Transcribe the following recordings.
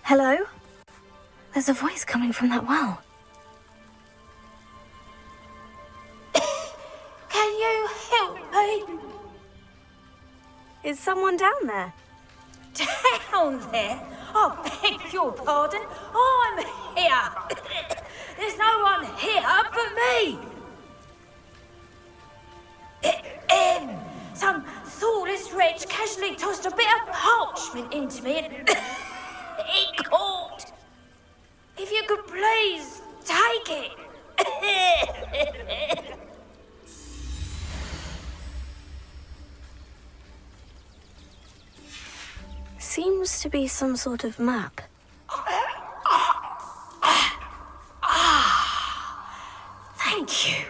Hello? There's a voice coming from that well. Can you help me? Is someone down there? Down there? I beg your pardon. I'm here. There's no one here but me. Some thoughtless wretch casually tossed a bit of parchment into me and it caught. If you could please take it. Seems to be some sort of map. Thank you.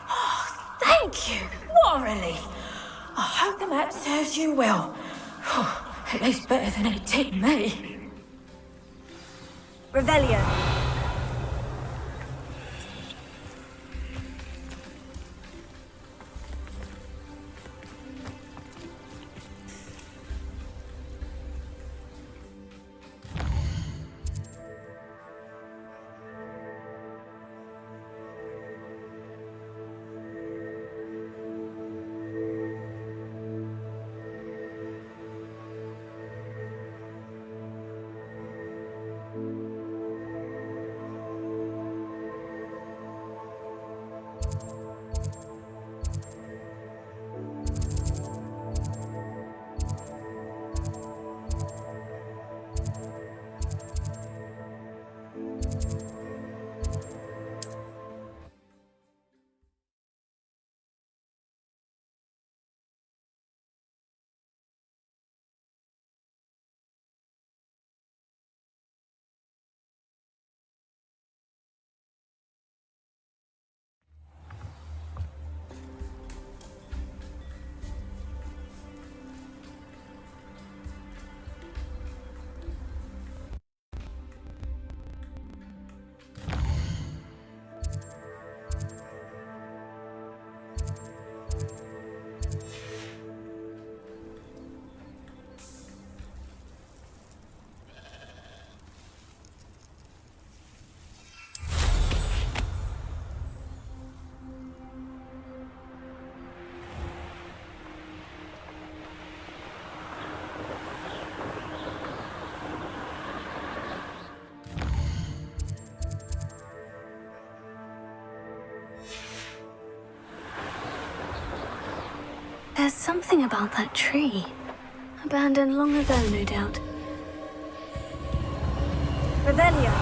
Oh, thank you. What a relief. I hope the map serves you well. At least better than it did me. Revelio. There's something about that tree. Abandoned long ago, no doubt. Revelio.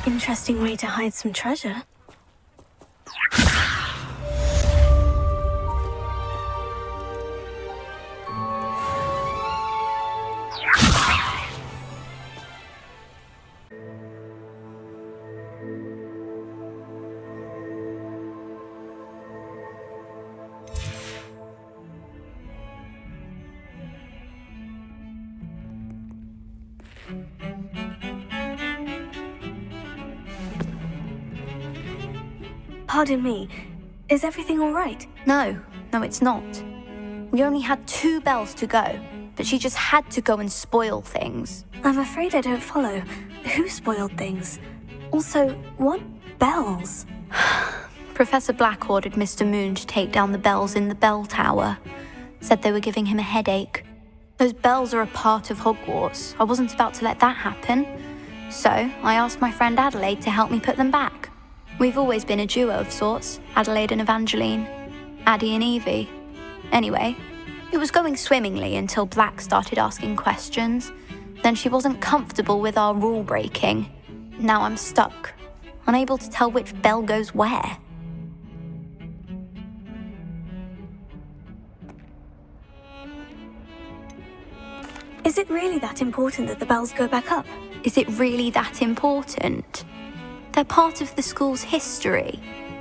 Interesting way to hide some treasure. Pardon me, is everything all right? No, it's not. We only had 2 bells to go, but she just had to go and spoil things. I'm afraid I don't follow. Who spoiled things? Also, what bells? Professor Black ordered Mr. Moon to take down the bells in the bell tower. Said they were giving him a headache. Those bells are a part of Hogwarts. I wasn't about to let that happen. So I asked my friend Adelaide to help me put them back. We've always been a duo of sorts, Adelaide and Evangeline. Addie and Evie. Anyway, it was going swimmingly until Black started asking questions. Then she wasn't comfortable with our rule breaking. Now I'm stuck, unable to tell which bell goes where. Is it really that important that the bells go back up? Is it really that important? They're part of the school's history.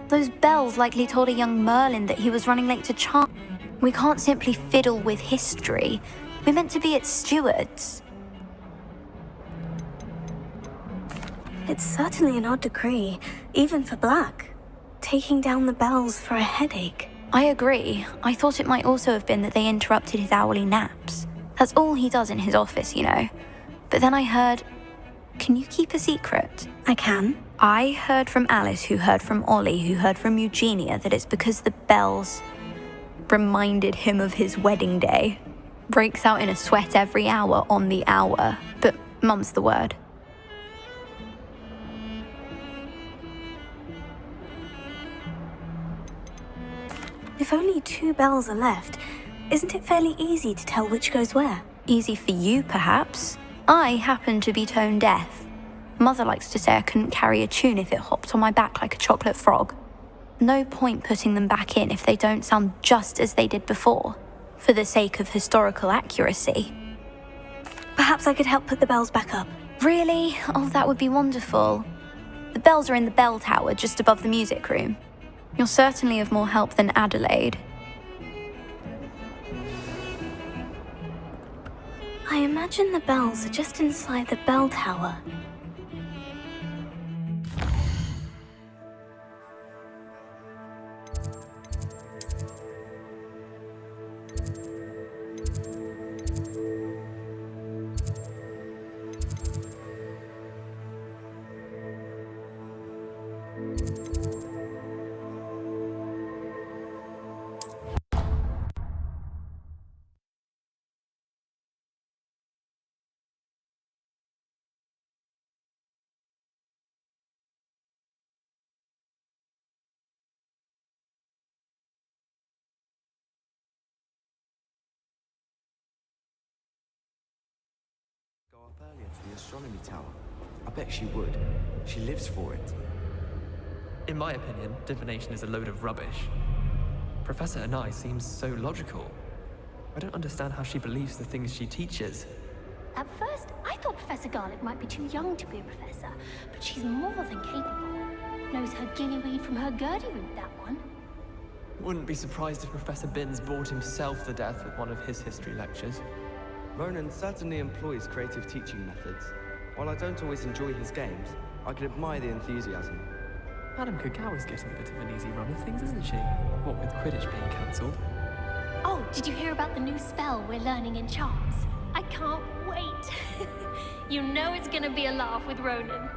Those bells likely told a young Merlin that he was running late to charm. We can't simply fiddle with history. We're meant to be its stewards. It's certainly an odd decree, even for Black. Taking down the bells for a headache. I agree. I thought it might also have been that they interrupted his hourly naps. That's all he does in his office, you know. But then I heard... Can you keep a secret? I can. I heard from Alice, who heard from Ollie, who heard from Eugenia, that it's because the bells reminded him of his wedding day. Breaks out in a sweat every hour on the hour. But mum's the word. If only 2 bells are left, isn't it fairly easy to tell which goes where? Easy for you, perhaps. I happen to be tone deaf. Mother likes to say I couldn't carry a tune if it hopped on my back like a chocolate frog. No point putting them back in if they don't sound just as they did before, for the sake of historical accuracy. Perhaps I could help put the bells back up. Really? Oh, that would be wonderful. The bells are in the bell tower just above the music room. You're certainly of more help than Adelaide. I imagine the bells are just inside the bell tower. Go up earlier to the astronomy tower. I bet she would. She lives for it. In my opinion, divination is a load of rubbish. Professor Anai seems so logical. I don't understand how she believes the things she teaches. At first, I thought Professor Garlick might be too young to be a professor, but she's more than capable. Knows her gillyweed from her Gurdy root, that one. Wouldn't be surprised if Professor Binns bored himself to death with one of his history lectures. Ronan certainly employs creative teaching methods. While I don't always enjoy his games, I can admire the enthusiasm. Madame Cacao is getting a bit of an easy run of things, isn't she? What with Quidditch being cancelled. Oh, did you hear about the new spell we're learning in charms? I can't wait. You know it's gonna be a laugh with Ronan.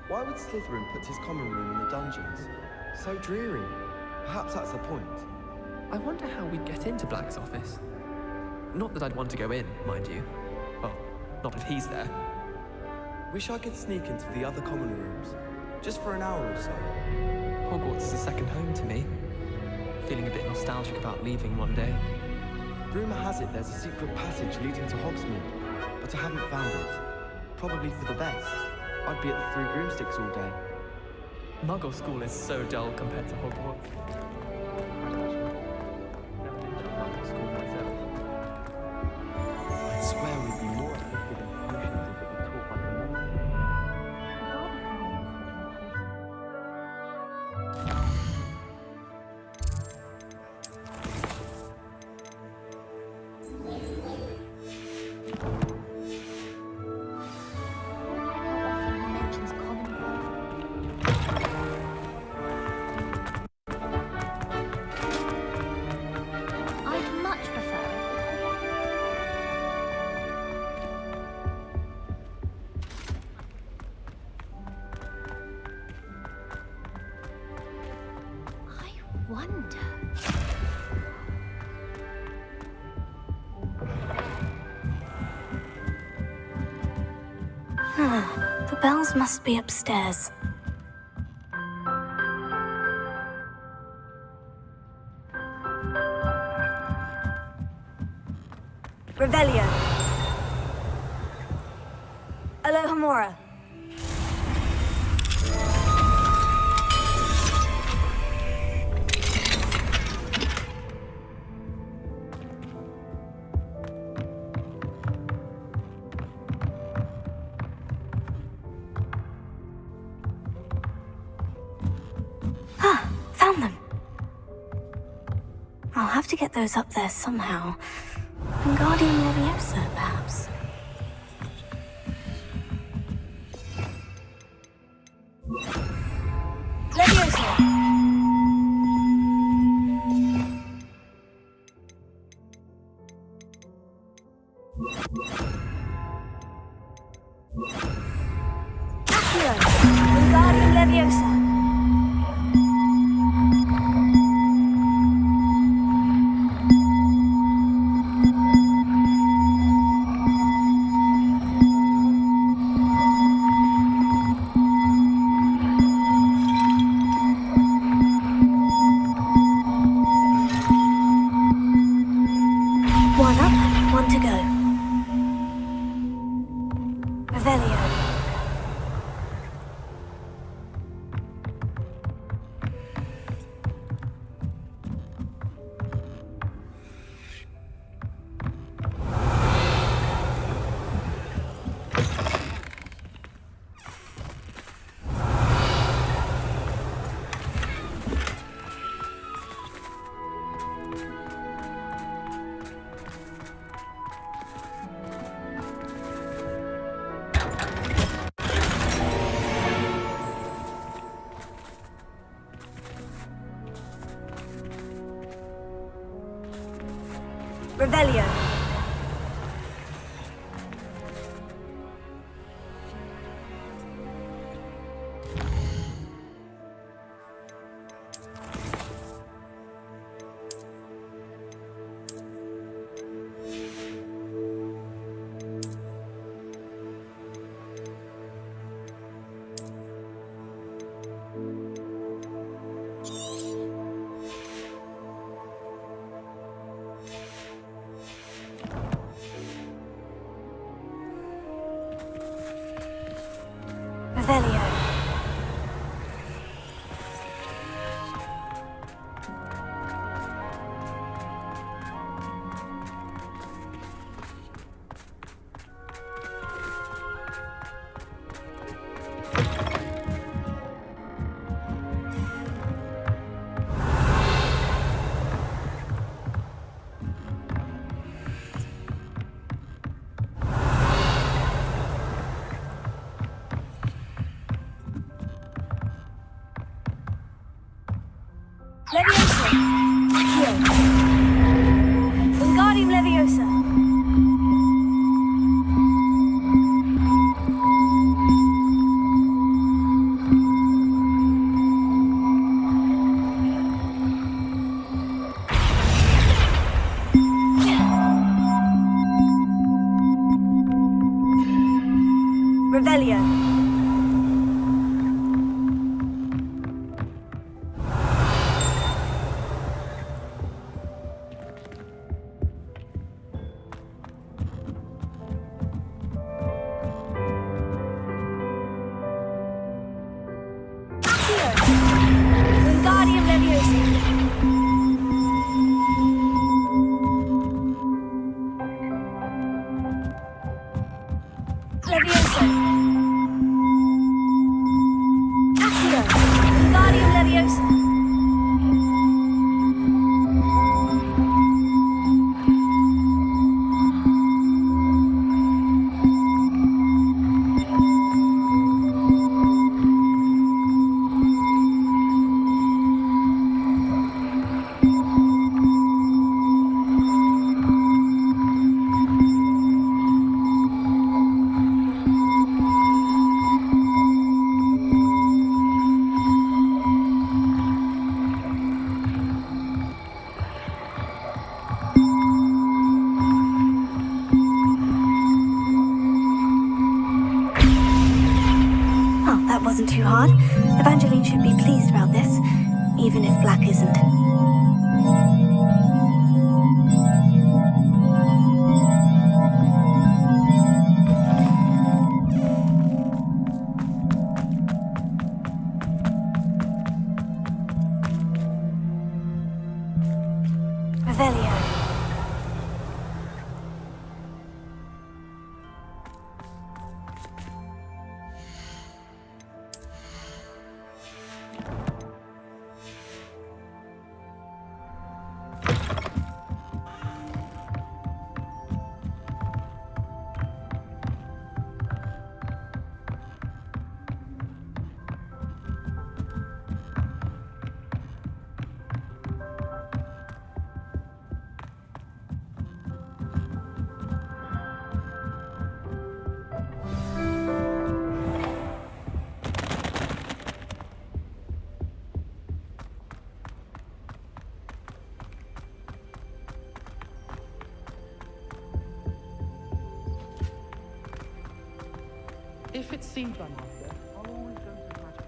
Why would Slytherin put his common room in the dungeons? So dreary. Perhaps that's the point. I wonder how we'd get into Black's office. Not that I'd want to go in, mind you. Well, not if he's there. Wish I could sneak into the other common rooms. Just for an hour or so. Hogwarts is a second home to me. Feeling a bit nostalgic about leaving one day. Rumour has it there's a secret passage leading to Hogsmeade, but I haven't found it. Probably for the best. I'd be at the Three Broomsticks all day. Muggle school is so dull compared to Hogwarts. Never been to a Muggle school myself. I'd swear we'd be more effective in potions if it were taught by the monks. wonder. The bells must be upstairs. Revelio. Alohomora. Found them. I'll have to get those up there somehow. Wingardium Leviosa, perhaps. Leviosa! Accio! Wingardium Leviosa! One up, one to go. Revelio. Revelio. Revelio. Leviosa! Accio! Wingardium Leviosa! Revelio. Wingardium Leviosa. Leviosa. wasn't too hard. Evangeline should be pleased about this, even if Black isn't. Revelio. If it seems I'm after, I'll always go to magic.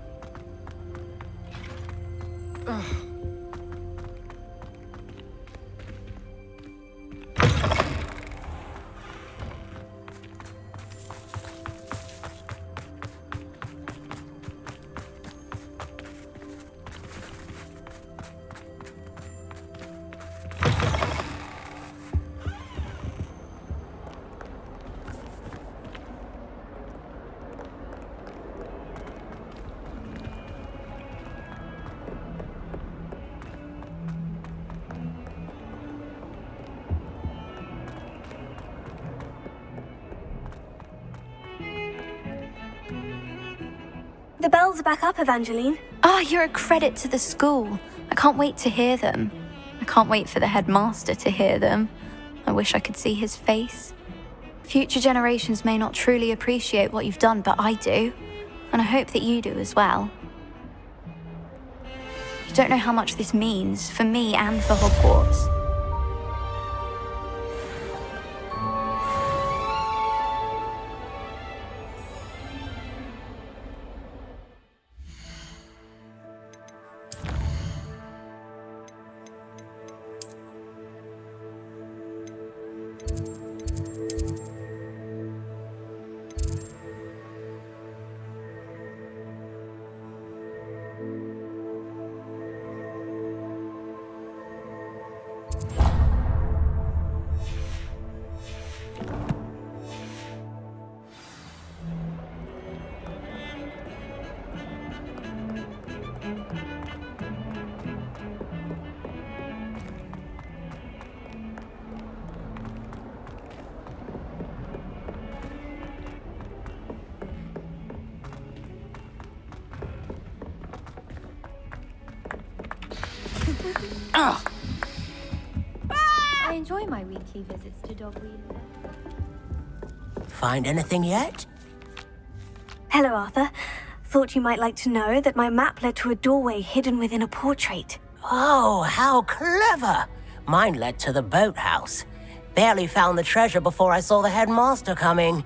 The bells are back up, Evangeline. Ah, you're a credit to the school. I can't wait to hear them. I can't wait for the headmaster to hear them. I wish I could see his face. Future generations may not truly appreciate what you've done, but I do. And I hope that you do as well. You don't know how much this means for me and for Hogwarts. I enjoy my weekly visits to Dogweed. Find anything yet? Hello, Arthur. Thought you might like to know that my map led to a doorway hidden within a portrait. Oh, how clever! Mine led to the boathouse. Barely found the treasure before I saw the headmaster coming.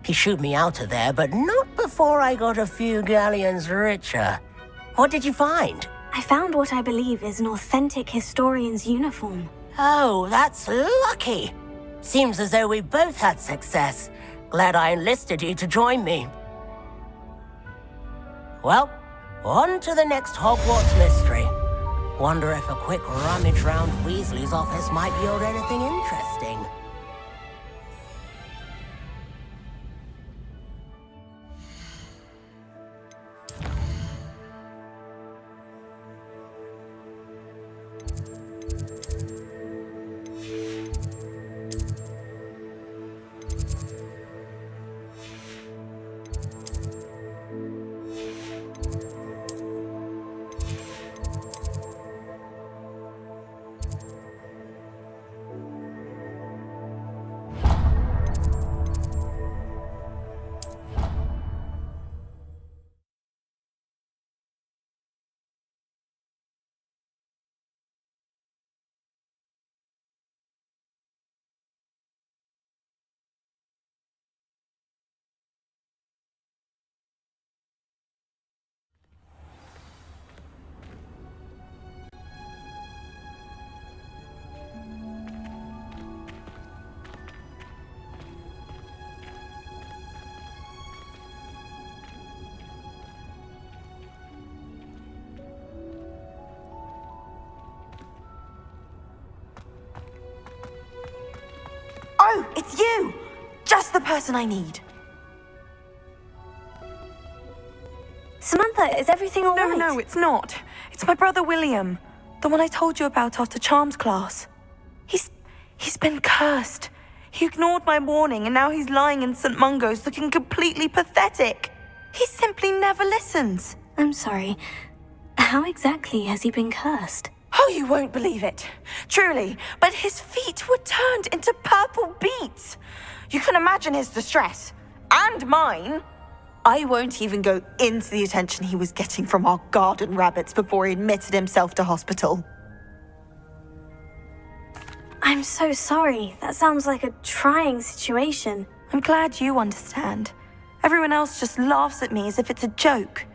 He shooed me out of there, but not before I got a few galleons richer. What did you find? I found what I believe is an authentic historian's uniform. Oh, that's lucky. Seems as though we both had success. Glad I enlisted you to join me. Well, on to the next Hogwarts mystery. Wonder if a quick rummage round Weasley's office might yield anything interesting. It's you! Just the person I need. Samantha, is everything all right? No, it's not. It's my brother William. The one I told you about after Charms class. He's been cursed. He ignored my warning and now he's lying in St. Mungo's looking completely pathetic. He simply never listens. I'm sorry. How exactly has he been cursed? Oh, you won't believe it. Truly, but his feet were turned into purple beets. You can imagine his distress. And mine. I won't even go into the attention he was getting from our garden rabbits before he admitted himself to hospital. I'm so sorry. That sounds like a trying situation. I'm glad you understand. Everyone else just laughs at me as if it's a joke.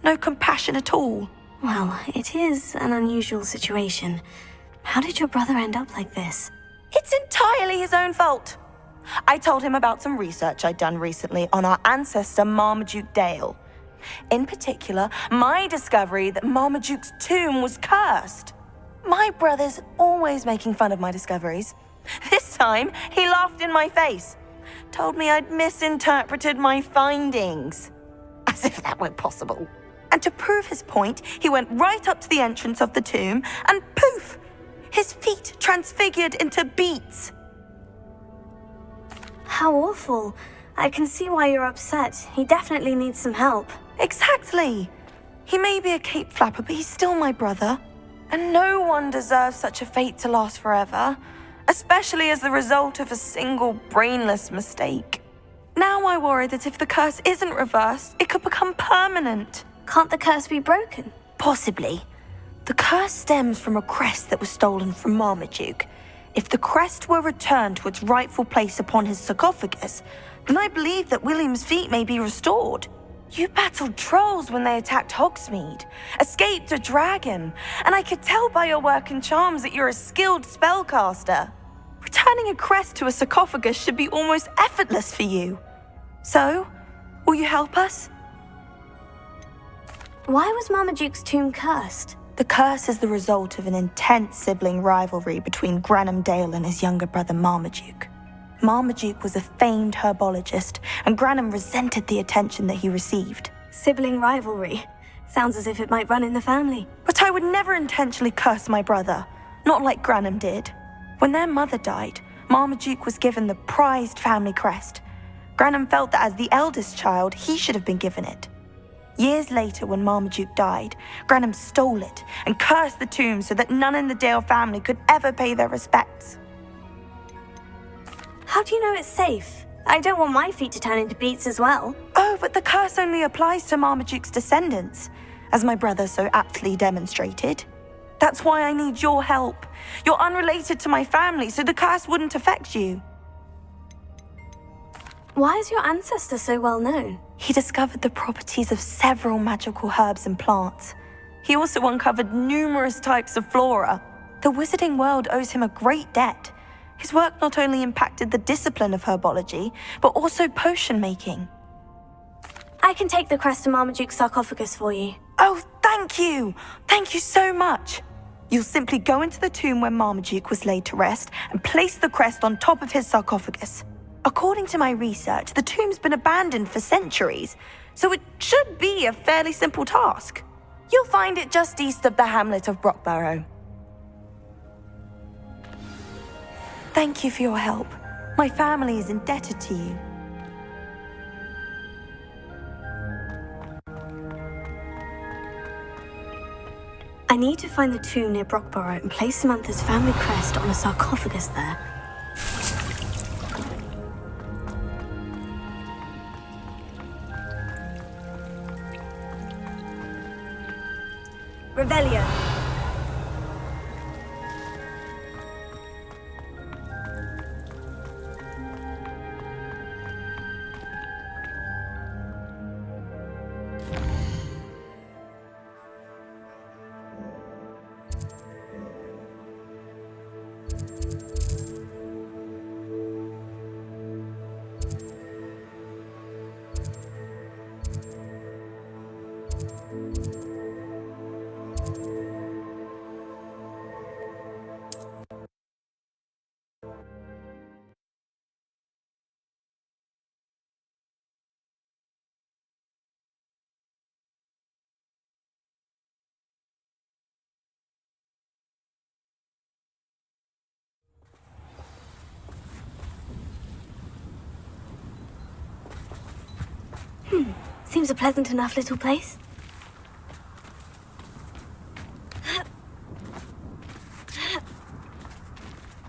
No compassion at all. Well, it is an unusual situation. How did your brother end up like this? It's entirely his own fault. I told him about some research I'd done recently on our ancestor Marmaduke Dale. In particular, my discovery that Marmaduke's tomb was cursed. My brother's always making fun of my discoveries. This time, he laughed in my face. Told me I'd misinterpreted my findings. As if that were possible. And to prove his point, he went right up to the entrance of the tomb and poof! His feet transfigured into beets. How awful. I can see why you're upset. He definitely needs some help. Exactly. He may be a cape flapper, but he's still my brother. And no one deserves such a fate to last forever, especially as the result of a single brainless mistake. Now I worry that if the curse isn't reversed, it could become permanent. Can't the curse be broken? Possibly. The curse stems from a crest that was stolen from Marmaduke. If the crest were returned to its rightful place upon his sarcophagus, then I believe that William's feet may be restored. You battled trolls when they attacked Hogsmeade, escaped a dragon, and I could tell by your work and charms that you're a skilled spellcaster. Returning a crest to a sarcophagus should be almost effortless for you. So, will you help us? Why was Marmaduke's tomb cursed? The curse is the result of an intense sibling rivalry between Granham Dale and his younger brother Marmaduke. Marmaduke was a famed herbologist, and Granham resented the attention that he received. Sibling rivalry. Sounds as if it might run in the family. But I would never intentionally curse my brother, not like Granham did. When their mother died, Marmaduke was given the prized family crest. Granham felt that as the eldest child, he should have been given it. Years later, when Marmaduke died, Granham stole it and cursed the tomb so that none in the Dale family could ever pay their respects. How do you know it's safe? I don't want my feet to turn into beets as well. Oh, but the curse only applies to Marmaduke's descendants, as my brother so aptly demonstrated. That's why I need your help. You're unrelated to my family, so the curse wouldn't affect you. Why is your ancestor so well known? He discovered the properties of several magical herbs and plants. He also uncovered numerous types of flora. The wizarding world owes him a great debt. His work not only impacted the discipline of herbology, but also potion making. I can take the crest to Marmaduke's sarcophagus for you. Oh, thank you! Thank you so much! You'll simply go into the tomb where Marmaduke was laid to rest and place the crest on top of his sarcophagus. According to my research, the tomb's been abandoned for centuries, so it should be a fairly simple task. You'll find it just east of the hamlet of Brockborough. Thank you for your help. My family is indebted to you. I need to find the tomb near Brockborough and place Samantha's family crest on a sarcophagus there. Revelio. Seems a pleasant enough little place.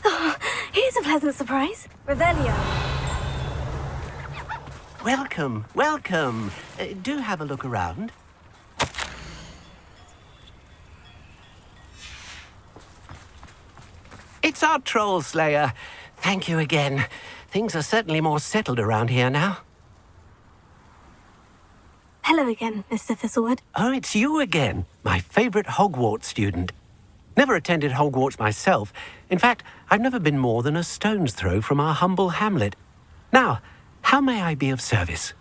Oh, here's a pleasant surprise. Revelio. Welcome, welcome. Do have a look around. It's our troll slayer. Thank you again. Things are certainly more settled around here now. Hello again, Mr. Thistlewood. Oh, it's you again, my favorite Hogwarts student. Never attended Hogwarts myself. In fact, I've never been more than a stone's throw from our humble hamlet. Now, how may I be of service?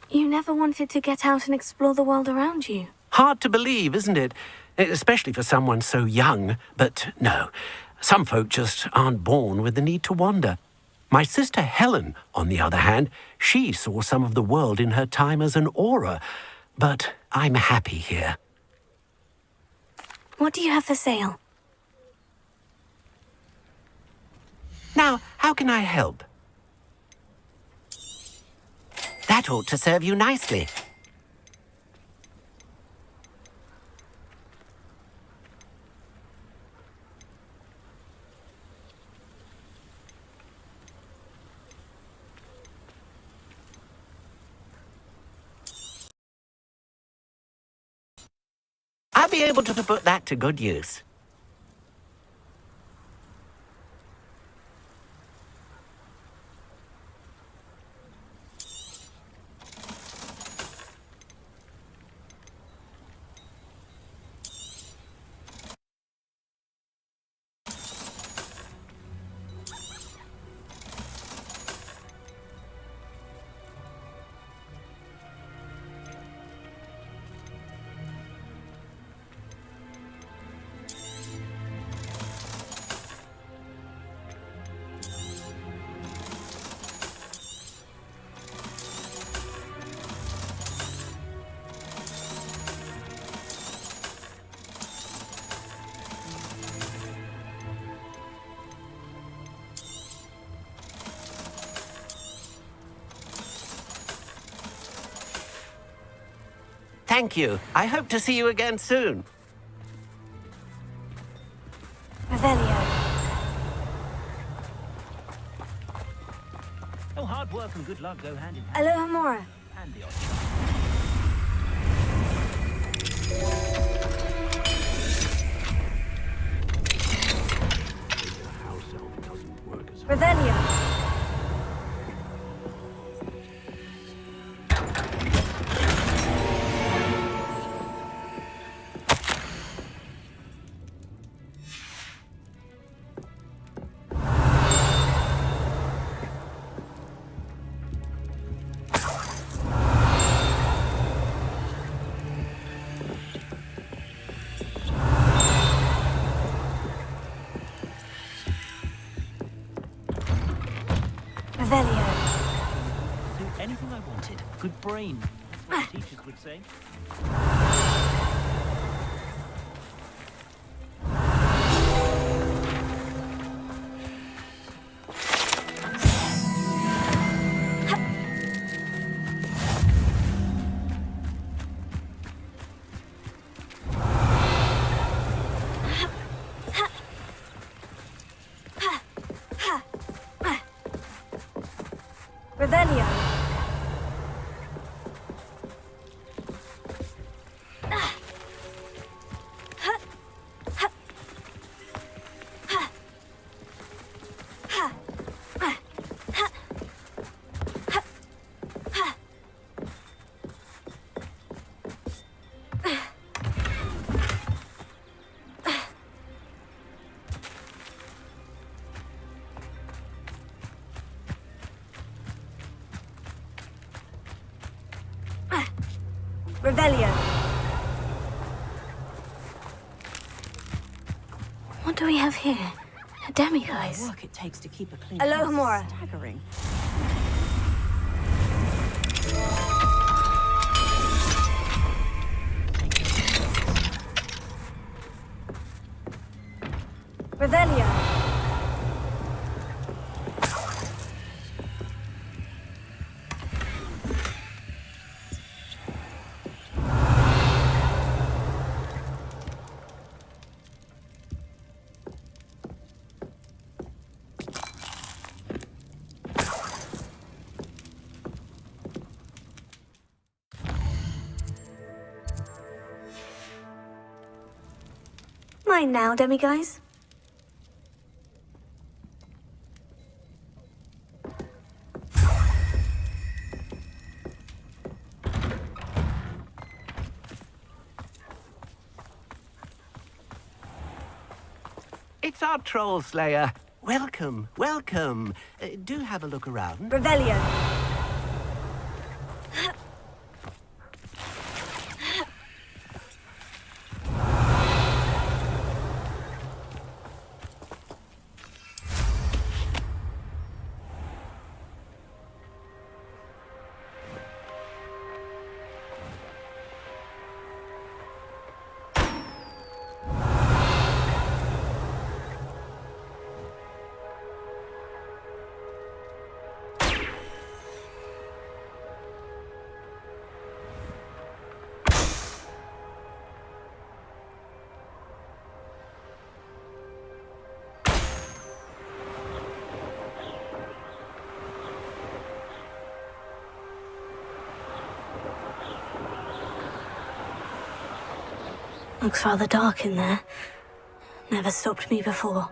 You never wanted to get out and explore the world around you. Hard to believe, isn't it? Especially for someone so young. But no, some folk just aren't born with the need to wander. My sister Helen, on the other hand, she saw some of the world in her time as an aura. But I'm happy here. What do you have for sale? Now, how can I help? That ought to serve you nicely. I'll be able to put that to good use. Thank you. I hope to see you again soon. Revelio. Oh, hard work and good luck go hand in hand. Aloha Mora. And the odd Revelio. Revelio. do anything I wanted. Good brain. That's what the teachers would say. Revelio. Revelio. What do we have here? A demiguise. Work it takes to keep a clean Aloha house. Mora. Staggering. Revelio. fine now, demiguise? It's our troll slayer. Welcome, welcome. Do have a look around. Revelio. Looks rather dark in there. Never stopped me before.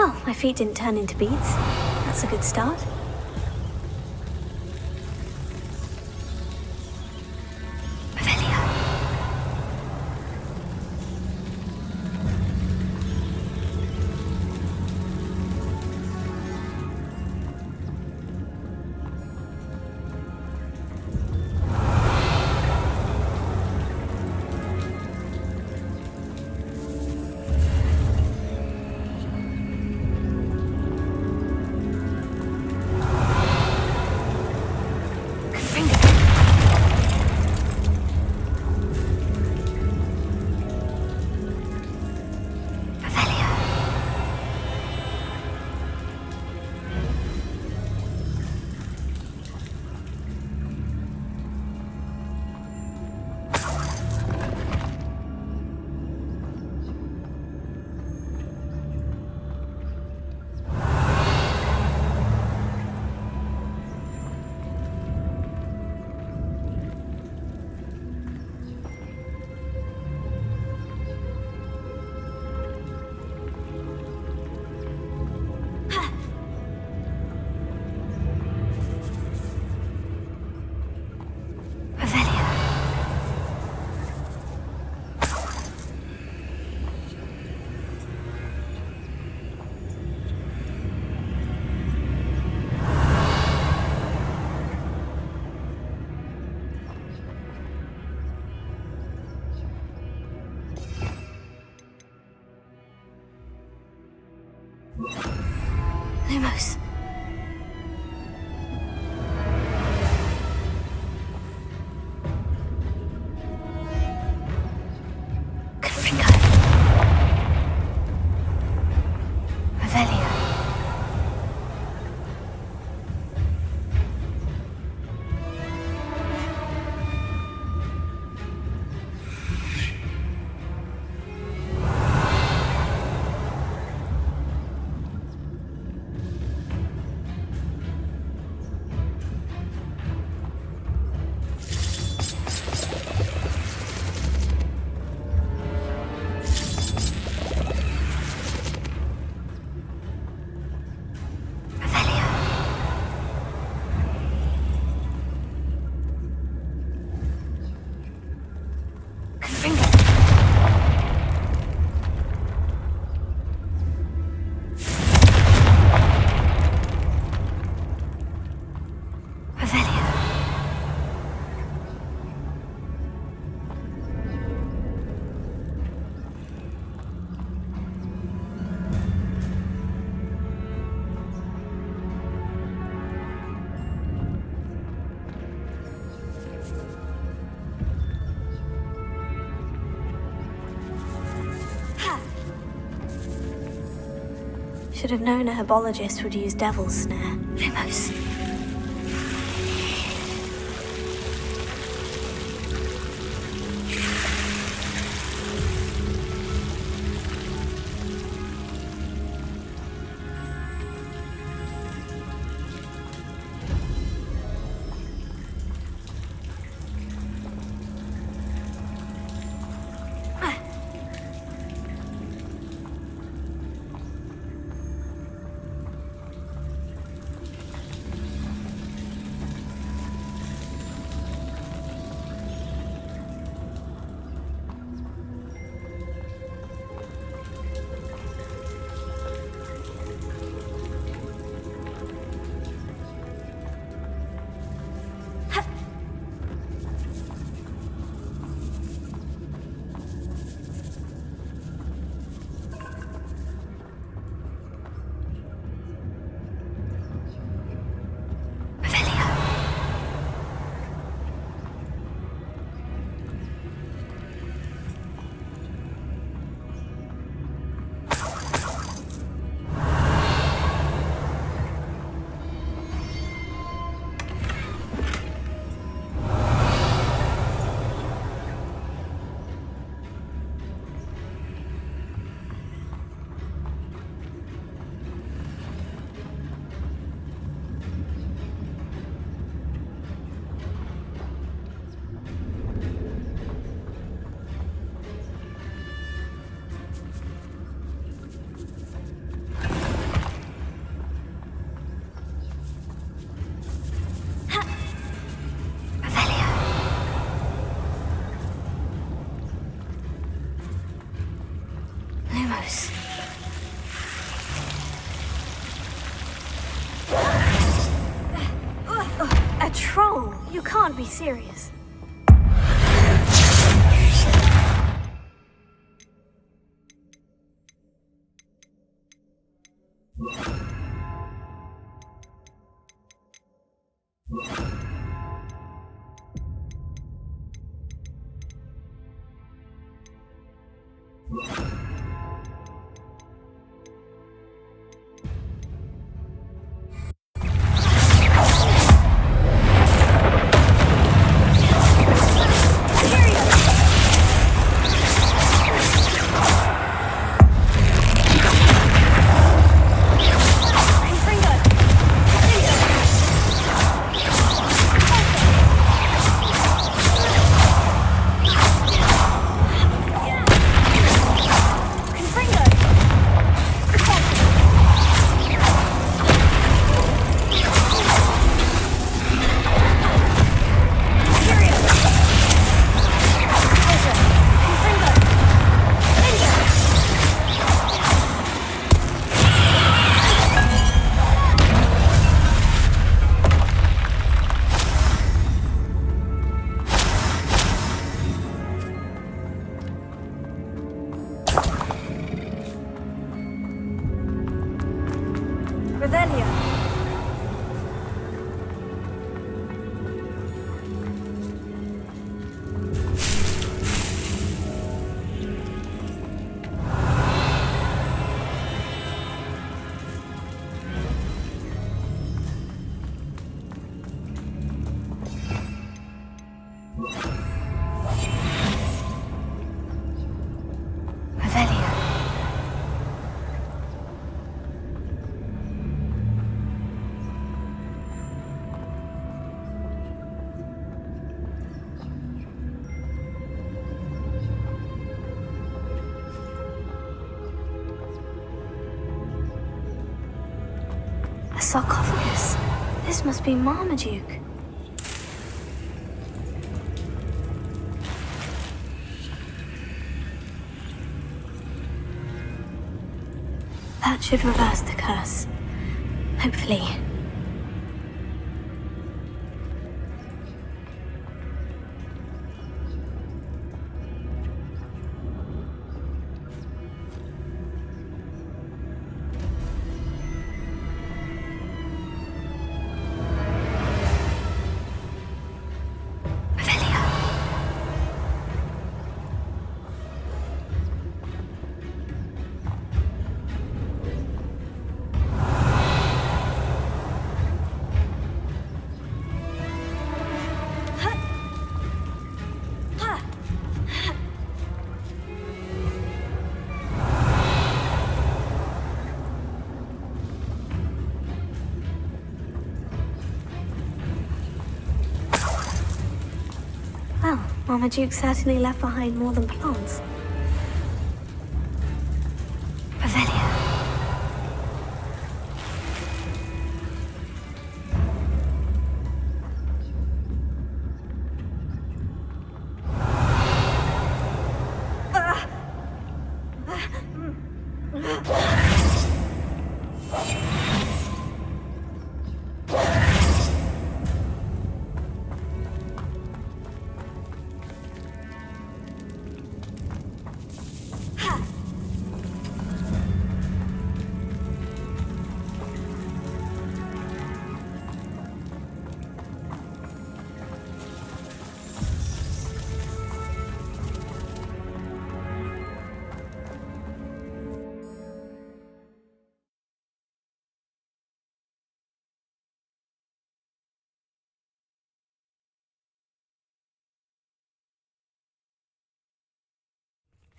Oh, my feet didn't turn into beads. That's a good start. Lumos. Confringo. Revelio. Should have known a herbologist would use devil's snare. Lumos. Lumos. A troll? You can't be serious. A sarcophagus. This must be Marmaduke. That should reverse the curse. Hopefully. Marmaduke certainly left behind more than plants. Revelio.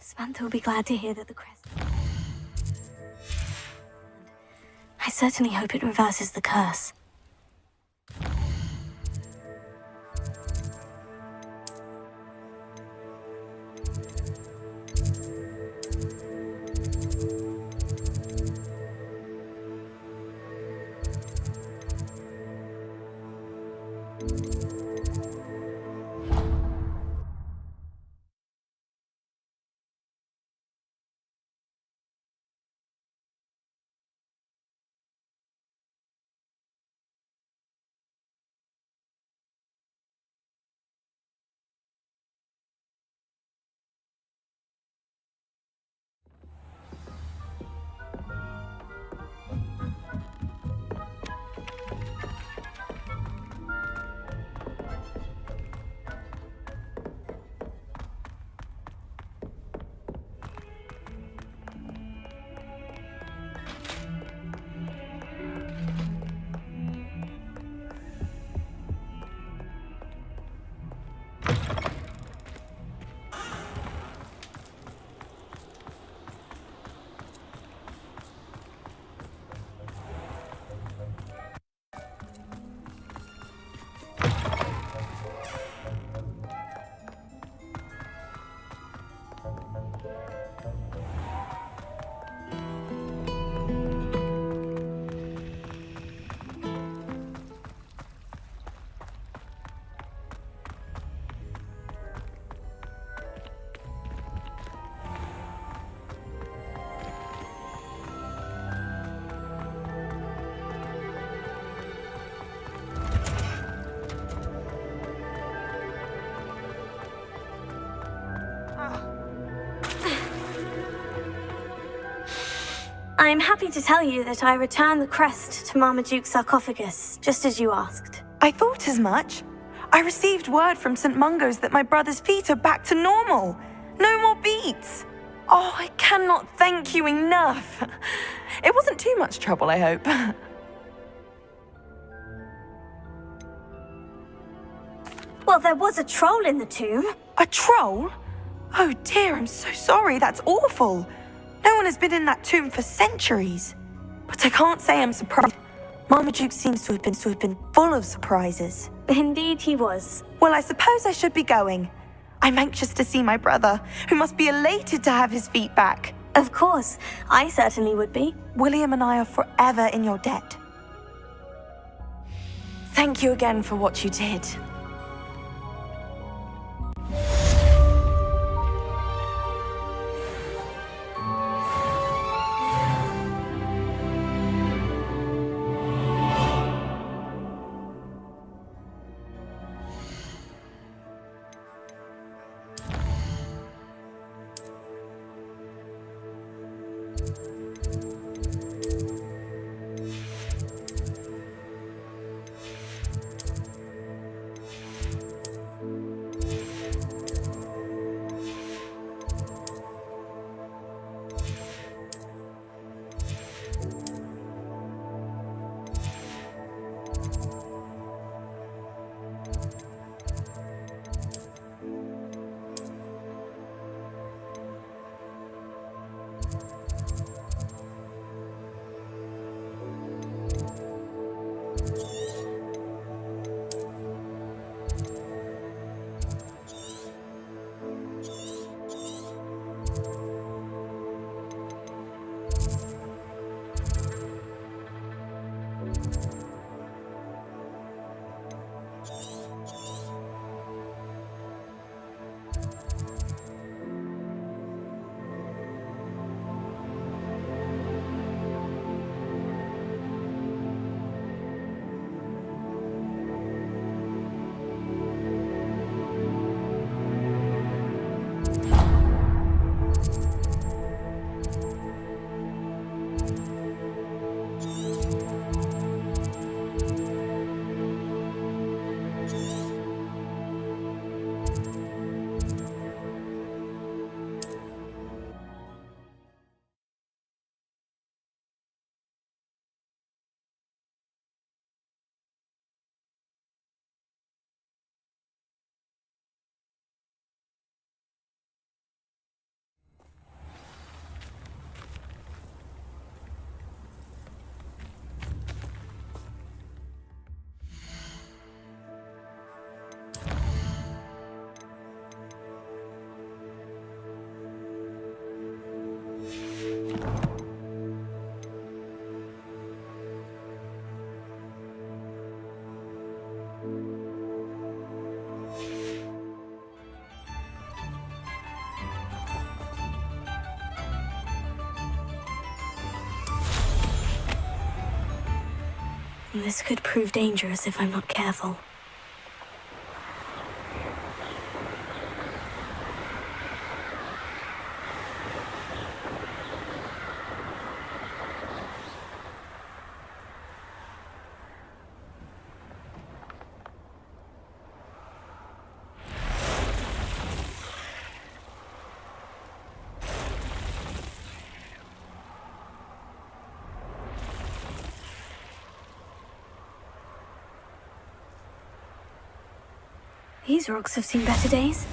Samantha will be glad to hear that the crest... I certainly hope it reverses the curse. I'm happy to tell you that I returned the crest to Marmaduke's sarcophagus, just as you asked. I thought as much. I received word from St. Mungo's that my brother's feet are back to normal. No more beats. Oh, I cannot thank you enough. It wasn't too much trouble, I hope. Well, there was a troll in the tomb. A troll? Oh dear, I'm so sorry. That's awful. No one has been in that tomb for centuries. But I can't say I'm surprised. Marmaduke seems to have been full of surprises. Indeed he was. Well, I suppose I should be going. I'm anxious to see my brother, who must be elated to have his feet back. Of course, I certainly would be. William and I are forever in your debt. Thank you again for what you did. This could prove dangerous if I'm not careful. These rocks have seen better days.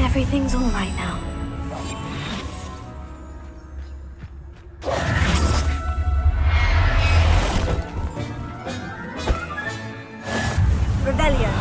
Everything's all right now. Revelio.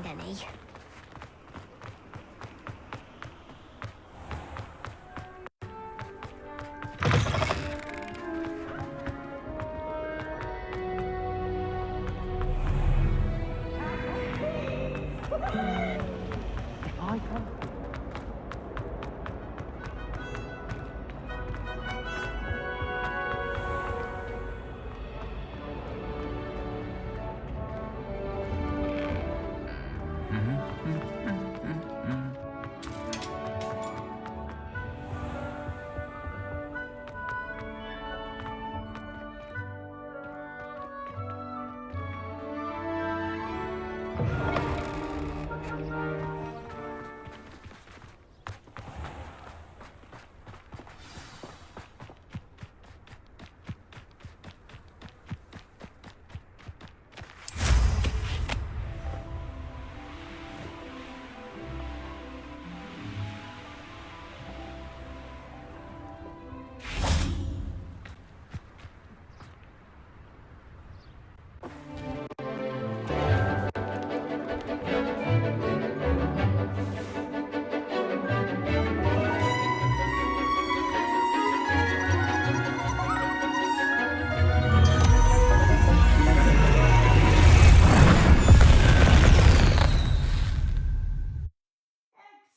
find any.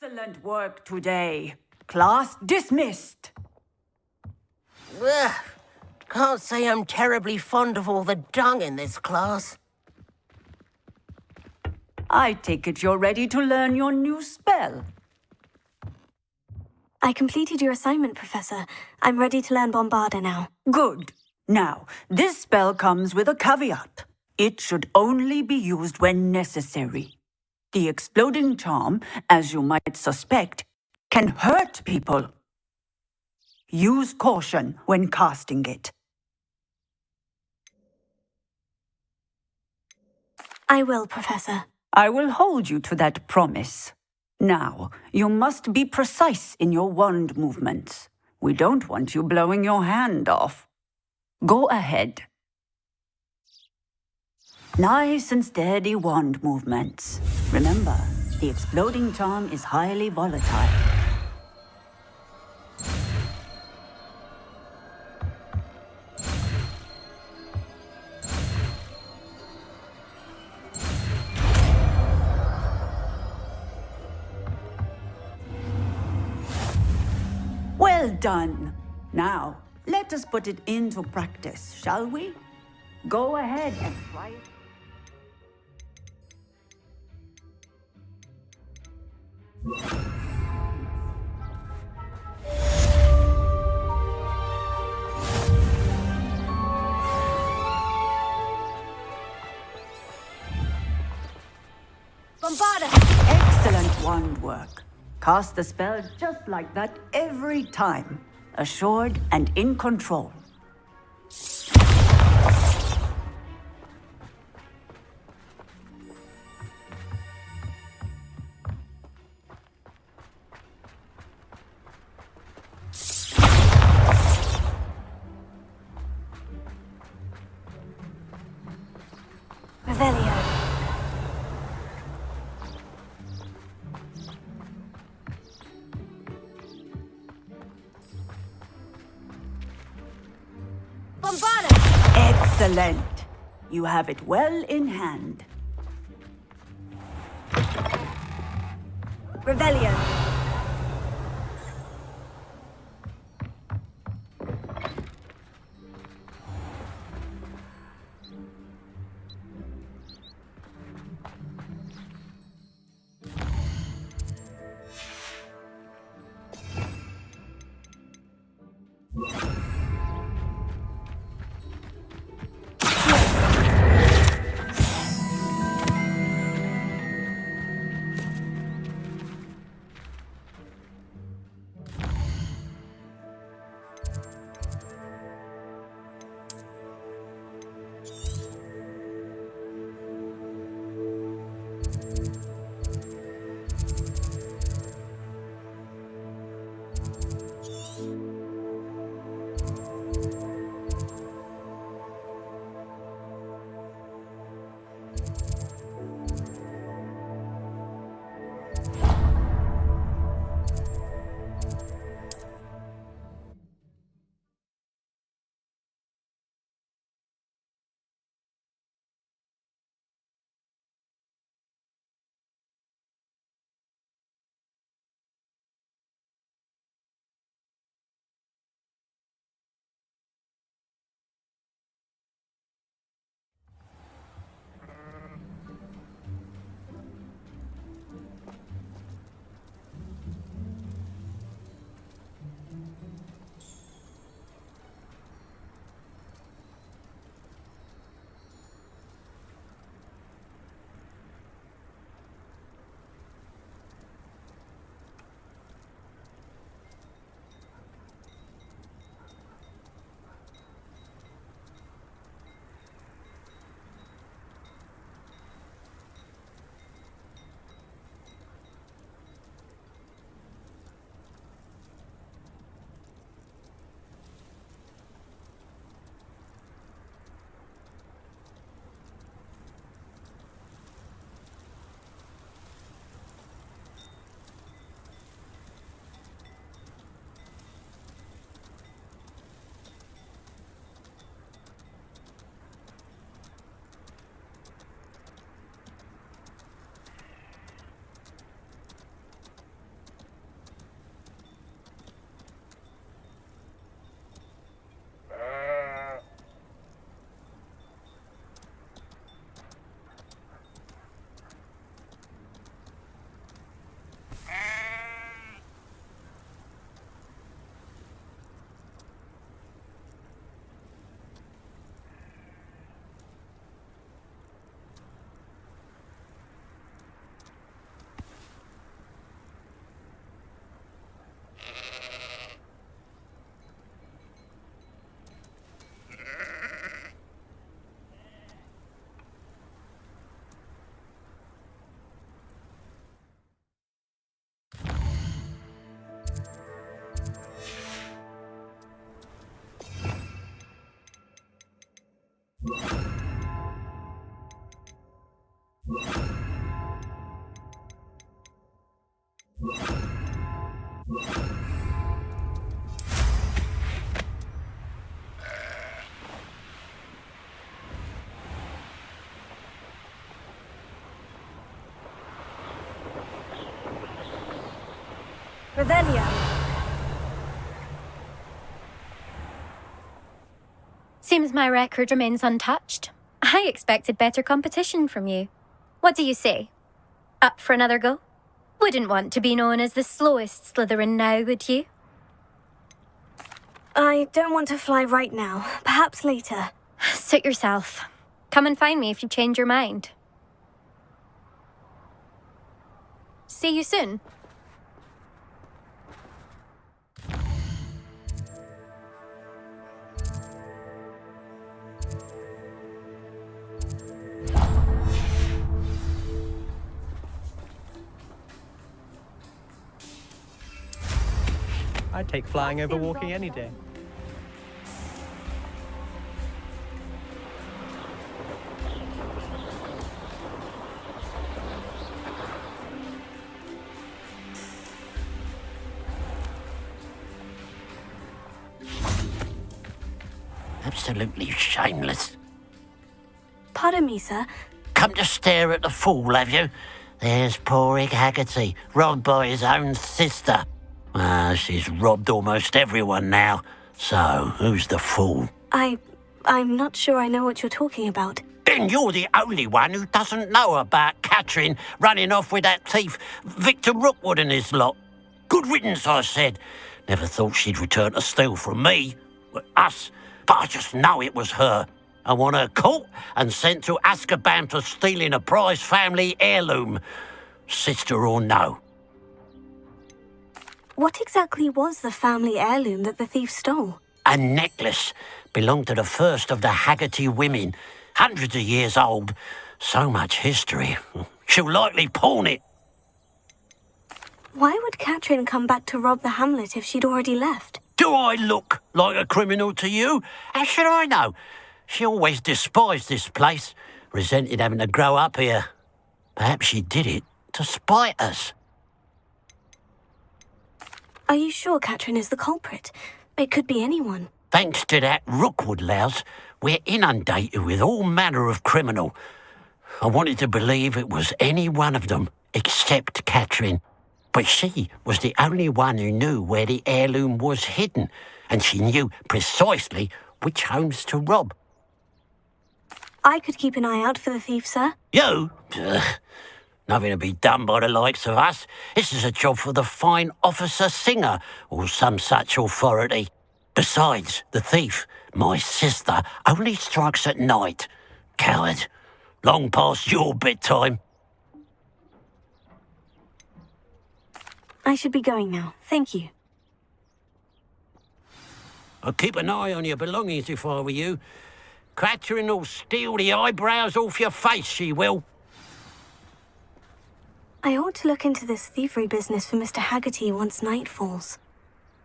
Excellent work today. Class dismissed. Ugh. Can't say I'm terribly fond of all the dung in this class. I take it you're ready to learn your new spell. I completed your assignment, Professor. I'm ready to learn Bombarda now. Good. Now, this spell comes with a caveat. It should only be used when necessary. The exploding charm, as you might suspect, can hurt people. Use caution when casting it. I will, Professor. I will hold you to that promise. Now, you must be precise in your wand movements. We don't want you blowing your hand off. Go ahead. Nice and steady wand movements. Remember, the exploding charm is highly volatile. Well done. Now, let us put it into practice, shall we? Go ahead and try it. Bombarda! Excellent wand work. Cast the spell just like that every time. Assured and in control. Revelio. Bombarda! Excellent. You have it well in hand. Revelio. Revelio. Seems my record remains untouched. I expected better competition from you. What do you say? Up for another go? Wouldn't want to be known as the slowest Slytherin now, would you? I don't want to fly right now. Perhaps later. Suit yourself. Come and find me if you change your mind. See you soon. I'd take flying over walking any day. Absolutely shameless. Pardon me, sir. Come to stare at the fool, have you? There's poor Ig Haggerty, robbed by his own sister. She's robbed almost everyone now. So, who's the fool? I'm not sure I know what you're talking about. Then you're the only one who doesn't know about Catherine running off with that thief, Victor Rookwood and his lot. Good riddance, I said. Never thought she'd return to steal from me, us, but I just know it was her. I want her caught and sent to Azkaban for stealing a prize family heirloom, sister or no. What exactly was the family heirloom that the thief stole? A necklace belonged to the first of the Haggerty women, hundreds of years old. So much history. She'll likely pawn it. Why would Catherine come back to rob the hamlet if she'd already left? Do I look like a criminal to you? How should I know? She always despised this place, resented having to grow up here. Perhaps she did it to spite us. Are you sure Catherine is the culprit? It could be anyone. Thanks to that Rookwood louse, we're inundated with all manner of criminal. I wanted to believe it was any one of them, except Catherine. But she was the only one who knew where the heirloom was hidden, and she knew precisely which homes to rob. I could keep an eye out for the thief, sir. You? Nothing to be done by the likes of us. This is a job for the fine officer Singer, or some such authority. Besides, the thief, my sister, only strikes at night. Coward. Long past your bedtime. I should be going now. Thank you. I'll keep an eye on your belongings if I were you. Catherine will steal the eyebrows off your face, she will. I ought to look into this thievery business for Mr. Haggerty once night falls.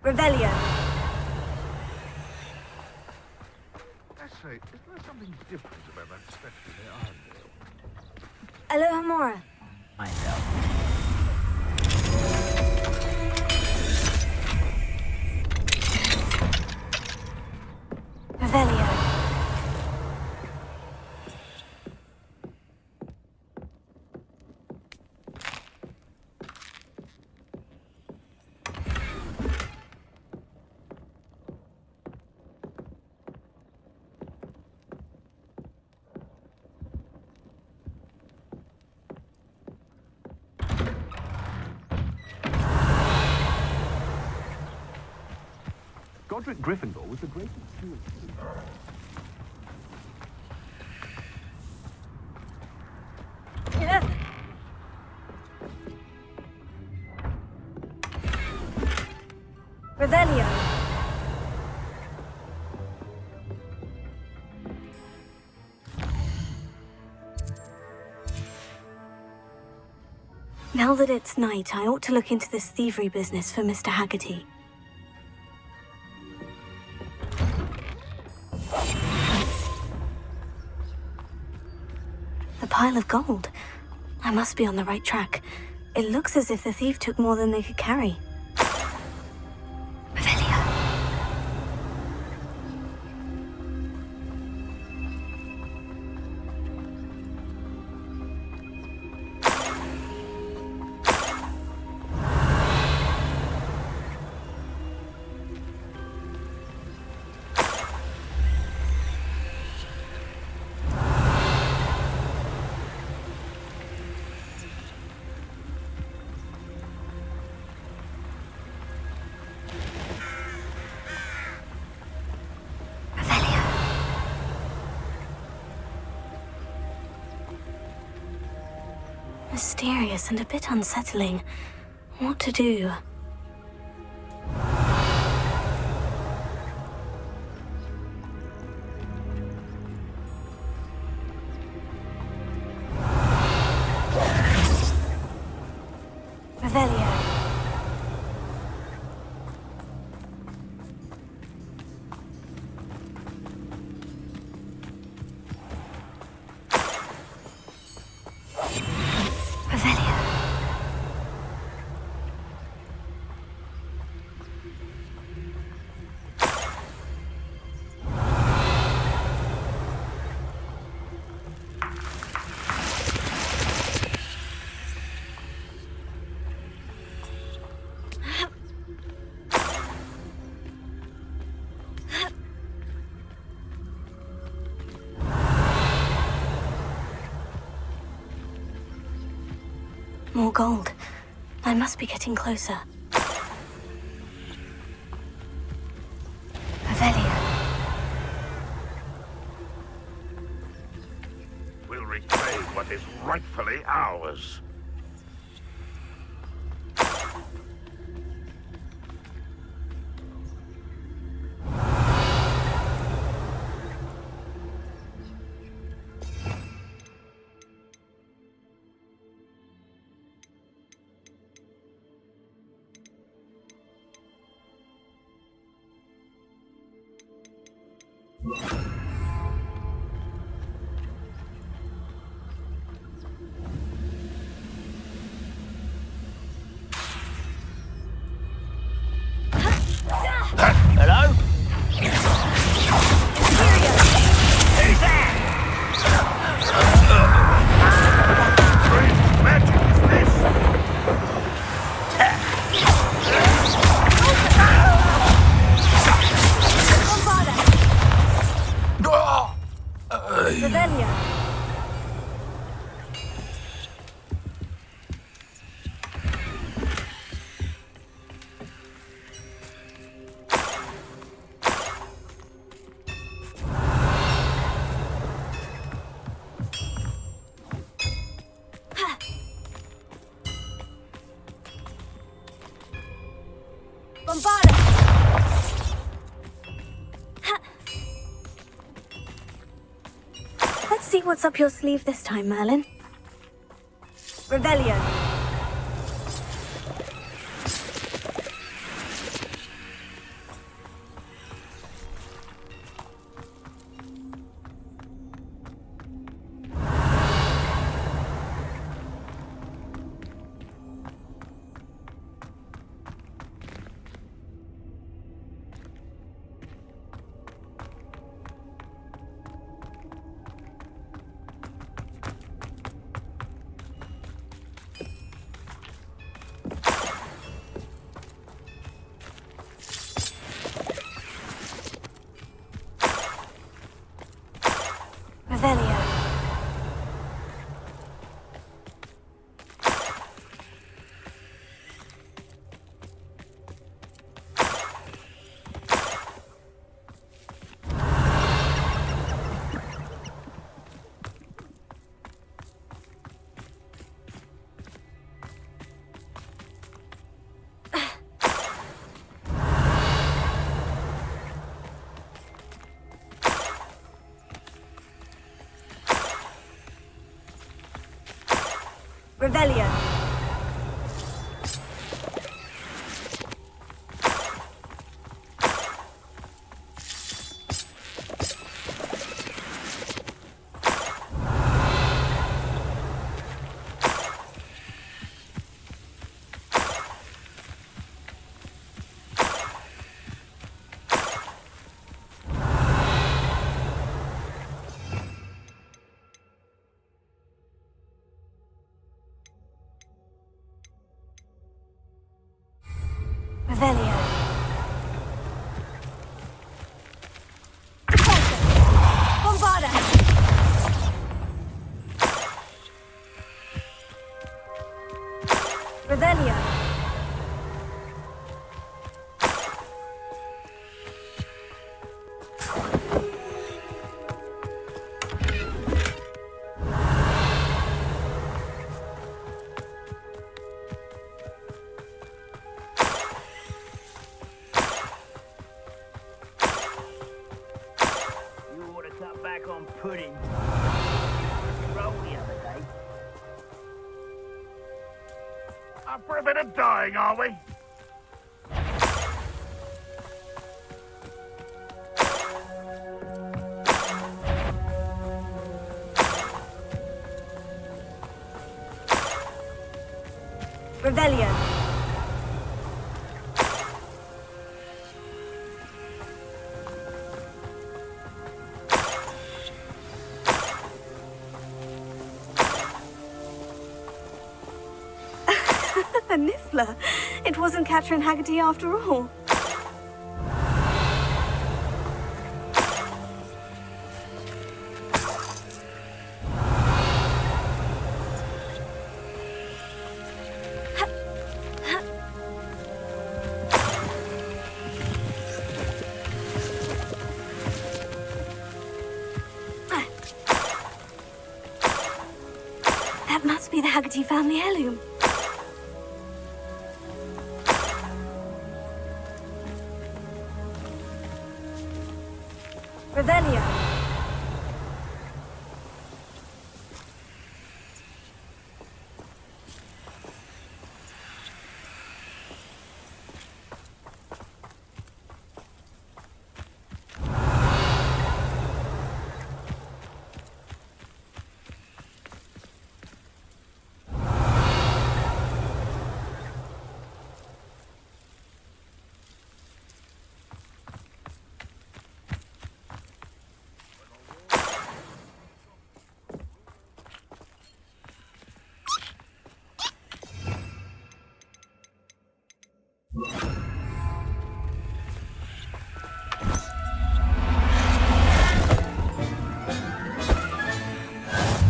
Revelio. That's right. Is there something different about that statue there? Aloha Mora. Revelio. Godric Gryffindor was the greatest steward. Revelio. Now that it's night, I ought to look into this thievery business for Mr. Haggerty. The pile of gold. I must be on the right track. It looks as if the thief took more than they could carry. mysterious and a bit unsettling. What to do? Revelio. Revelio. More gold. I must be getting closer. Revelio. We'll reclaim what is rightfully ours. Hello? Great magic is this? Revelio. Bombarda. Let's see what's up your sleeve this time, Merlin. Revelio. Revelio. Revelio. pudding. Roll the other day. Up for a bit of dying, are we? Revelio. A Niffler. It wasn't Catherine Haggerty after all. That must be the Haggerty family heirloom. Revelio.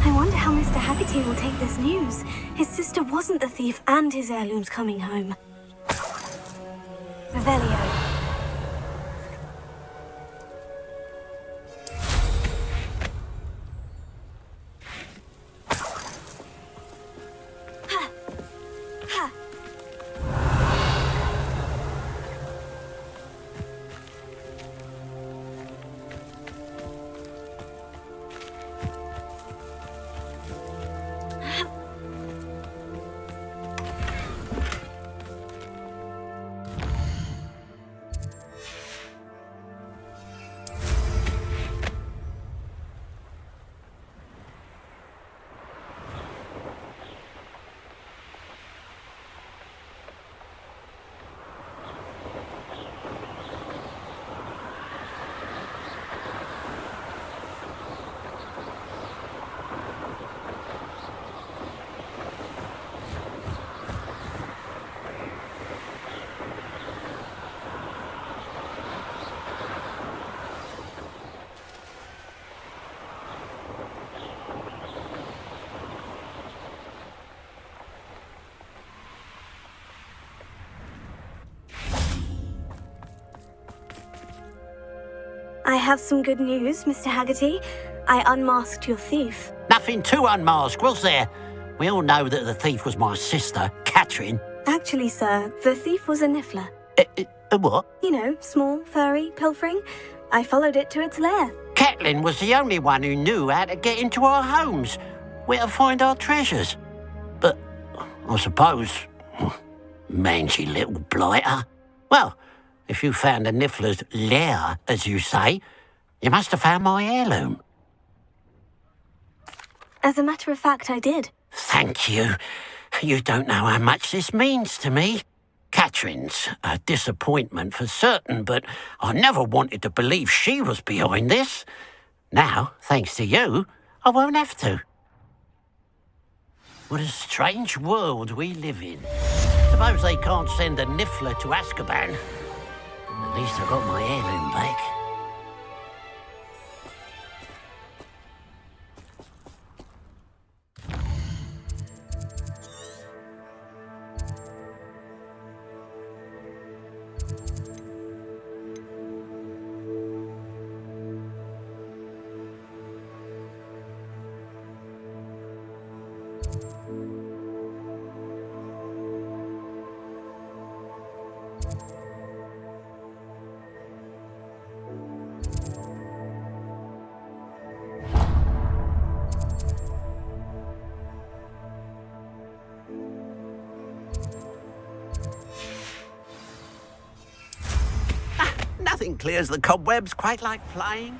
I wonder how Mr. Haggerty will take this news. His sister wasn't the thief and his heirloom's coming home. Revelio. I have some good news, Mr. Haggerty. I unmasked your thief. Nothing to unmask, was there? We all know that the thief was my sister, Catherine. Actually, sir, the thief was a Niffler. A what? You know, small, furry, pilfering. I followed it to its lair. Catelyn was the only one who knew how to get into our homes, where to find our treasures. But I suppose, mangy little blighter. Well, if you found the Niffler's lair, as you say, you must have found my heirloom. As a matter of fact, I did. Thank you. You don't know how much this means to me. Catherine's a disappointment for certain, but I never wanted to believe she was behind this. Now, thanks to you, I won't have to. What a strange world we live in. Suppose they can't send a Niffler to Azkaban. At least I got my heirloom back. Nothing clears the cobwebs quite like flying.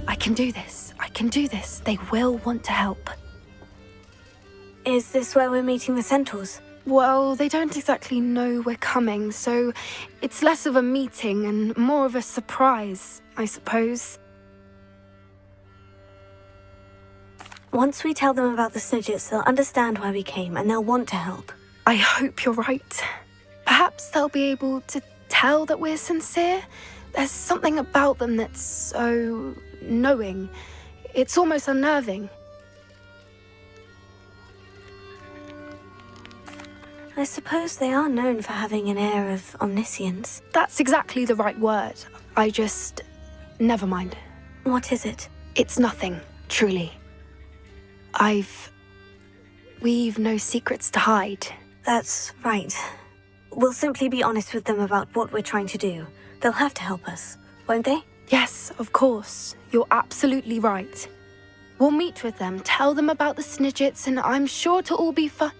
I can do this. I can do this. They will want to help. Is this where we're meeting the centaurs? Well, they don't exactly know we're coming, so it's less of a meeting and more of a surprise, I suppose. Once we tell them about the Snidgets, they'll understand why we came and they'll want to help. I hope you're right. Perhaps they'll be able to tell that we're sincere. There's something about them that's so knowing. It's almost unnerving. I suppose they are known for having an air of omniscience. That's exactly the right word. I just... never mind. What is it? It's nothing, truly. We've no secrets to hide. That's right. We'll simply be honest with them about what we're trying to do. They'll have to help us, won't they? Yes, of course. You're absolutely right. We'll meet with them, tell them about the Snidgets, and I'm sure it'll all be fun.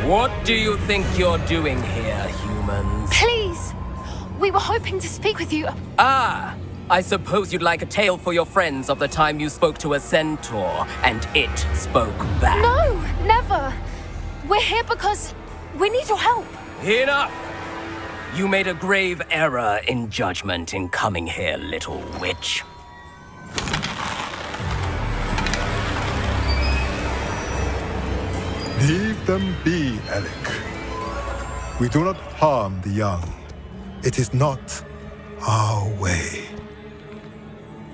What do you think you're doing here, humans? Please! We were hoping to speak with you. Ah! I suppose you'd like a tale for your friends of the time you spoke to a centaur, and it spoke back. No! Never! We're here because we need your help. Enough! You made a grave error in judgment in coming here, little witch. Leave them be, Alec. We do not harm the young. It is not our way.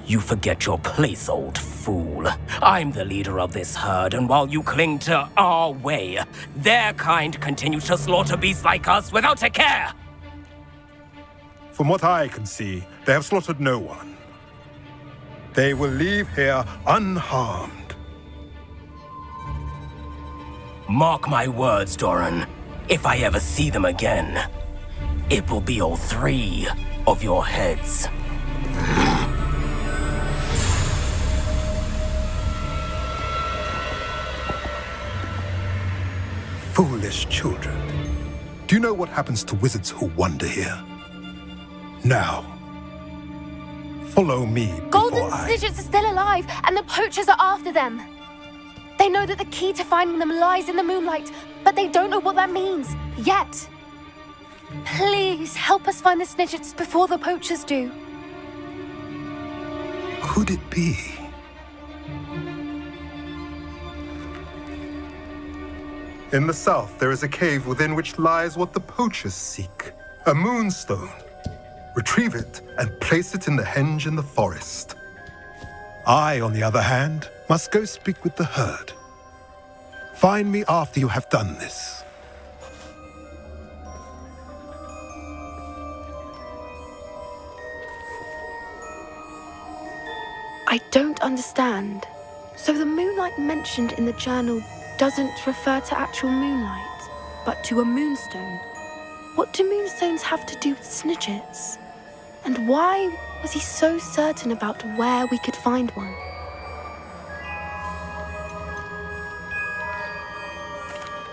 You forget your place, old fool. I'm the leader of this herd, and while you cling to our way, their kind continues to slaughter beasts like us without a care. From what I can see, they have slaughtered no one. They will leave here unharmed. Mark my words, Doran. If I ever see them again, it will be all 3 of your heads. Foolish children. Do you know what happens to wizards who wander here? Now, follow me Golden before Snidgets are still alive, and the poachers are after them. They know that the key to finding them lies in the moonlight, but they don't know what that means, yet. Please, help us find the Snidgets before the poachers do. Could it be? In the south, there is a cave within which lies what the poachers seek. A moonstone. Retrieve it and place it in the henge in the forest. I, on the other hand, must go speak with the herd. Find me after you have done this. I don't understand. So the moonlight mentioned in the journal doesn't refer to actual moonlight, but to a moonstone. What do moonstones have to do with Snidgets? And why was he so certain about where we could find one?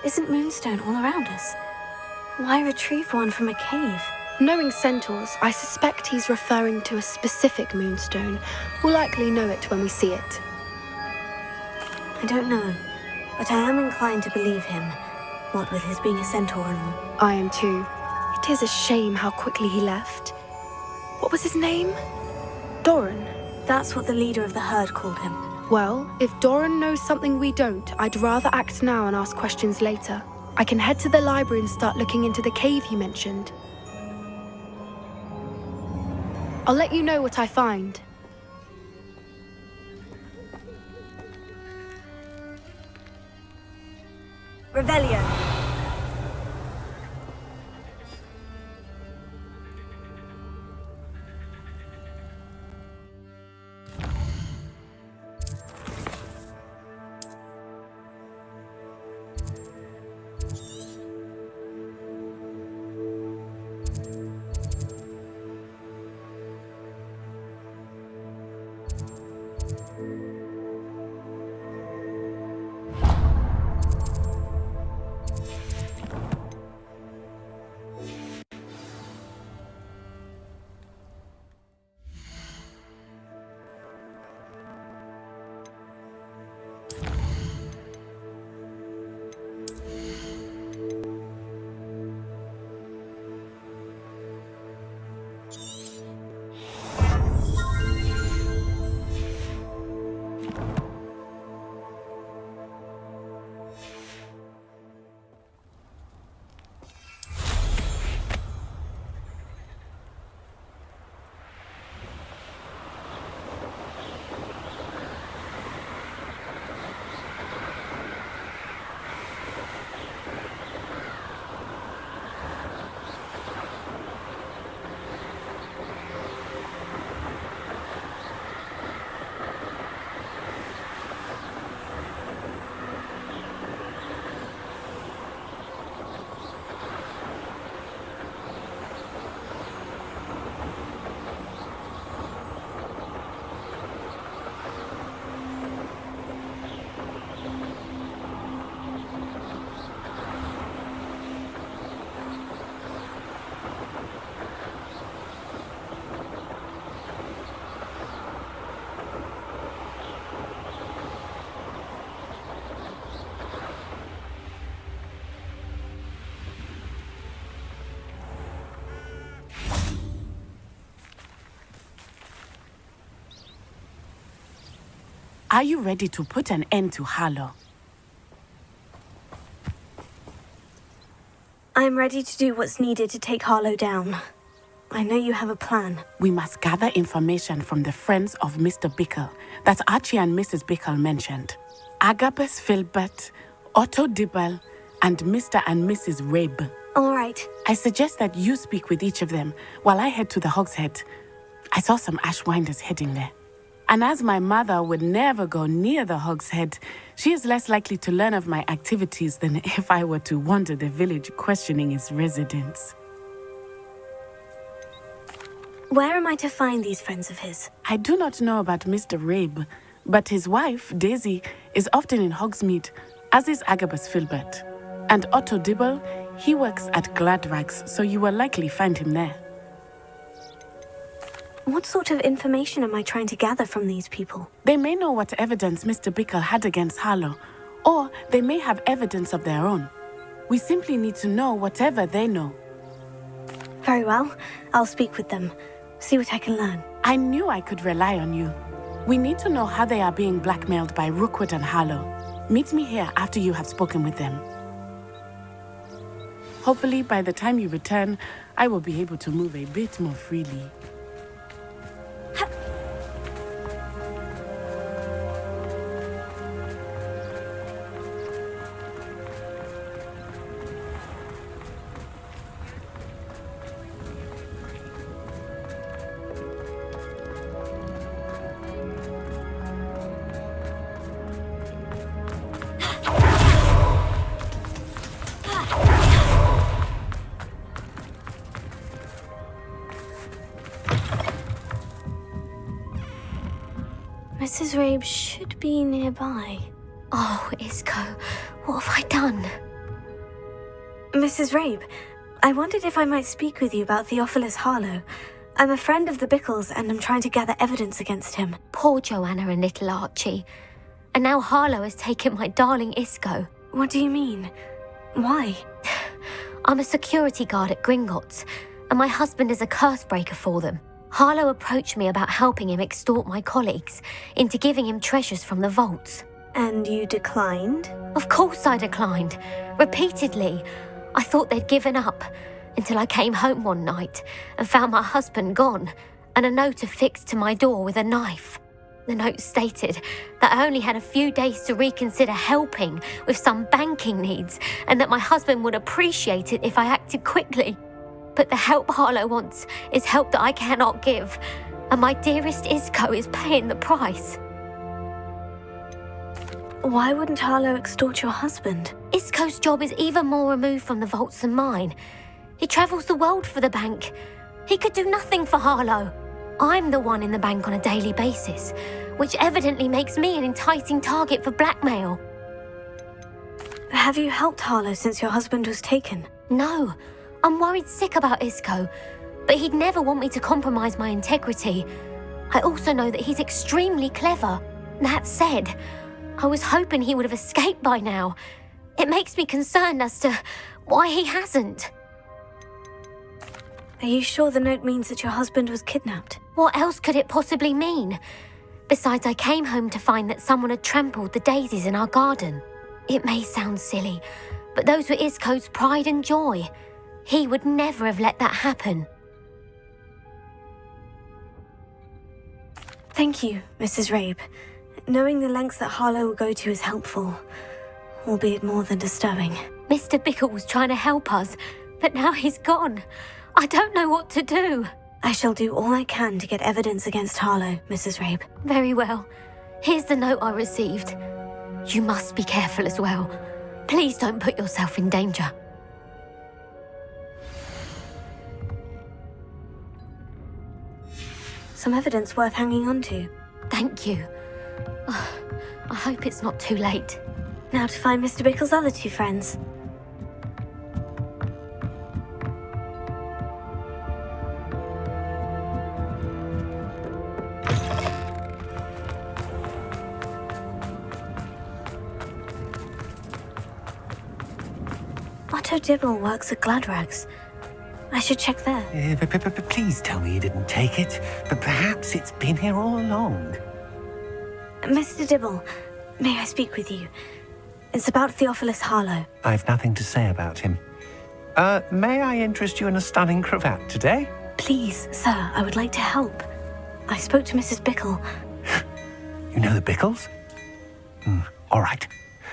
Isn't moonstone all around us? Why retrieve one from a cave? Knowing centaurs, I suspect he's referring to a specific moonstone. We'll likely know it when we see it. I don't know, but I am inclined to believe him, what with his being a centaur and all. I am too. It is a shame how quickly he left. What was his name? Doran. That's what the leader of the herd called him. Well, if Doran knows something we don't, I'd rather act now and ask questions later. I can head to the library and start looking into the cave he mentioned. I'll let you know what I find. Revelio. Are you ready to put an end to Harlow? I'm ready to do what's needed to take Harlow down. I know you have a plan. We must gather information from the friends of Mr. Bickle that Archie and Mrs. Bickle mentioned. Agabus Filbert, Otto Dibble, and Mr. and Mrs. Rabe. All right. I suggest that you speak with each of them while I head to the Hogshead. I saw some Ashwinders heading there. And as my mother would never go near the Hogshead, she is less likely to learn of my activities than if I were to wander the village questioning its residents. Where am I to find these friends of his? I do not know about Mr. Rabe, but his wife, Daisy, is often in Hogsmeade, as is Agabus Filbert. And Otto Dibble, he works at Gladrags, so you will likely find him there. What sort of information am I trying to gather from these people? They may know what evidence Mr. Bickle had against Harlow, or they may have evidence of their own. We simply need to know whatever they know. Very well. I'll speak with them. See what I can learn. I knew I could rely on you. We need to know how they are being blackmailed by Rookwood and Harlow. Meet me here after you have spoken with them. Hopefully, by the time you return, I will be able to move a bit more freely. Mrs. Rabe should be nearby. Oh, Isco, what have I done? Mrs. Rabe, I wondered if I might speak with you about Theophilus Harlow. I'm a friend of the Bickles and I'm trying to gather evidence against him. Poor Joanna and little Archie. And now Harlow has taken my darling Isco. What do you mean? Why? I'm a security guard at Gringotts, and my husband is a curse breaker for them. Harlow approached me about helping him extort my colleagues into giving him treasures from the vaults. And you declined? Of course I declined. Repeatedly. I thought they'd given up, until I came home one night and found my husband gone, and a note affixed to my door with a knife. The note stated that I only had a few days to reconsider helping with some banking needs, and that my husband would appreciate it if I acted quickly. But the help Harlow wants is help that I cannot give, and my dearest Isco is paying the price. Why wouldn't Harlow extort your husband? Isco's job is even more removed from the vaults than mine. He travels the world for the bank. He could do nothing for Harlow. I'm the one in the bank on a daily basis, which evidently makes me an enticing target for blackmail. Have you helped Harlow since your husband was taken? No. I'm worried sick about Isco, but he'd never want me to compromise my integrity. I also know that he's extremely clever. That said, I was hoping he would have escaped by now. It makes me concerned as to why he hasn't. Are you sure the note means that your husband was kidnapped? What else could it possibly mean? Besides, I came home to find that someone had trampled the daisies in our garden. It may sound silly, but those were Isco's pride and joy. He would never have let that happen. Thank you, Mrs. Rabe. Knowing the lengths that Harlow will go to is helpful, albeit more than disturbing. Mr. Bickle was trying to help us, but now he's gone. I don't know what to do. I shall do all I can to get evidence against Harlow, Mrs. Rabe. Very well. Here's the note I received. You must be careful as well. Please don't put yourself in danger. Some evidence worth hanging on to. Thank you. I hope it's not too late. Now to find Mr. Bickle's other two friends. Otto Dibble works at Gladrags. I should check there. But please tell me you didn't take it. But perhaps it's been here all along. Mr. Dibble, may I speak with you? It's about Theophilus Harlow. I've nothing to say about him. May I interest you in a stunning cravat today? Please, sir, I would like to help. I spoke to Mrs. Bickle. You know the Bickles? All right.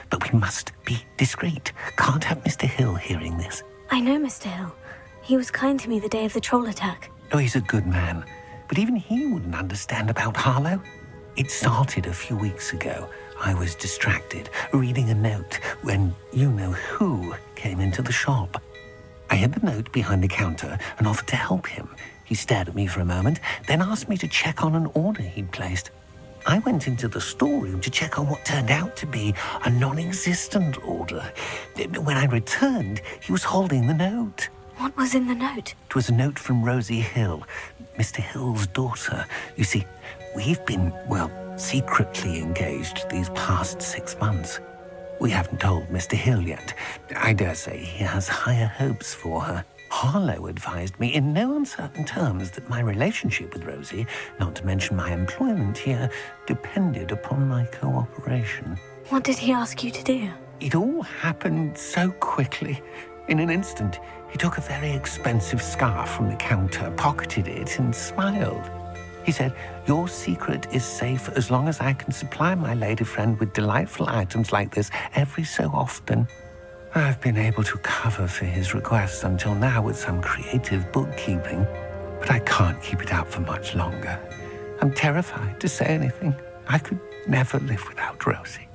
But we must be discreet. Can't have Mr. Hill hearing this. I know Mr. Hill. He was kind to me the day of the troll attack. Oh, he's a good man. But even he wouldn't understand about Harlow. It started a few weeks ago. I was distracted, reading a note, when you-know-who came into the shop. I hid the note behind the counter and offered to help him. He stared at me for a moment, then asked me to check on an order he'd placed. I went into the storeroom to check on what turned out to be a non-existent order. When I returned, he was holding the note. What was in the note? It was a note from Rosie Hill, Mr. Hill's daughter. You see, we've been, well, secretly engaged these past 6 months. We haven't told Mr. Hill yet. I dare say he has higher hopes for her. Harlow advised me in no uncertain terms that my relationship with Rosie, not to mention my employment here, depended upon my cooperation. What did he ask you to do? It all happened so quickly. In an instant, he took a very expensive scarf from the counter, pocketed it, and smiled. He said, "Your secret is safe as long as I can supply my lady friend with delightful items like this every so often." I've been able to cover for his requests until now with some creative bookkeeping, but I can't keep it up for much longer. I'm terrified to say anything. I could never live without Rosie.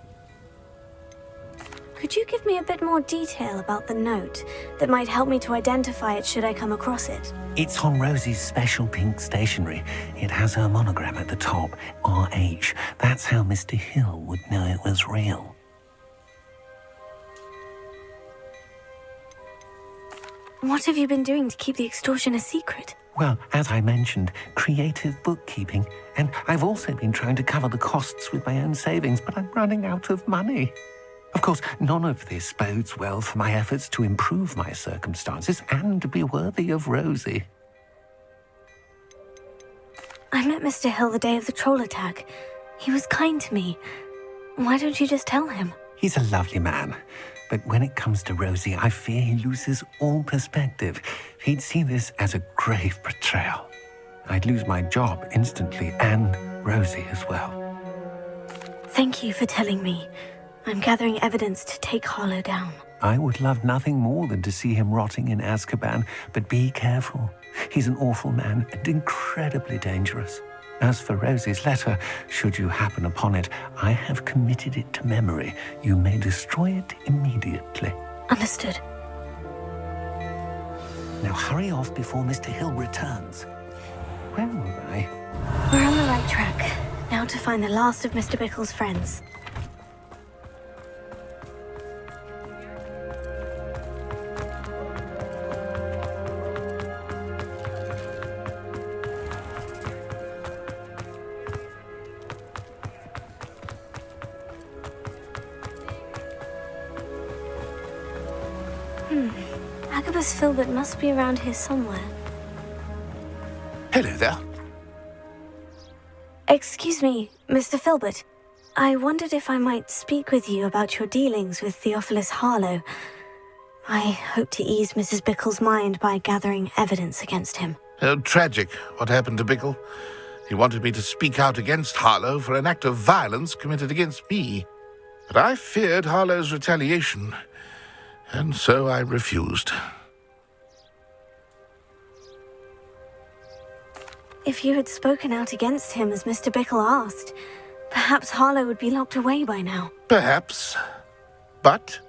Could you give me a bit more detail about the note that might help me to identify it should I come across it? It's on Rosie's special pink stationery. It has her monogram at the top, RH. That's how Mr. Hill would know it was real. What have you been doing to keep the extortion a secret? Well, as I mentioned, creative bookkeeping. And I've also been trying to cover the costs with my own savings, but I'm running out of money. Of course, none of this bodes well for my efforts to improve my circumstances and to be worthy of Rosie. I met Mr. Hill the day of the troll attack. He was kind to me. Why don't you just tell him? He's a lovely man. But when it comes to Rosie, I fear he loses all perspective. He'd see this as a grave betrayal. I'd lose my job instantly, and Rosie as well. Thank you for telling me. I'm gathering evidence to take Harlow down. I would love nothing more than to see him rotting in Azkaban, but be careful. He's an awful man and incredibly dangerous. As for Rosie's letter, should you happen upon it, I have committed it to memory. You may destroy it immediately. Understood. Now hurry off before Mr. Hill returns. Where were I? We're on the right track. Now to find the last of Mr. Bickle's friends. Agabus Filbert must be around here somewhere. Hello there. Excuse me, Mr. Filbert. I wondered if I might speak with you about your dealings with Theophilus Harlow. I hope to ease Mrs. Bickle's mind by gathering evidence against him. Oh, tragic what happened to Bickle. He wanted me to speak out against Harlow for an act of violence committed against me. But I feared Harlow's retaliation, and so I refused. If you had spoken out against him as Mr. Bickle asked, perhaps Harlow would be locked away by now. Perhaps. But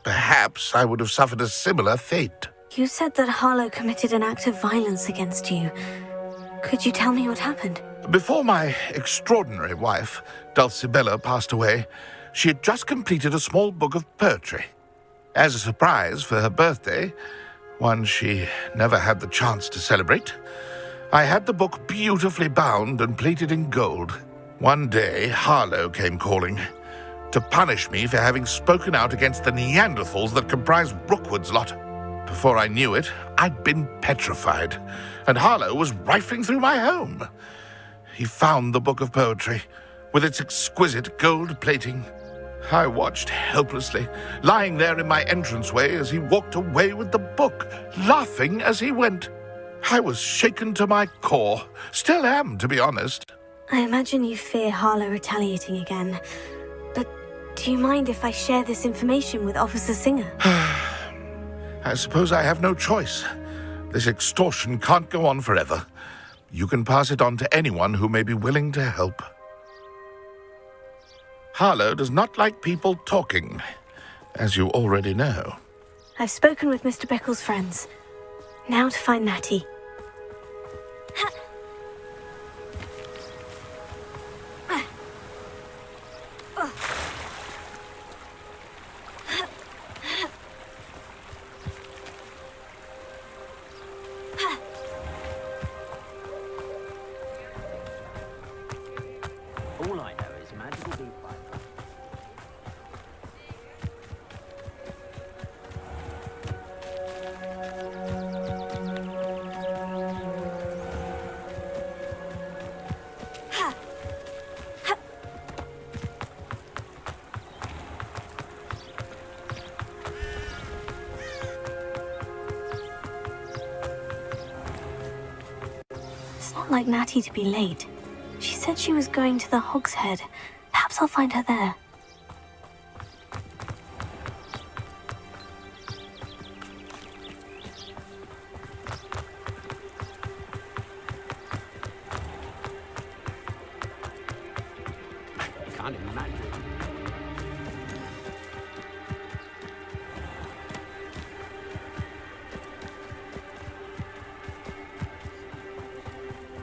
perhaps I would have suffered a similar fate. You said that Harlow committed an act of violence against you. Could you tell me what happened? Before my extraordinary wife, Dulcibella, passed away, she had just completed a small book of poetry. As a surprise for her birthday, one she never had the chance to celebrate, I had the book beautifully bound and plated in gold. One day, Harlow came calling to punish me for having spoken out against the Neanderthals that comprise Rookwood's lot. Before I knew it, I'd been petrified, and Harlow was rifling through my home. He found the book of poetry, with its exquisite gold plating. I watched helplessly, lying there in my entranceway as he walked away with the book, laughing as he went. I was shaken to my core. Still am, to be honest. I imagine you fear Harlow retaliating again. But do you mind if I share this information with Officer Singer? I suppose I have no choice. This extortion can't go on forever. You can pass it on to anyone who may be willing to help. Harlow does not like people talking, as you already know. I've spoken with Mr. Bickle's friends. Now to find Natty. All I know is magical beat fighter. It's not like Natty to be late. She said she was going to the Hog's Head. Perhaps I'll find her there. Can't imagine.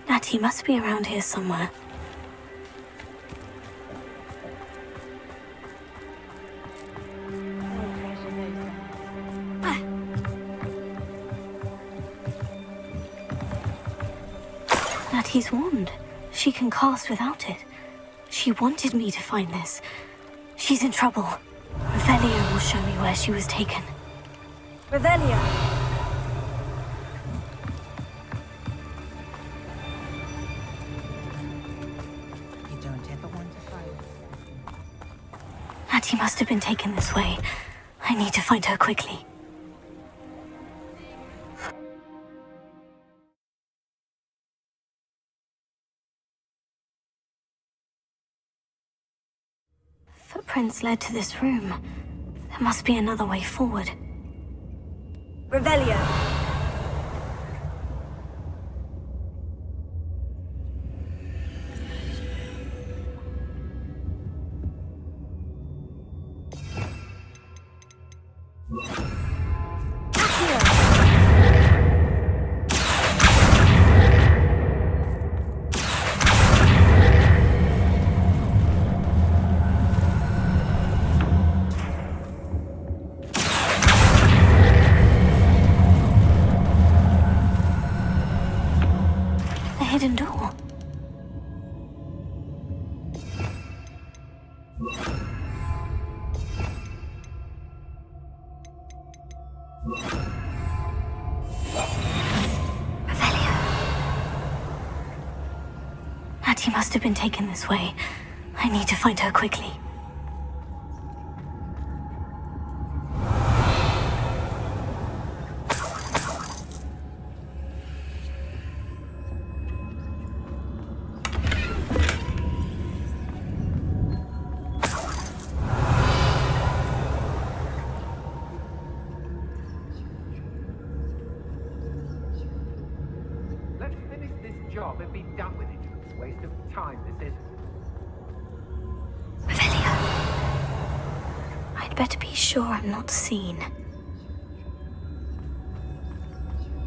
Natty must be around here somewhere. Natty's wand. She can cast without it. She wanted me to find this. She's in trouble. Revelio will show me where she was taken. Revelio! You don't ever want to fight. Natty must have been taken this way. I need to find her quickly. Footprints led to this room. There must be another way forward. Revelio! Hidden door. Revelio. Natty must have been taken this way. I need to find her quickly. Let's finish this job and be done with it. Waste of time, this is. Revelio. I'd better be sure I'm not seen.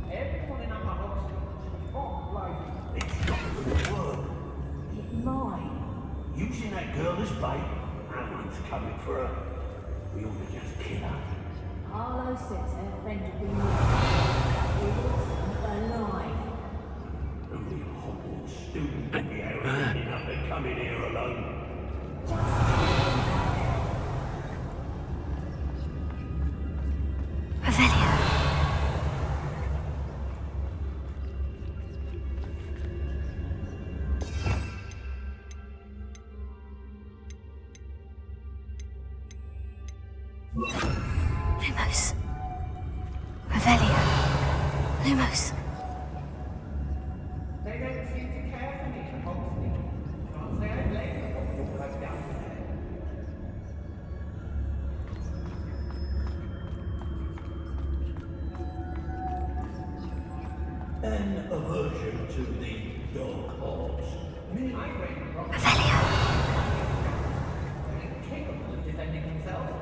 Everyone in our house talk like it's not gonna work. It's mine. Using that girl as bait, no one's coming for her. We ought to just kill her. Harlow says her friend will be alive. Only a Hogwarts student would be arrogant enough to come in here alone. Revelio. Lumos. Revelio. Lumos. They don't seem to care for me at Hogsmeade. Can't say I blame them for what I've done. An aversion to the dog hogs. Revelio. They're incapable of defending themselves.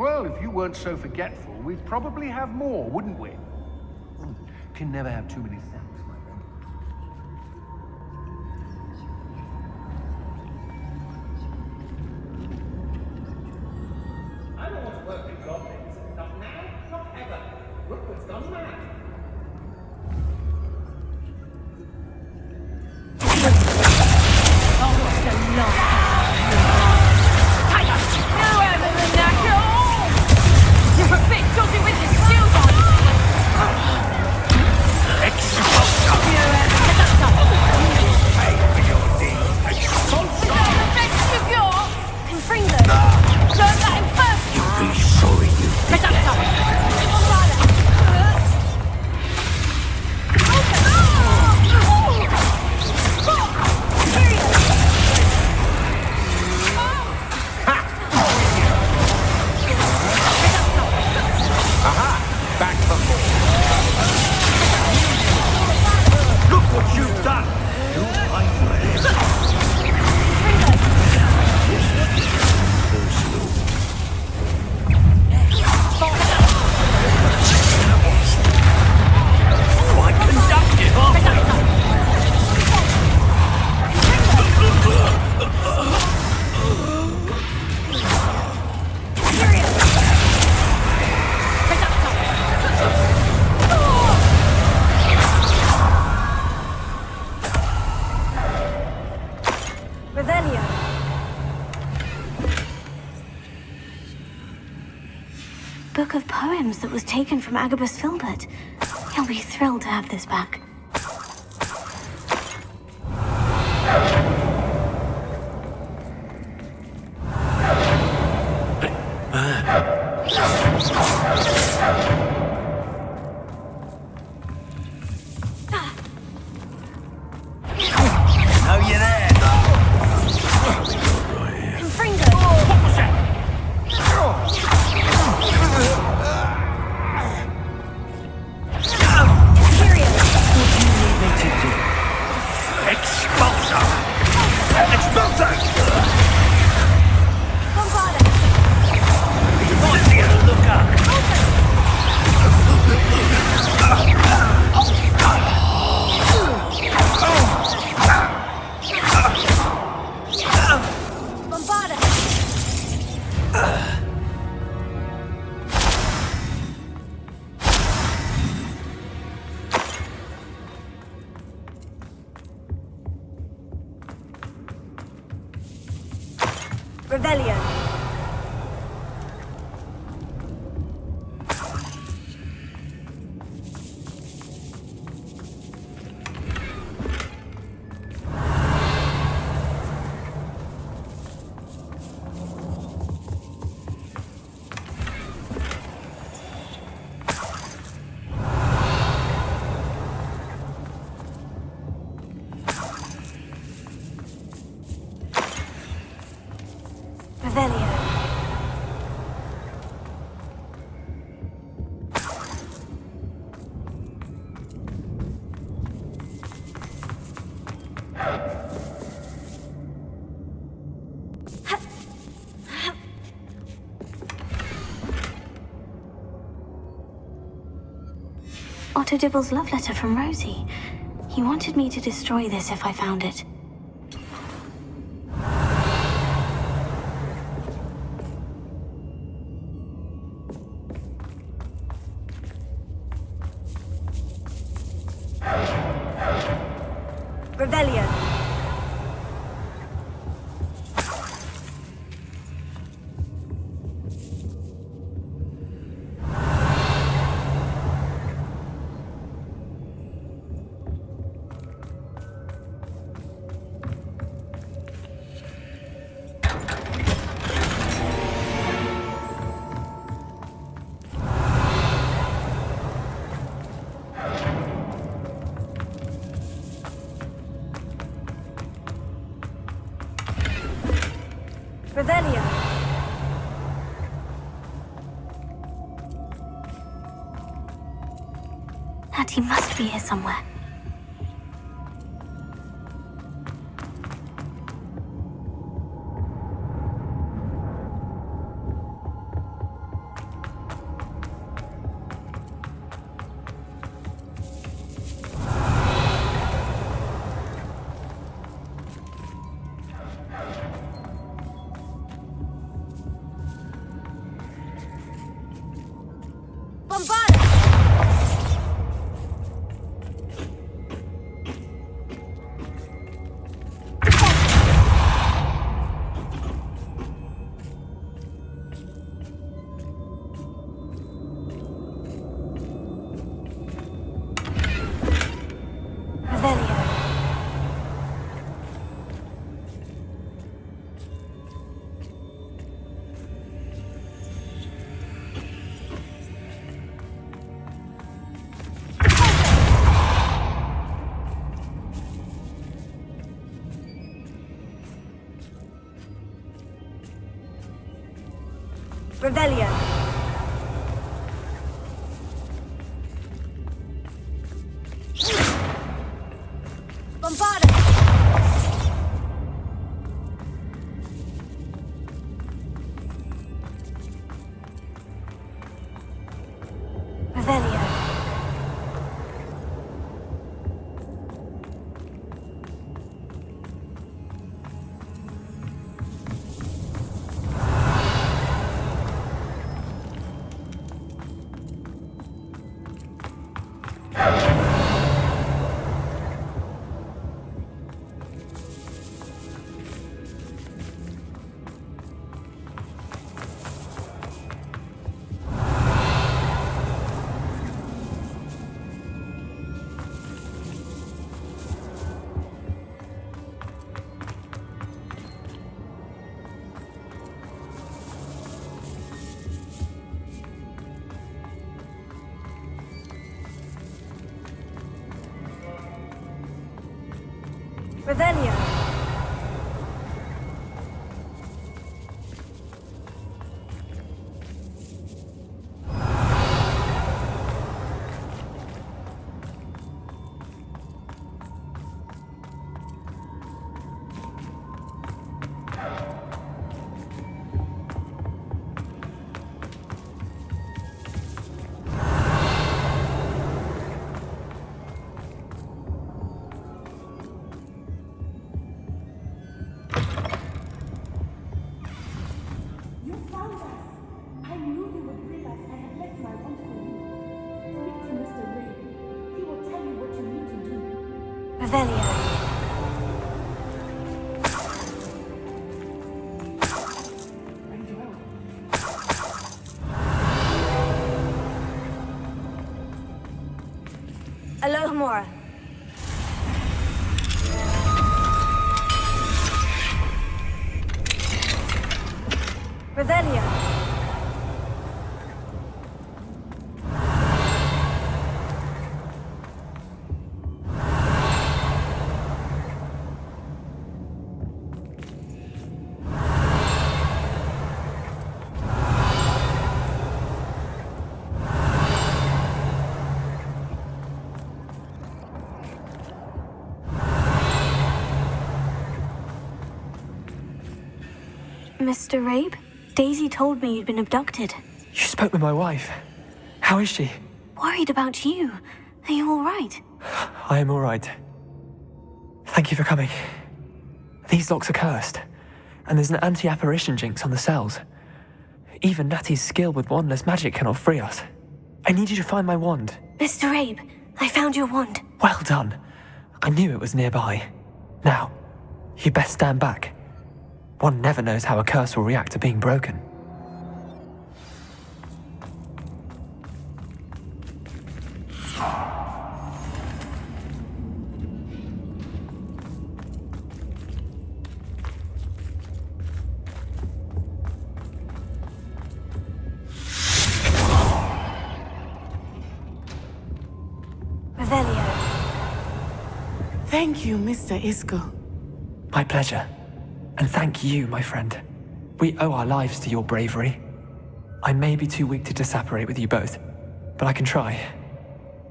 Well, if you weren't so forgetful, we'd probably have more, wouldn't we? Can never have too many thanks, my friend. I don't want to work with goblins. Not now, not ever. Rookwood's gone mad. Oh, what's the lot? You're a bit dodgy with your skills on. You'll be sorry you did Aha! Back for more. Look what you've done! You find my quite conductive, aren't they? Revelio. Book of poems that was taken from Agabus Filbert. He'll be thrilled to have this back. Know you there. Revelio. Revelio. Otto Dibble's love letter from Rosie. He wanted me to destroy this if I found it. Revelio. Revelio. He must be here somewhere. Revelio. Bombarda. Revelio. Revelio. You found us. I knew you would realize I had left my wand for you. Speak to Mr. Ray. He will tell you what you need to do. Revelio. Alohomora. Revelio. Mr. Rabe, Daisy told me you'd been abducted. You spoke with my wife. How is she? Worried about you. Are you all right? I am all right. Thank you for coming. These locks are cursed, and there's an anti-apparition jinx on the cells. Even Natty's skill with wandless magic cannot free us. I need you to find my wand. Mr. Rabe, I found your wand. Well done. I knew it was nearby. Now, you best stand back. One never knows how a curse will react to being broken. Revelio. Thank you, Mr. Isco. My pleasure. And thank you, my friend. We owe our lives to your bravery. I may be too weak to disapparate with you both, but I can try.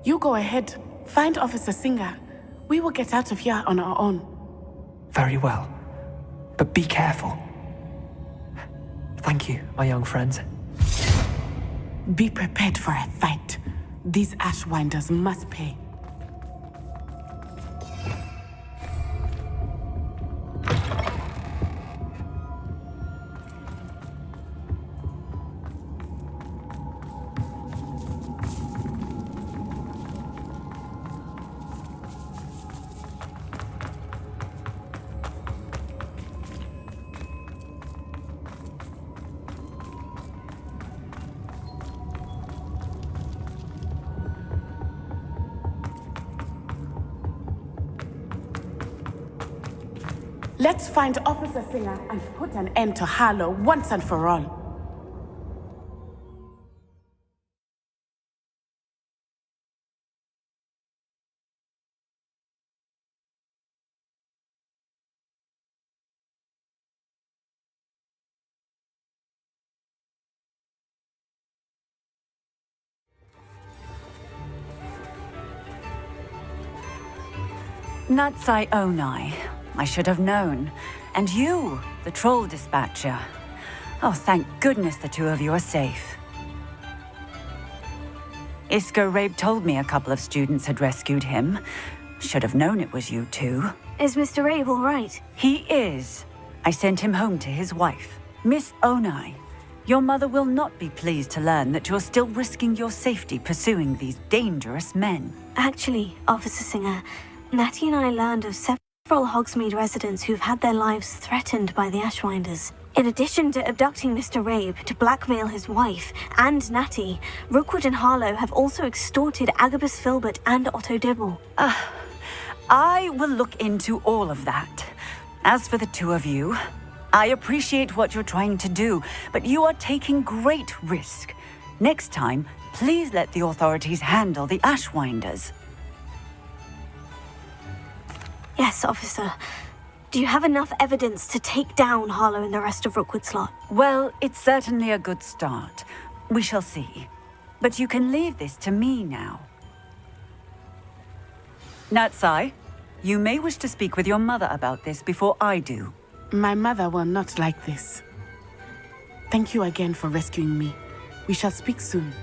You go ahead. Find Officer Singer. We will get out of here on our own. Very well. But be careful. Thank you, my young friends. Be prepared for a fight. These Ashwinders must pay. Let's find Officer Singer and put an end to Harlow once and for all. Natsai Onai. I should have known. And you, the troll dispatcher. Oh, thank goodness the two of you are safe. Isko Rabe told me a couple of students had rescued him. Should have known it was you two. Is Mr. Rabe all right? He is. I sent him home to his wife. Miss Onai, your mother will not be pleased to learn that you're still risking your safety pursuing these dangerous men. Actually, Officer Singer, Natty and I learned of several Hogsmeade residents who've had their lives threatened by the Ashwinders. In addition to abducting Mr. Rabe to blackmail his wife and Natty, Rookwood and Harlow have also extorted Agabus Filbert and Otto Dibble. I will look into all of that. As for the two of you, I appreciate what you're trying to do, but you are taking great risk. Next time, please let the authorities handle the Ashwinders. Yes, officer. Do you have enough evidence to take down Harlow and the rest of Rookwood's lot? Well, it's certainly a good start. We shall see. But you can leave this to me now. Natsai, you may wish to speak with your mother about this before I do. My mother will not like this. Thank you again for rescuing me. We shall speak soon.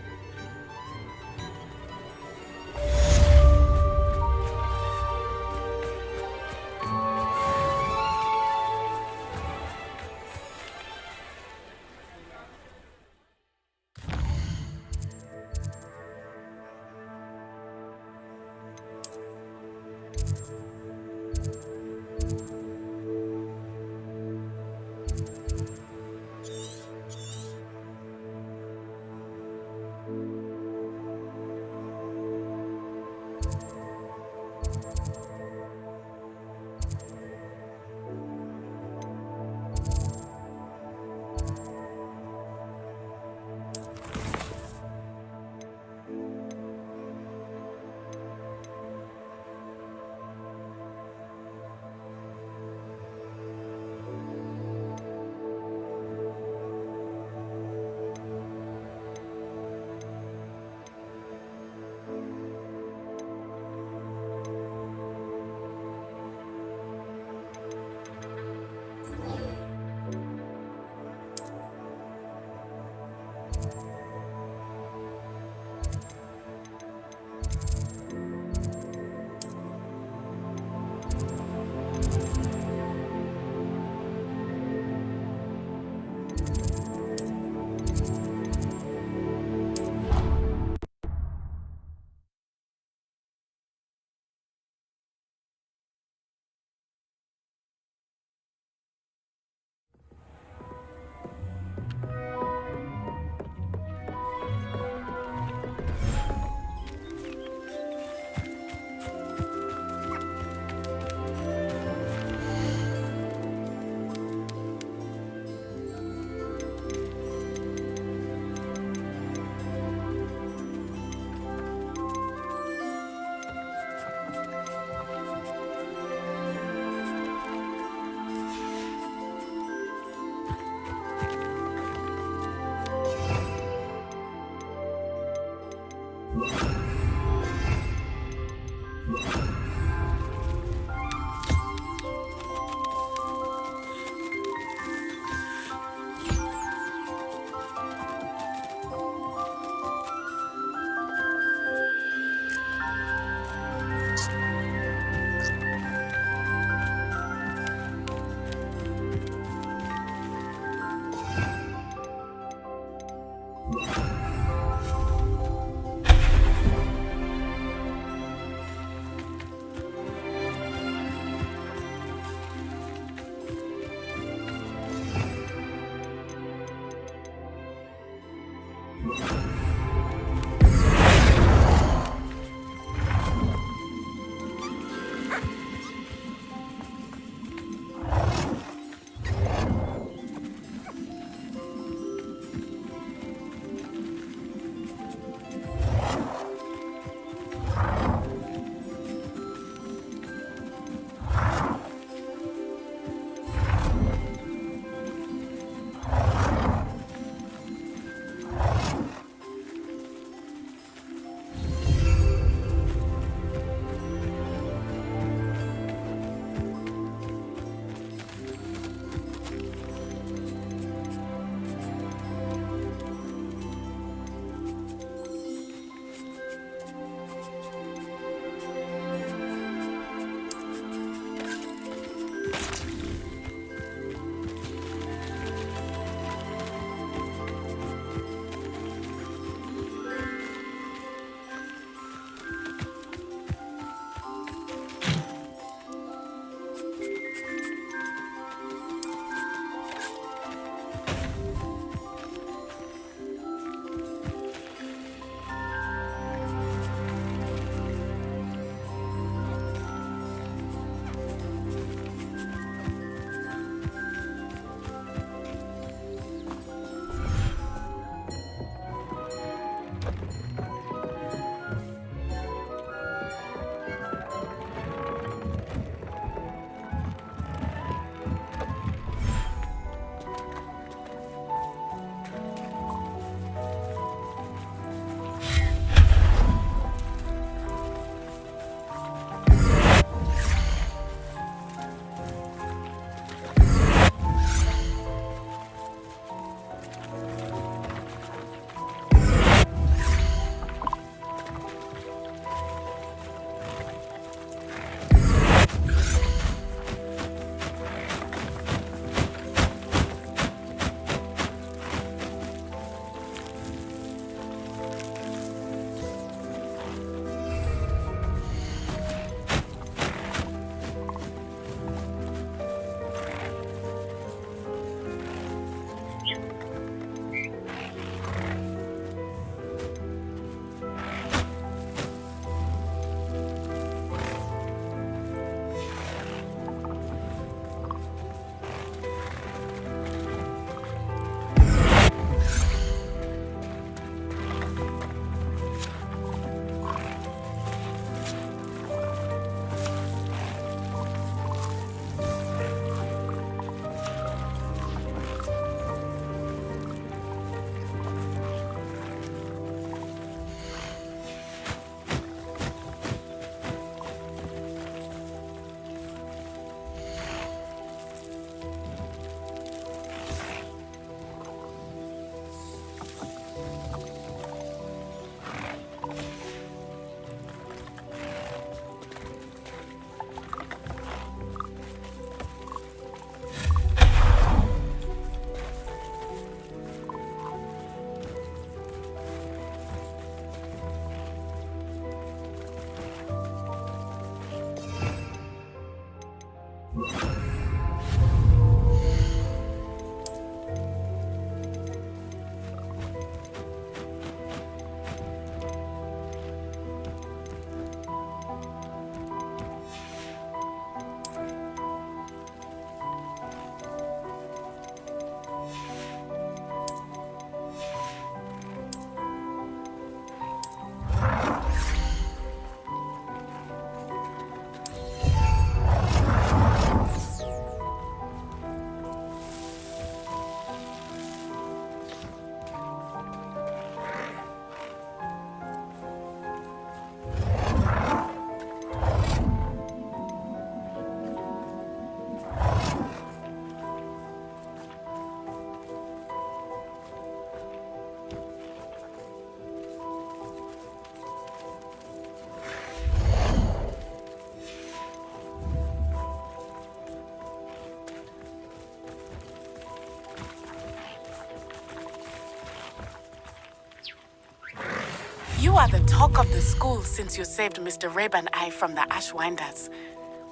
are the talk of the school since you saved Mr. Rabe and I from the Ashwinders.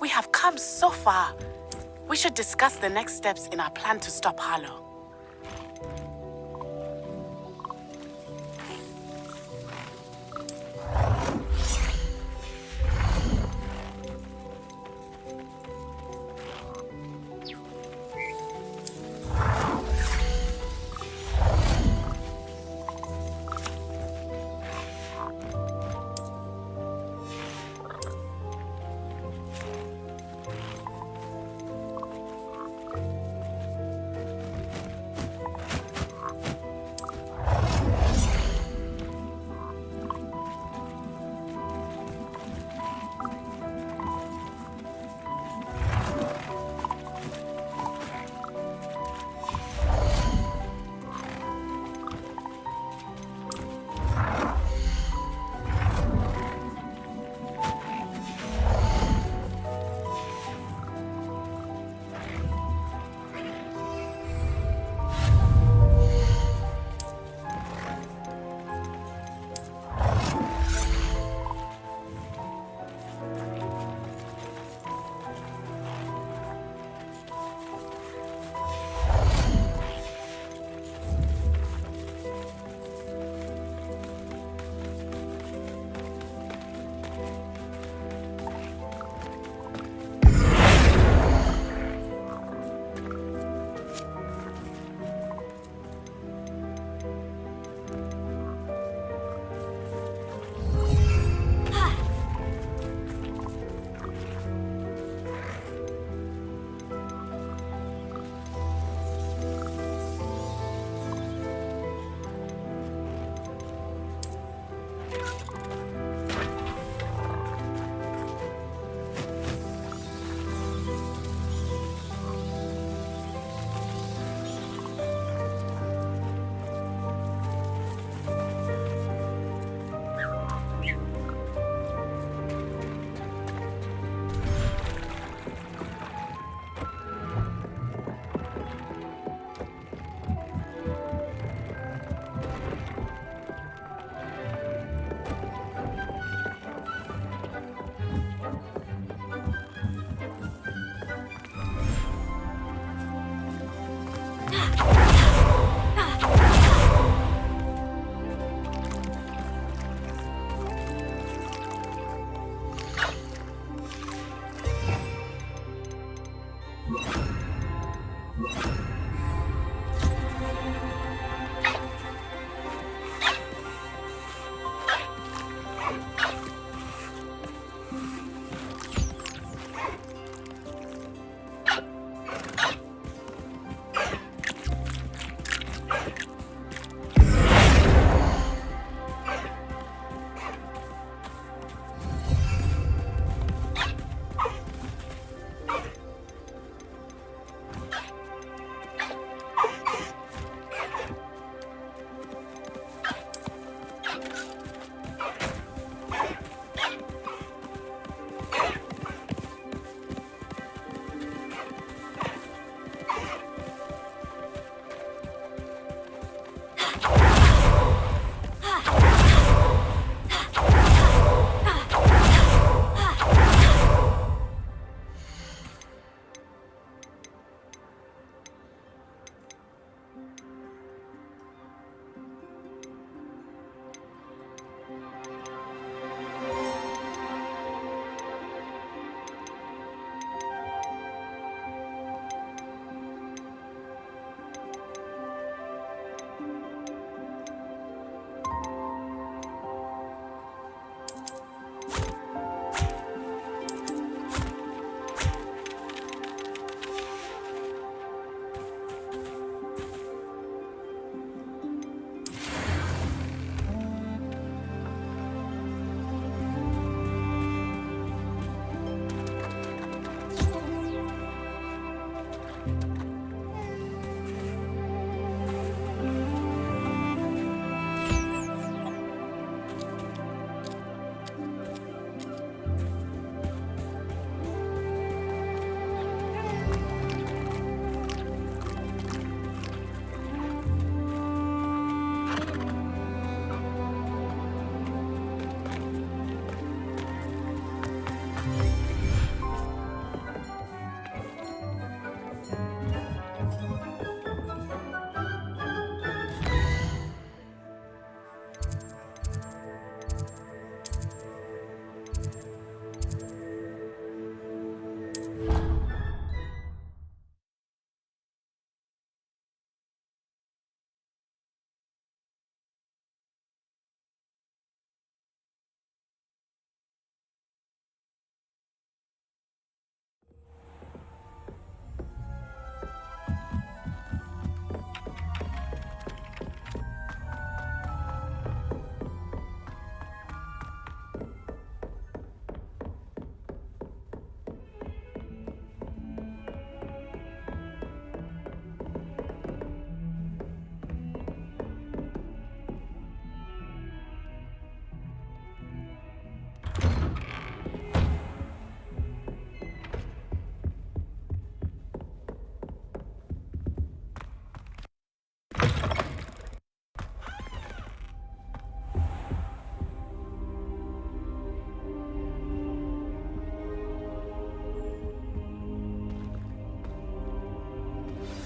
We have come so far. We should discuss the next steps in our plan to stop Harlow.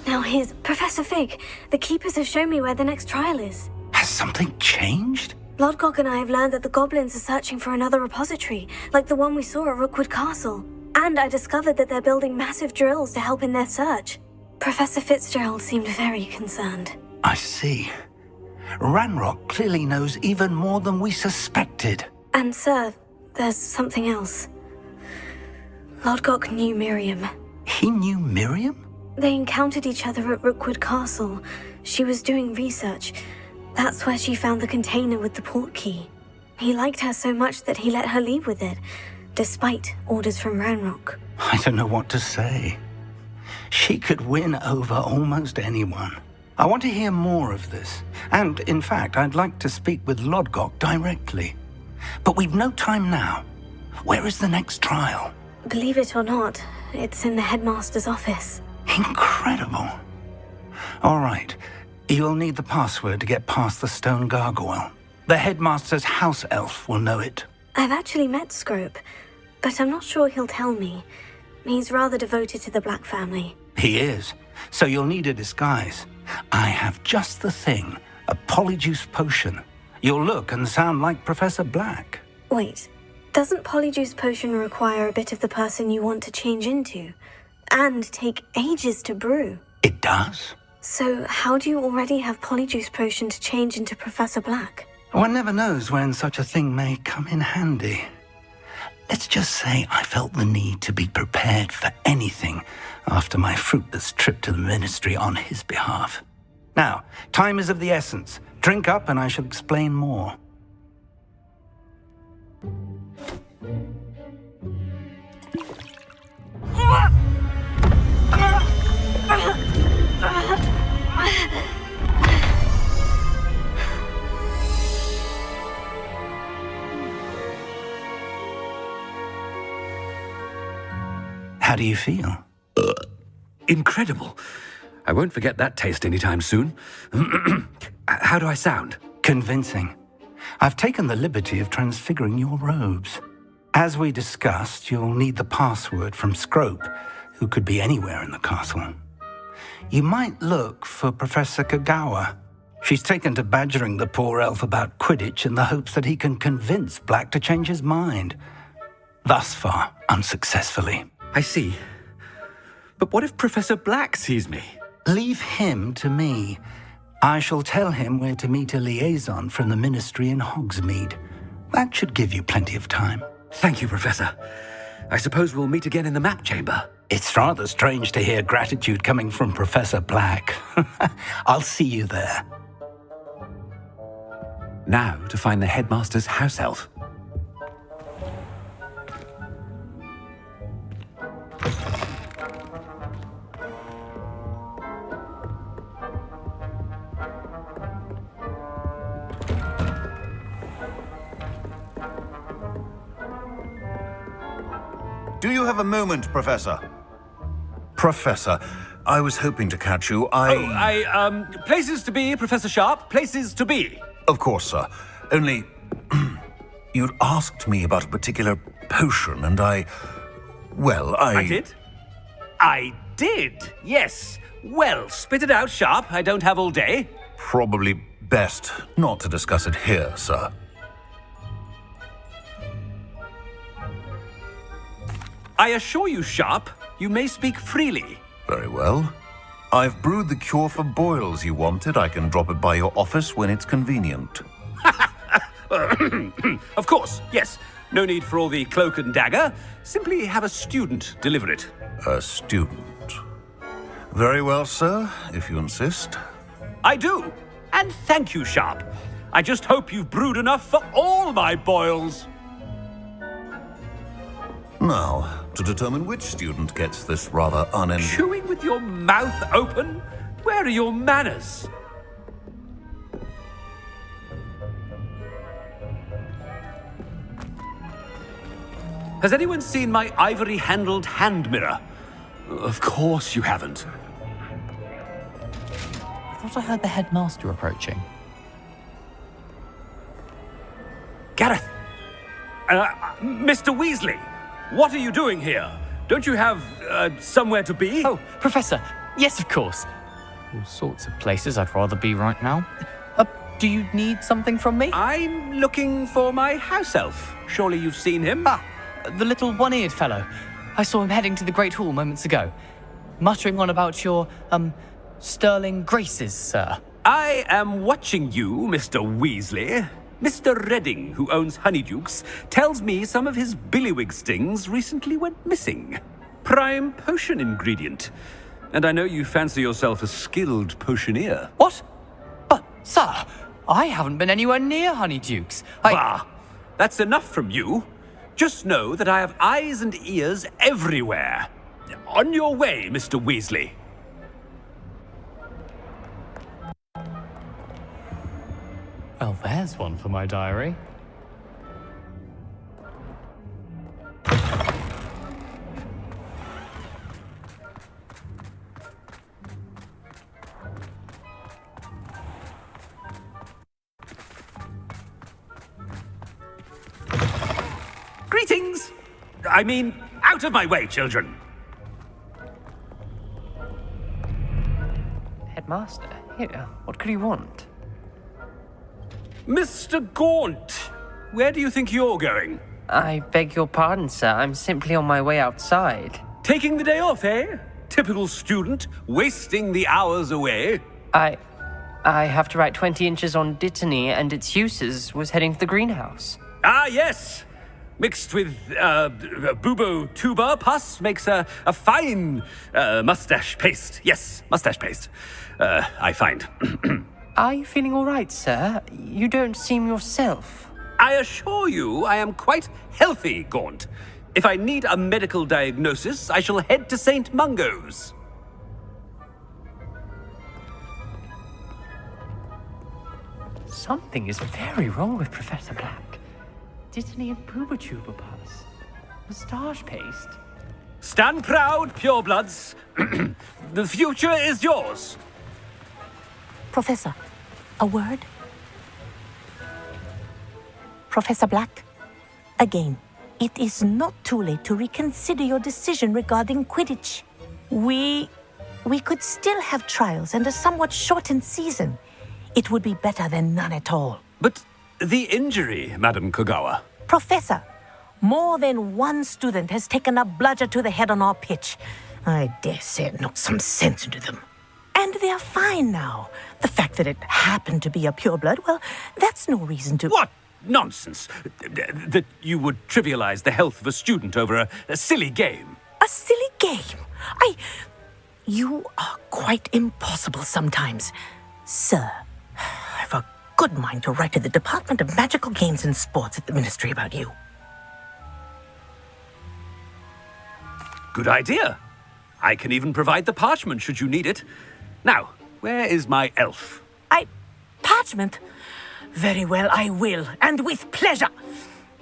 Now here's Professor Fig. The keepers have shown me where the next trial is. Has something changed? Lodgok and I have learned that the goblins are searching for another repository, like the one we saw at Rookwood Castle. And I discovered that they're building massive drills to help in their search. Professor Fitzgerald seemed very concerned. I see. Ranrock clearly knows even more than we suspected. And sir, there's something else. Lodgok knew Miriam. He knew Miriam? They encountered each other at Rookwood Castle. She was doing research. That's where she found the container with the port key. He liked her so much that he let her leave with it, despite orders from Ranrock. I don't know what to say. She could win over almost anyone. I want to hear more of this. And, in fact, I'd like to speak with Lodgok directly. But we've no time now. Where is the next trial? Believe it or not, it's in the headmaster's office. Incredible. All right. You'll need the password to get past the stone gargoyle. The headmaster's house elf will know it. I've actually met Scrope, but I'm not sure he'll tell me. He's rather devoted to the Black family. He is. So you'll need a disguise. I have just the thing. A polyjuice potion. You'll look and sound like Professor Black. Wait, doesn't polyjuice potion require a bit of the person you want to change into? And take ages to brew? It does. So how do you already have polyjuice potion to change into Professor Black? One never knows when such a thing may come in handy. Let's just say I felt the need to be prepared for anything after my fruitless trip to the ministry on his behalf. Now, time is of the essence. Drink up and I shall explain more. How do you feel? Incredible. I won't forget that taste anytime soon. How do I sound? Convincing. I've taken the liberty of transfiguring your robes. As we discussed, you'll need the password from Scrope, who could be anywhere in the castle. You might look for Professor Kagawa. She's taken to badgering the poor elf about Quidditch in the hopes that he can convince Black to change his mind. Thus far, unsuccessfully. I see. But what if Professor Black sees me? Leave him to me. I shall tell him where to meet a liaison from the ministry in Hogsmeade. That should give you plenty of time. Thank you, Professor. I suppose we'll meet again in the map chamber. It's rather strange to hear gratitude coming from Professor Black. I'll see you there. Now to find the headmaster's house elf. Do you have a moment, Professor? Professor, I was hoping to catch you. Places to be, Professor Sharp. Places to be. Of course, sir. Only, you'd asked me about a particular potion, and I did? I did, yes. Well, spit it out, Sharp. I don't have all day. Probably best not to discuss it here, sir. I assure you, Sharp, you may speak freely. Very well. I've brewed the cure for boils you wanted. I can drop it by your office when it's convenient. Of course, yes. No need for all the cloak and dagger. Simply have a student deliver it. A student? Very well, sir, if you insist. I do. And thank you, Sharp. I just hope you've brewed enough for all my boils. Now, to determine which student gets this rather Chewing with your mouth open? Where are your manners? Has anyone seen my ivory-handled hand mirror? Of course you haven't. I thought I heard the headmaster approaching. Gareth! Mr. Weasley! What are you doing here? Don't you have, somewhere to be? Oh, Professor, Yes, of course. All sorts of places I'd rather be right now. Do you need something from me? I'm looking for my house elf. Surely you've seen him? Ah, the little one-eared fellow. I saw him heading to the Great Hall moments ago, muttering on about your, sterling graces, sir. I am watching you, Mr. Weasley. Mr. Redding, who owns Honeydukes, tells me some of his billywig stings recently went missing. Prime potion ingredient. And I know you fancy yourself a skilled potioneer. What? But, sir, I haven't been anywhere near Honeydukes. Bah! That's enough from you. Just know that I have eyes and ears everywhere. On your way, Mr. Weasley. Well, there's one for my diary. Greetings! I mean, out of my way, children! Headmaster, here, what could he want? Mr. Gaunt, where do you think you're going? I beg your pardon, sir. I'm simply on my way outside. Taking the day off, eh? Typical student, wasting the hours away. I have to write 20 inches on Dittany and its uses. Was heading to the greenhouse. Ah, yes! Mixed with bubo tuber pus makes a fine mustache paste. Yes, mustache paste. I find. Are you feeling all right, sir? You don't seem yourself. I assure you I am quite healthy, Gaunt. If I need a medical diagnosis, I shall head to St. Mungo's. Something is very wrong with Professor Black. Dittany and Pooba Pus. Moustache paste. Stand proud, purebloods. The future is yours. Professor, a word? Professor Black, again, it is not too late to reconsider your decision regarding Quidditch. We could still have trials and a somewhat shortened season. It would be better than none at all. But the injury, Madam Kogawa. Professor, more than one student has taken a bludger to the head on our pitch. I dare say it knocked some sense into them. And they're fine now. The fact that it happened to be a pureblood, well, that's no reason to... What nonsense! That you would trivialize the health of a student over a silly game. A silly game? You are quite impossible sometimes. Sir, I've a good mind to write to the Department of Magical Games and Sports at the Ministry about you. Good idea. I can even provide the parchment should you need it. Now, where is my elf? Parchment? Very well, I will, and with pleasure.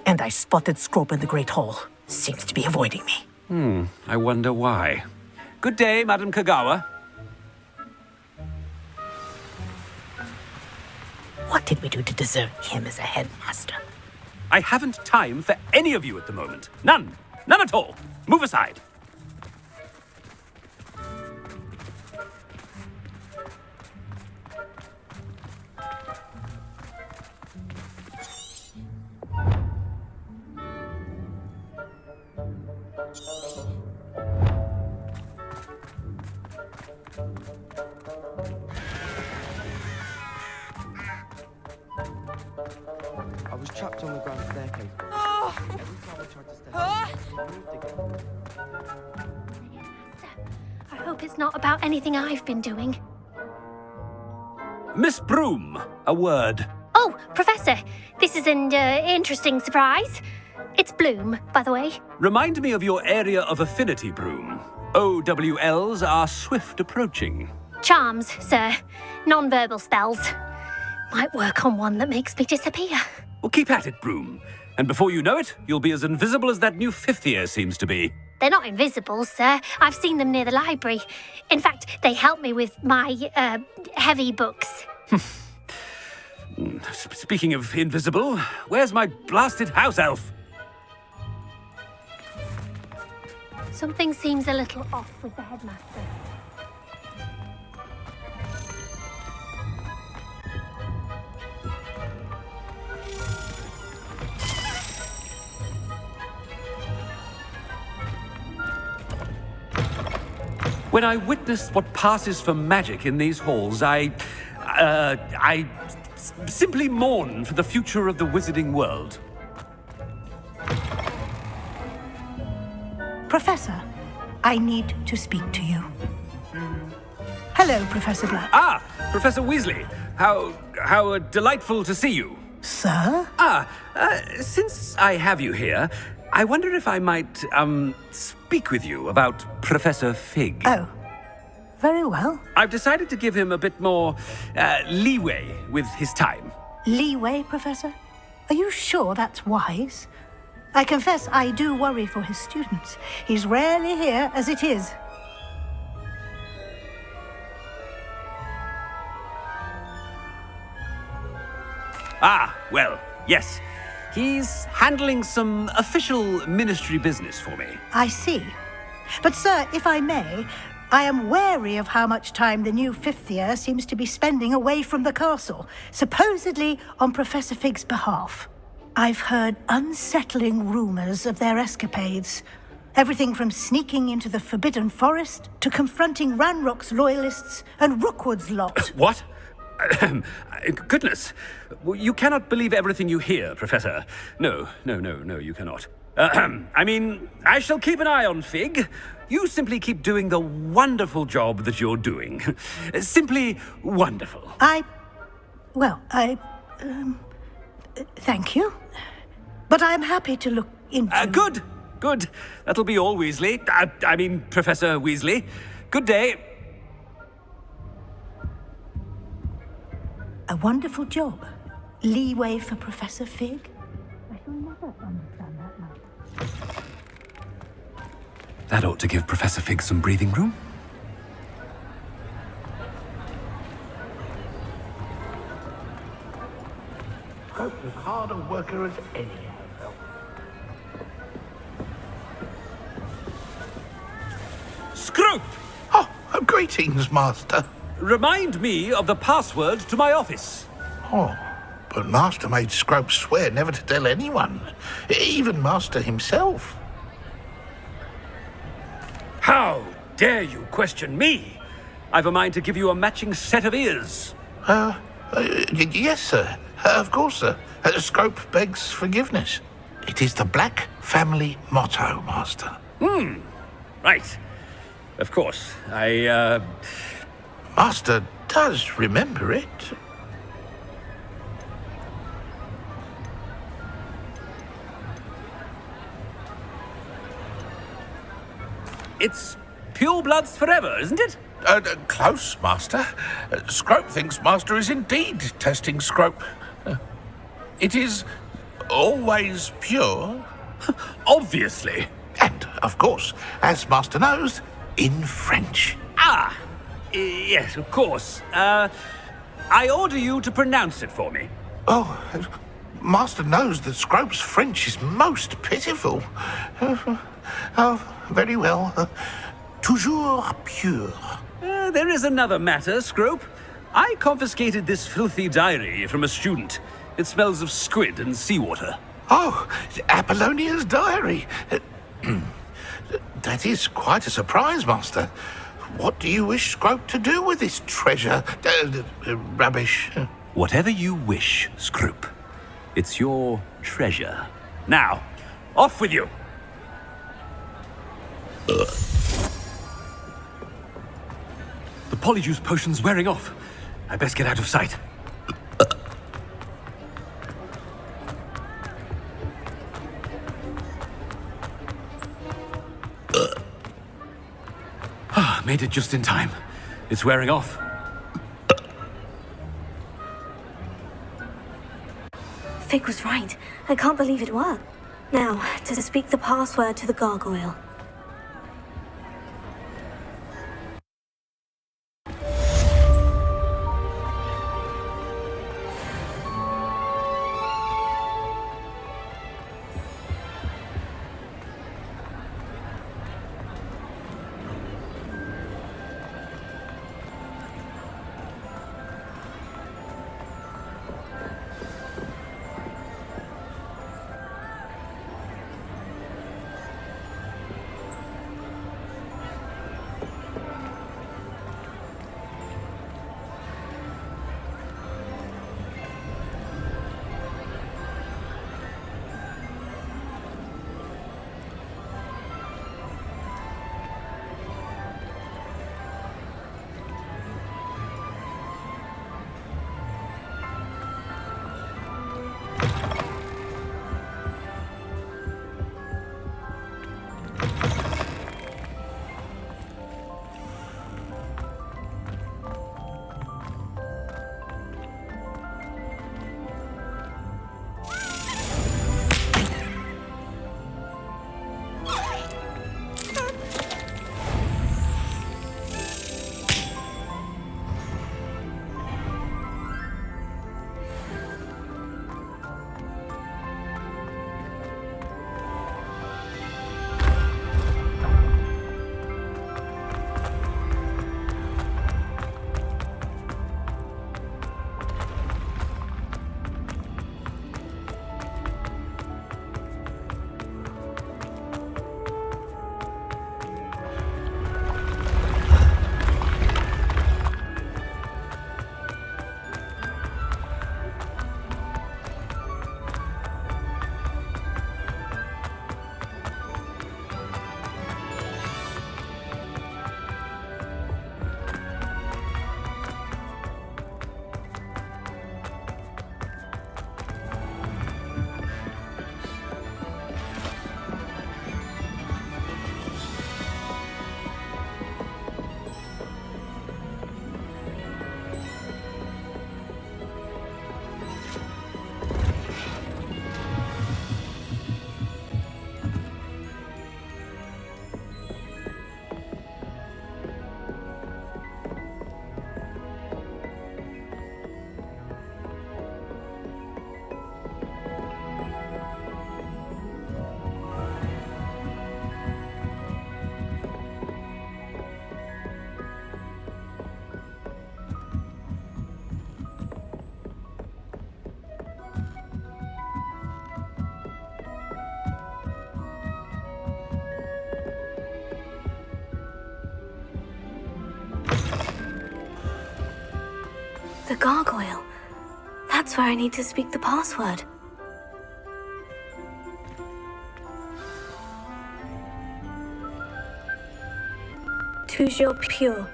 And I spotted Scrope in the Great Hall. Seems to be avoiding me. I wonder why. Good day, Madam Kogawa. What did we do to deserve him as a headmaster? I haven't time for any of you at the moment. None. None at all. Move aside. I was trapped on the grand staircase. Every time I tried to step I hope it's not about anything I've been doing. Miss Broom, a word. Oh, Professor, this is an interesting surprise. It's Bloom, by the way. Remind me of your area of affinity, Broom. OWLs are swift approaching. Charms, sir. Non-verbal spells. Might work on one that makes me disappear. Well, keep at it, Broom. And before you know it, you'll be as invisible as that new fifth year seems to be. They're not invisible, sir. I've seen them near the library. In fact, they help me with my, heavy books. Speaking of invisible, where's my blasted house elf? Something seems a little off with the headmaster. When I witness what passes for magic in these halls, I simply mourn for the future of the wizarding world. Professor, I need to speak to you. Hello, Professor Black. Ah, Professor Weasley. How delightful to see you. Sir? Since I have you here, I wonder if I might, speak with you about Professor Fig. Oh, very well. I've decided to give him a bit more, leeway with his time. Leeway, Professor? Are you sure that's wise? I confess I do worry for his students. He's rarely here as it is. Ah, well, yes. He's handling some official ministry business for me. I see. But, sir, if I may, I am wary of how much time the new fifth year seems to be spending away from the castle, supposedly on Professor Fig's behalf. I've heard unsettling rumors of their escapades. Everything from sneaking into the Forbidden Forest to confronting Ranrock's loyalists and Rookwood's lot. What? Goodness. You cannot believe everything you hear, Professor. No, you cannot. I mean, I shall keep an eye on Fig. You simply keep doing the wonderful job that you're doing. Simply wonderful. Thank you. But I'm happy to look into... Good. That'll be all, Weasley. I mean, Professor Weasley. Good day. A wonderful job. Leeway for Professor Fig? I shall never understand that much. That ought to give Professor Fig some breathing room. Scope's as hard a worker as any I felt. Scrope! Oh, greetings, Master. Remind me of the password to my office. Oh, but Master made Scrope swear never to tell anyone, even Master himself. How dare you question me? I've a mind to give you a matching set of ears. Yes, sir. Of course, sir. Scrope begs forgiveness. It is the Black family motto, Master. Right. Of course. Master does remember it. It's pure bloods forever, isn't it? Close, Master. Scrope thinks Master is indeed testing Scrope. It is always pure. Obviously. And, of course, as Master knows, in French. Yes, of course. I order you to pronounce it for me. Oh, Master knows that Scrope's French is most pitiful. Very well. Toujours pure. There is another matter, Scrope. I confiscated this filthy diary from a student. It smells of squid and seawater. Oh, Apollonia's diary. That is quite a surprise, Master. What do you wish Scrope to do with this treasure? Rubbish. Whatever you wish, Scrope. It's your treasure. Now, off with you. The polyjuice potion's wearing off. I best get out of sight. Made it just in time. It's wearing off. Fig was right. I can't believe it worked. Now, to speak the password to the gargoyle. The gargoyle. That's where I need to speak the password. Toujours pure.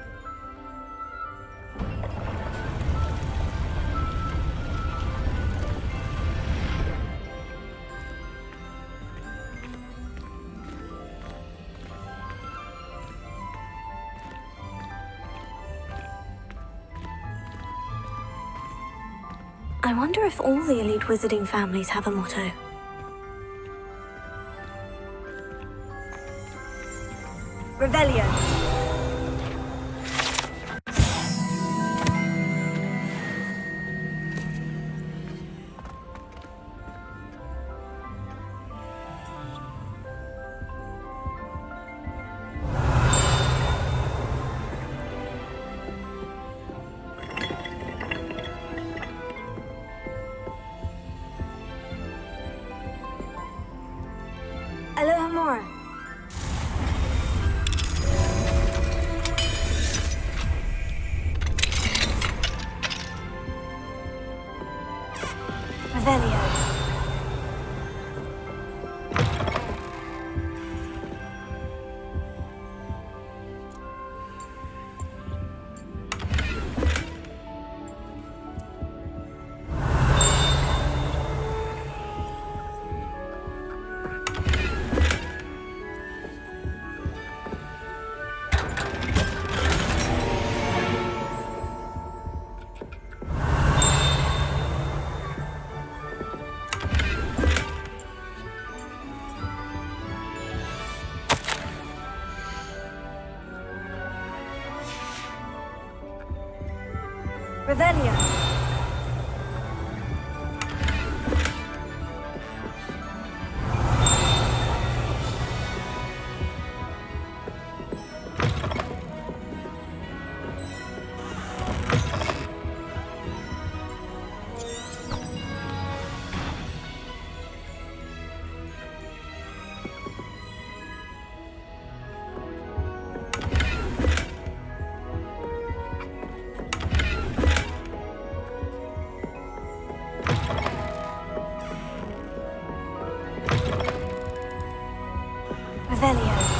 I wonder if all the elite wizarding families have a motto. Revelio. Alohomora. Revelio. Revelio. Revelio.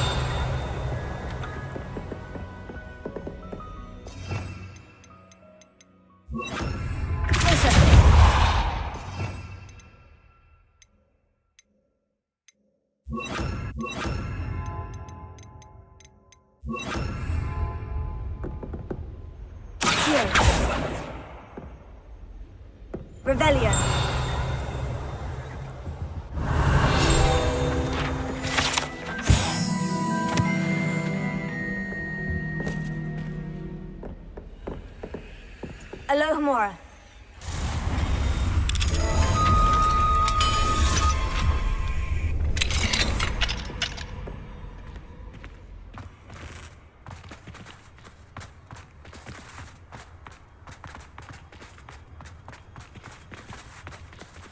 Revelio. Alohomora.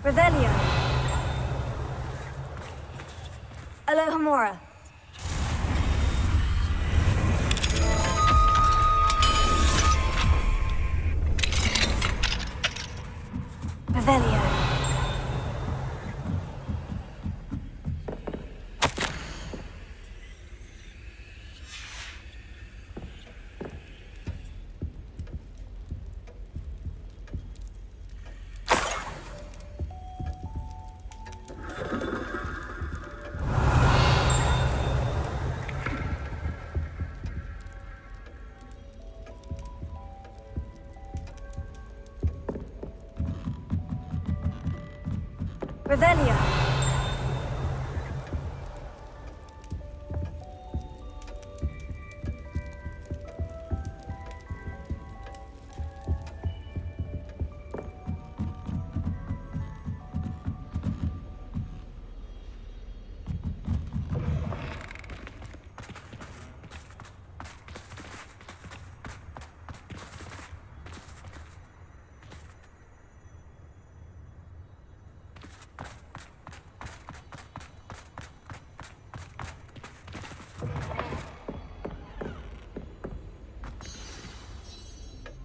Revelio. Alohomora. Revelio. Revelio.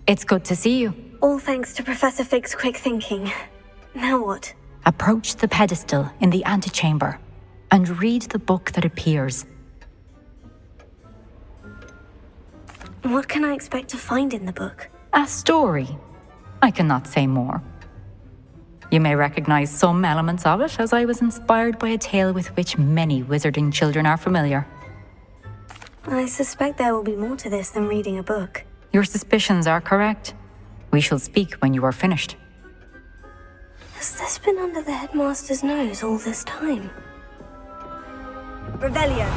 It's good to see you. All thanks to Professor Fig's quick thinking. Now what? Approach the pedestal in the antechamber and read the book that appears. What can I expect to find in the book? A story. I cannot say more. You may recognize some elements of it, as I was inspired by a tale with which many wizarding children are familiar. I suspect there will be more to this than reading a book. Your suspicions are correct. We shall speak when you are finished. Has this been under the headmaster's nose all this time? Revelio.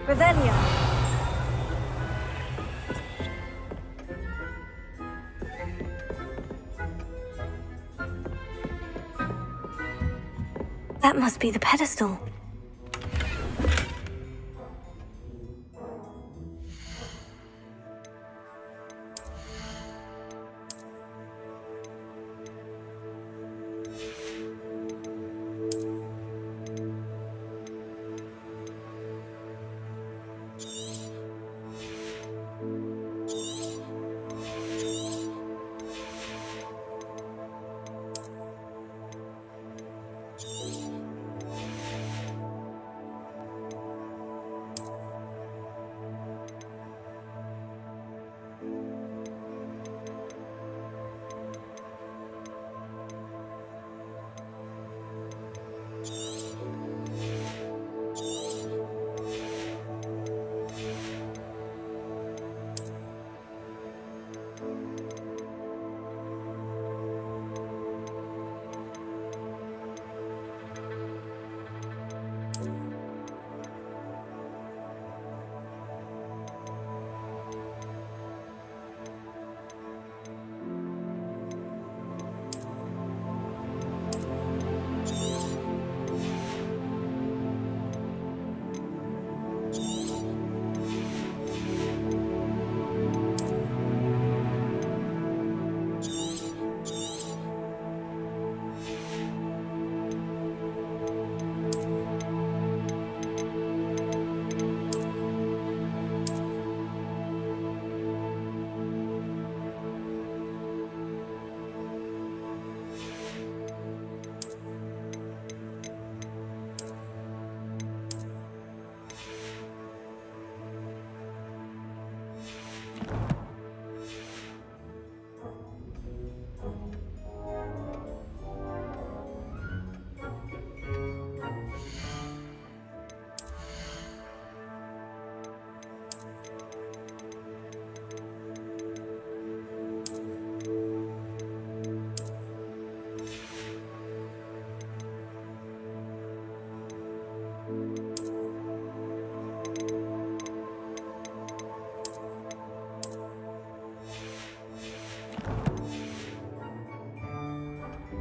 Revelio. That must be the pedestal.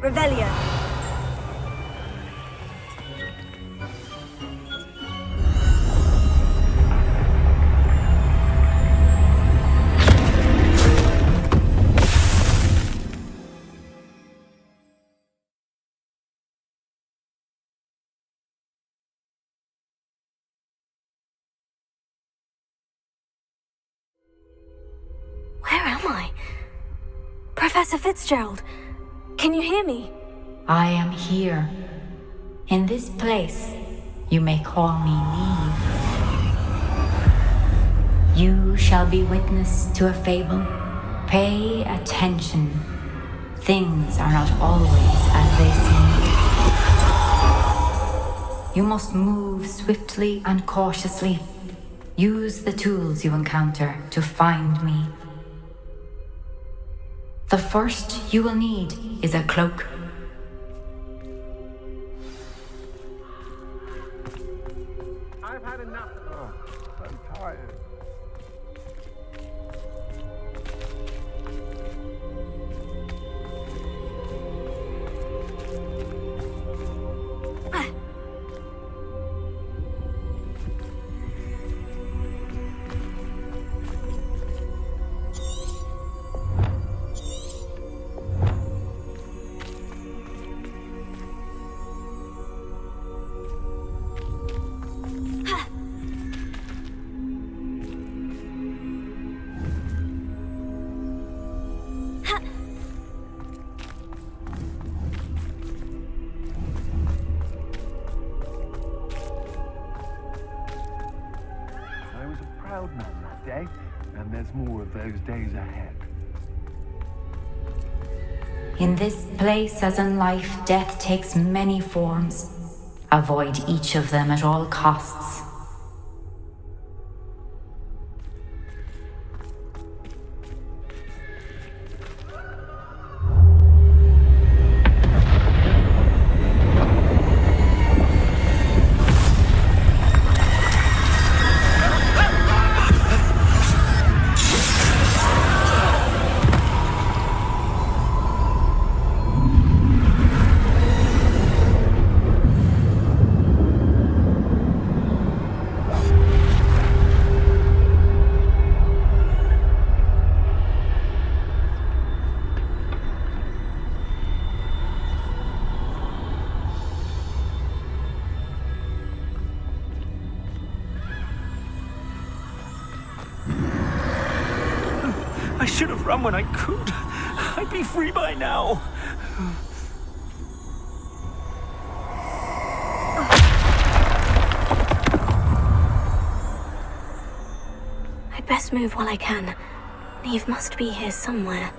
Revelio. Where am I? Professor Fitzgerald, can you hear me? I am here. In this place, you may call me Neve. You shall be witness to a fable. Pay attention. Things are not always as they seem. You must move swiftly and cautiously. Use the tools you encounter to find me. The first you will need is a cloak. I've had enough. Oh, I'm tired. on that day, and there's more of those days ahead. In this place, as in life, death takes many forms. Avoid each of them at all costs. I should have run when I could. I'd be free by now. I'd best move while I can. Neve must be here somewhere.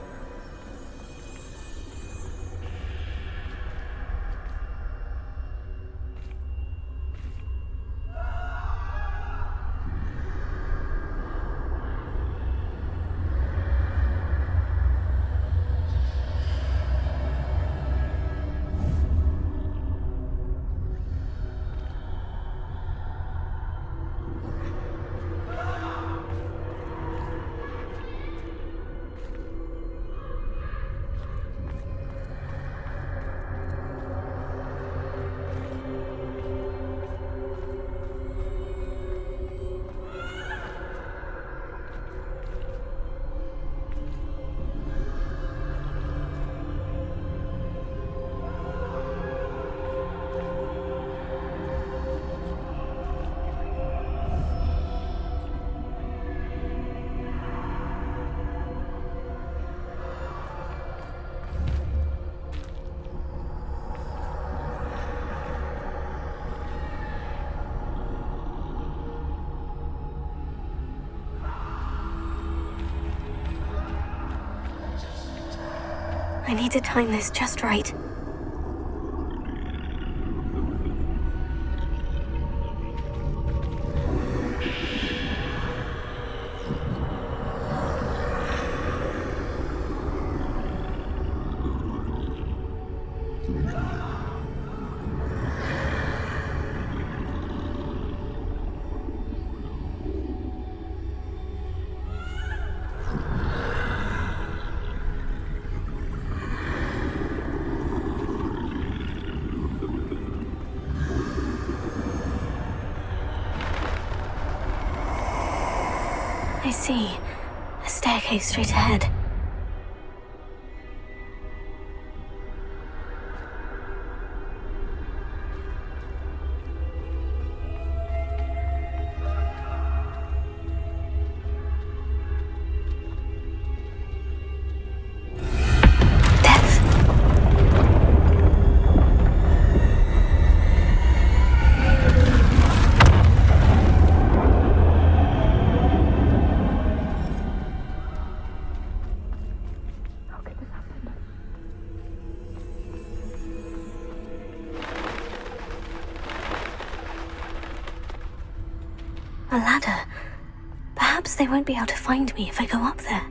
I need to time this just right. I see. A staircase straight ahead. A ladder. Perhaps they won't be able to find me if I go up there.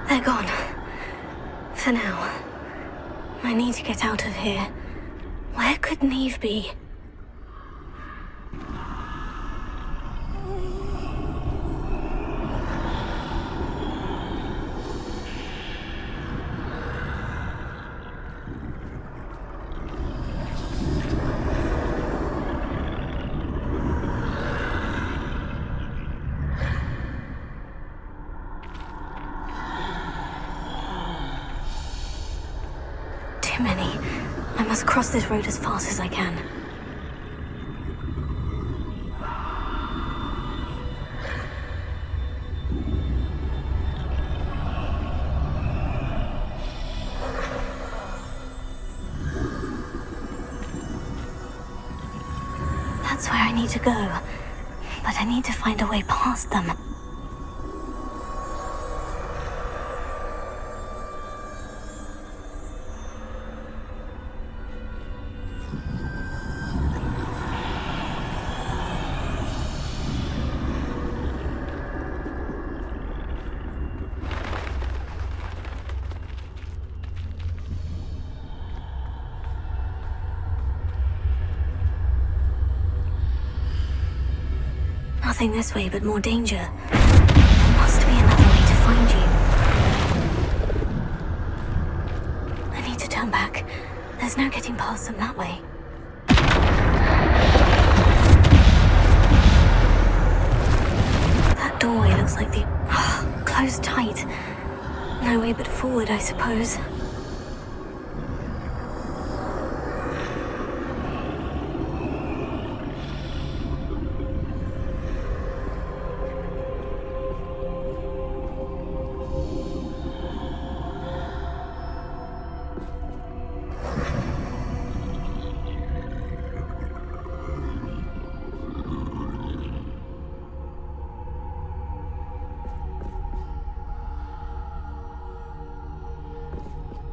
They're gone. For now. I need to get out of here. Where could Neve be? Too many. I must cross this road as fast as I can. That's where I need to go, but I need to find a way past them. Nothing this way but more danger. There must be another way to find you. I need to turn back. There's no getting past them that way. That doorway looks like the... closed tight. No way but forward, I suppose.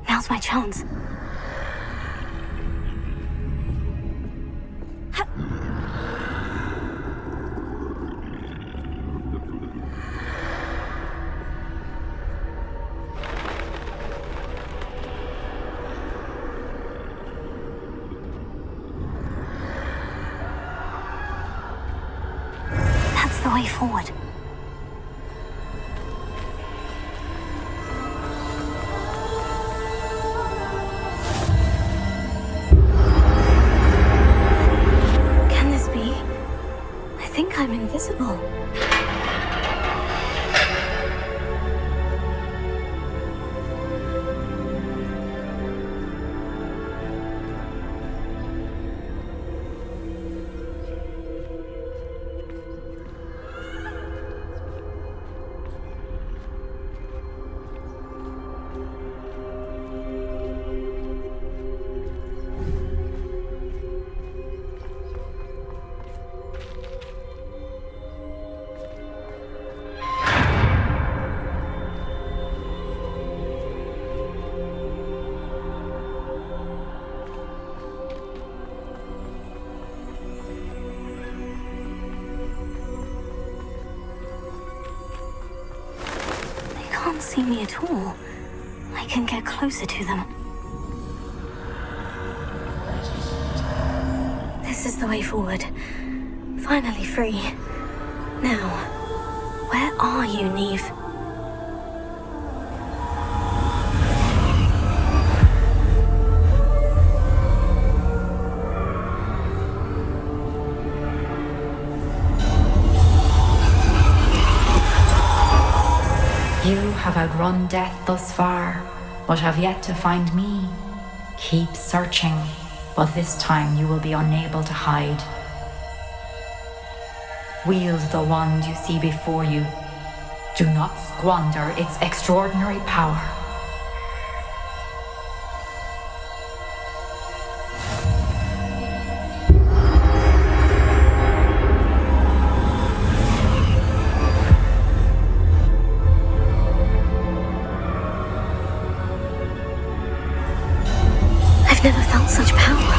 Now's my chance. That's the way forward. I'm invisible. Can't see me at all. I can get closer to them. This is the way forward. Finally free. Now, where are you, Neve? You have outrun death thus far, but have yet to find me. Keep searching, but this time you will be unable to hide. Wield the wand you see before you. Do not squander its extraordinary power. I've never felt such power.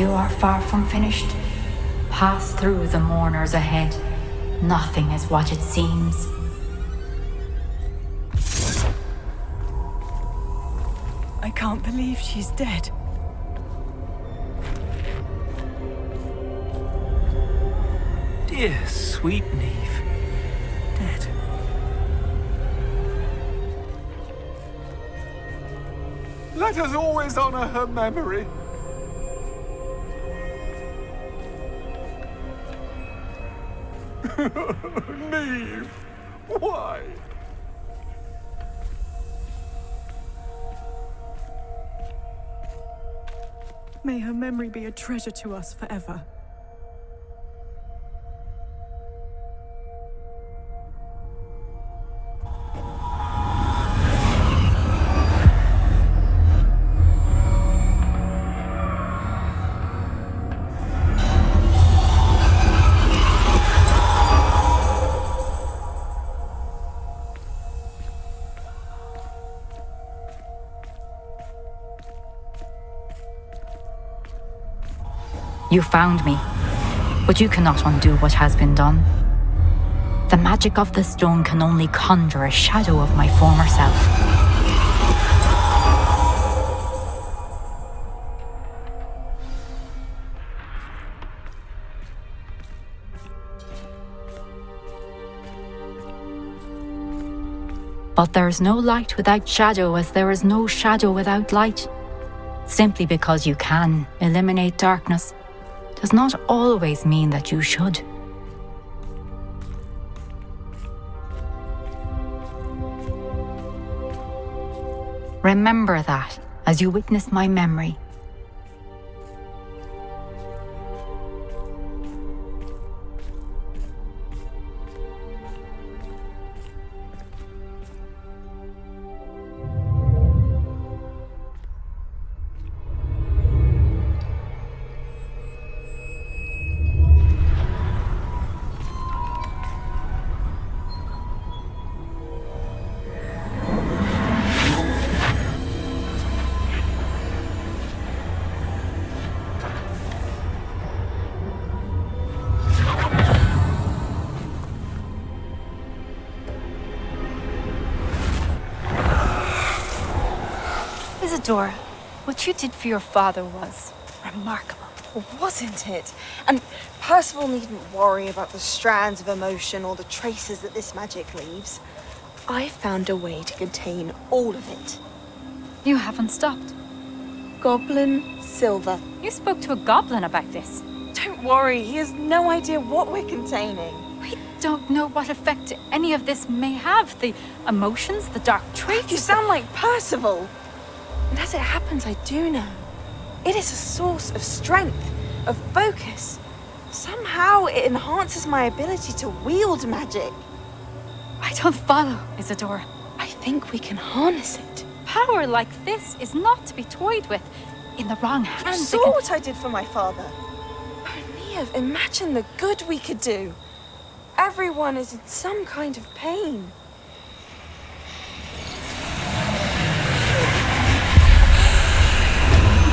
You are far from finished. Pass through the mourners ahead. Nothing is what it seems. I can't believe she's dead. Dear sweet Neve. Dead. Let us always honor her memory. Neve, why? May her memory be a treasure to us forever. You found me, but you cannot undo what has been done. The magic of the stone can only conjure a shadow of my former self. But there is no light without shadow, as there is no shadow without light. Simply because you can eliminate darkness does not always mean that you should. Remember that as you witness my memory. Isadora, what you did for your father was remarkable, wasn't it? And Percival needn't worry about the strands of emotion or the traces that this magic leaves. I found a way to contain all of it. You haven't stopped. Goblin Silver. You spoke to a goblin about this. Don't worry, he has no idea what we're containing. We don't know what effect any of this may have. The emotions, the dark traits. You sound like Percival. And as it happens, I do know. It is a source of strength, of focus. Somehow it enhances my ability to wield magic. I don't follow, Isadora. I think we can harness it. Power like this is not to be toyed with. In the wrong hands. You saw what I did for my father. Oh, Neve, imagine the good we could do. Everyone is in some kind of pain.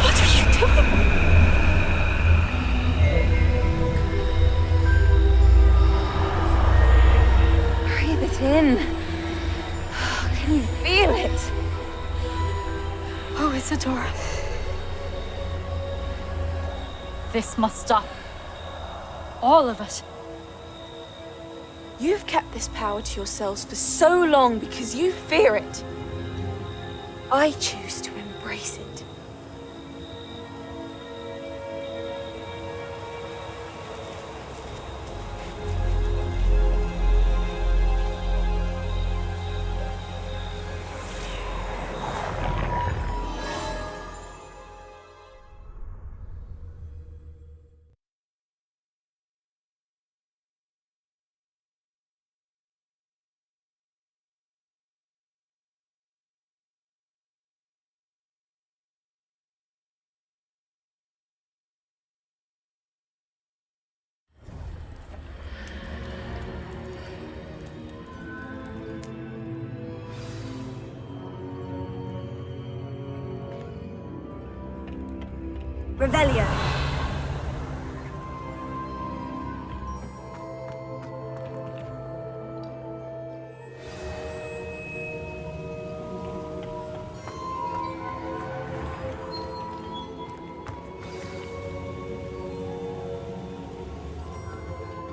What are you doing? Breathe it in. Can you feel it? Oh, Isadora. This must stop. All of it. You've kept this power to yourselves for so long because you fear it. I choose to embrace it. Revelio.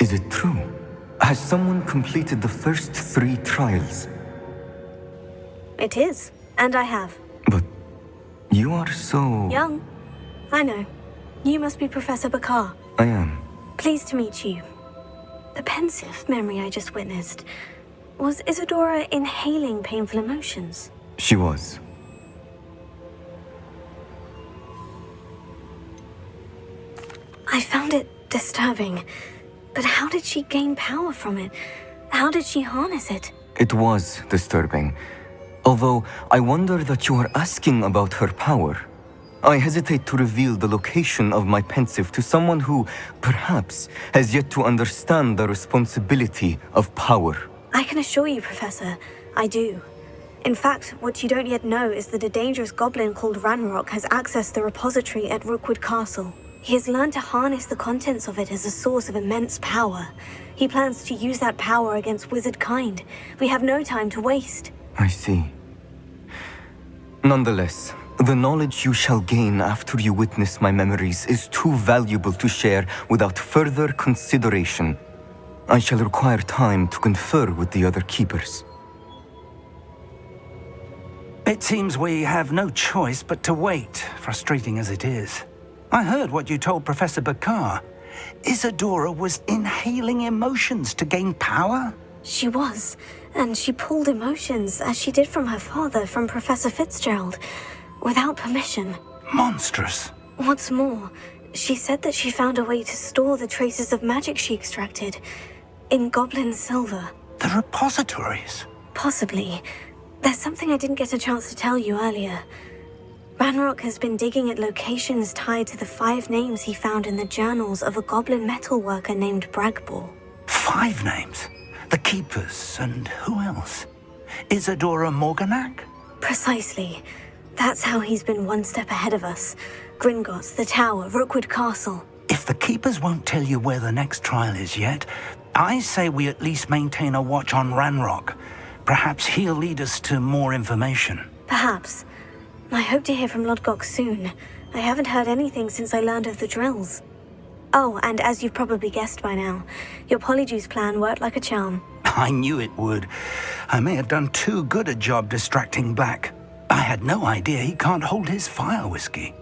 Is it true? Has someone completed the first 3 trials? It is, and I have. You are so... Young. I know. You must be Professor Bakar. I am. Pleased to meet you. The pensive memory I just witnessed. Was Isadora inhaling painful emotions? She was. I found it disturbing. But how did she gain power from it? How did she harness it? It was disturbing. Although, I wonder that you are asking about her power. I hesitate to reveal the location of my pensive to someone who, perhaps, has yet to understand the responsibility of power. I can assure you, Professor, I do. In fact, what you don't yet know is that a dangerous goblin called Ranrock has accessed the repository at Rookwood Castle. He has learned to harness the contents of it as a source of immense power. He plans to use that power against wizard kind. We have no time to waste. I see. Nonetheless, the knowledge you shall gain after you witness my memories is too valuable to share without further consideration. I shall require time to confer with the other keepers. It seems we have no choice but to wait, frustrating as it is. I heard what you told Professor Bakar. Isadora was inhaling emotions to gain power? She was, and she pulled emotions, as she did from her father, from Professor Fitzgerald, without permission. Monstrous. What's more, she said that she found a way to store the traces of magic she extracted in goblin silver. The repositories? Possibly. There's something I didn't get a chance to tell you earlier. Ranrock has been digging at locations tied to the 5 names he found in the journals of a goblin metalworker named Bragbor. 5 names? The Keepers, and who else? Isadora Morganac? Precisely. That's how he's been one step ahead of us. Gringotts, the Tower, Rookwood Castle. If the Keepers won't tell you where the next trial is yet, I say we at least maintain a watch on Ranrock. Perhaps he'll lead us to more information. Perhaps. I hope to hear from Lodgok soon. I haven't heard anything since I learned of the drills. Oh, and as you've probably guessed by now, your Polyjuice plan worked like a charm. I knew it would. I may have done too good a job distracting Black. I had no idea he can't hold his fire whiskey.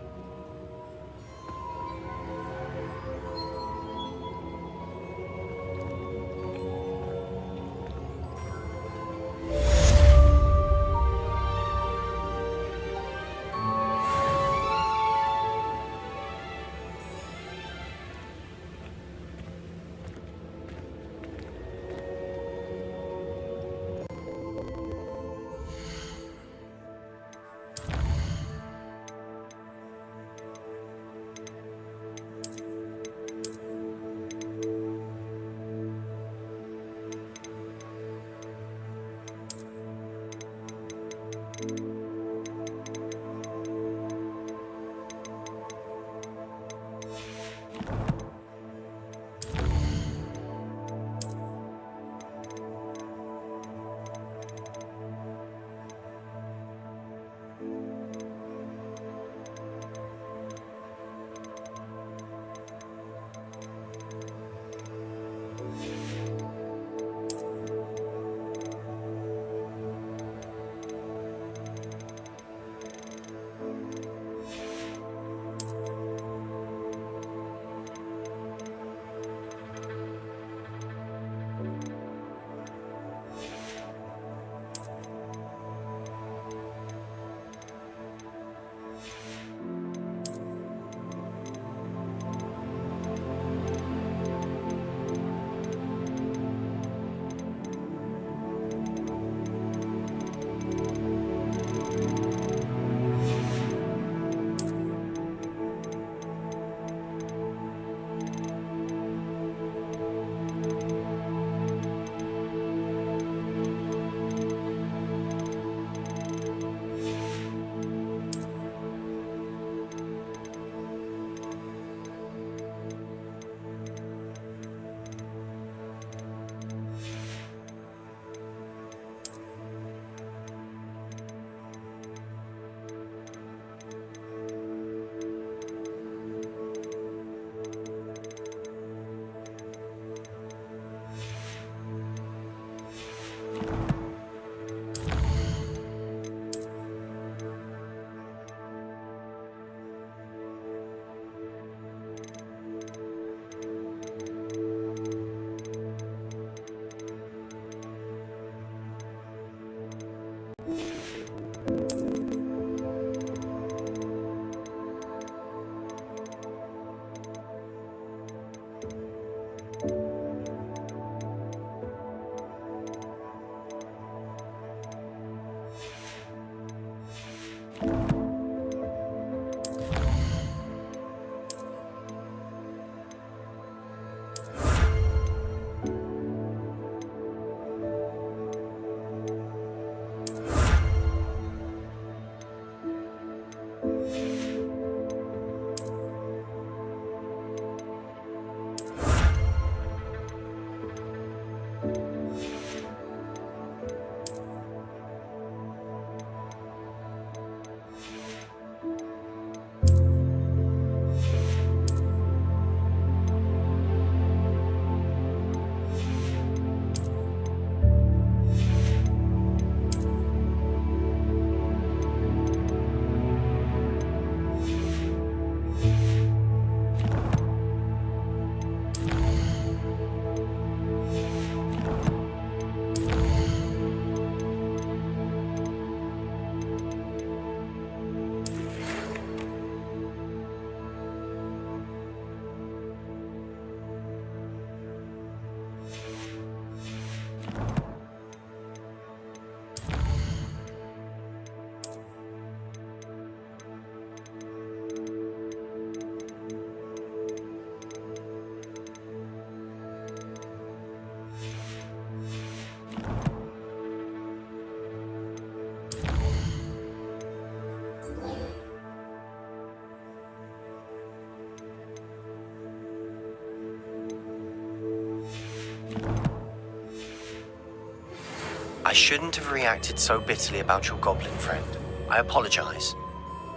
I shouldn't have reacted so bitterly about your goblin friend. I apologize.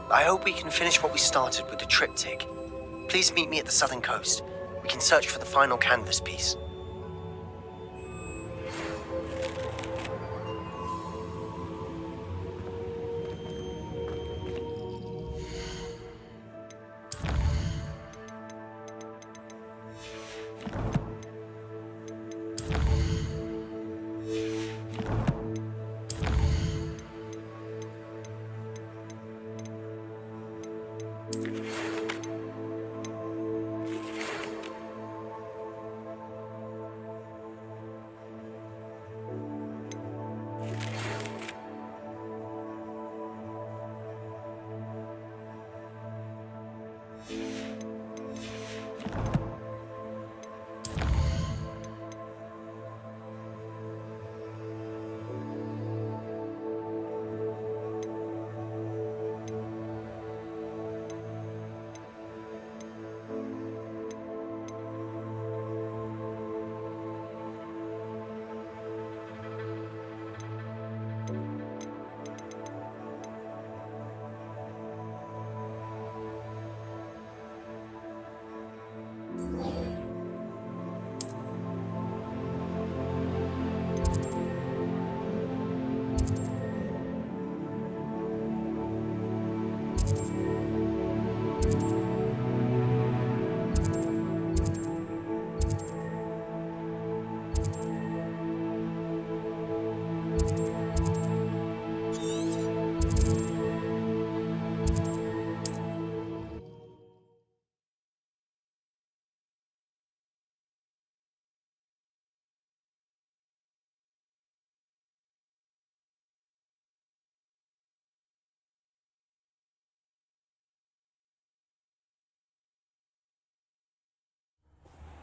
I hope we can finish what we started with the triptych. Please meet me at the southern coast. We can search for the final canvas piece.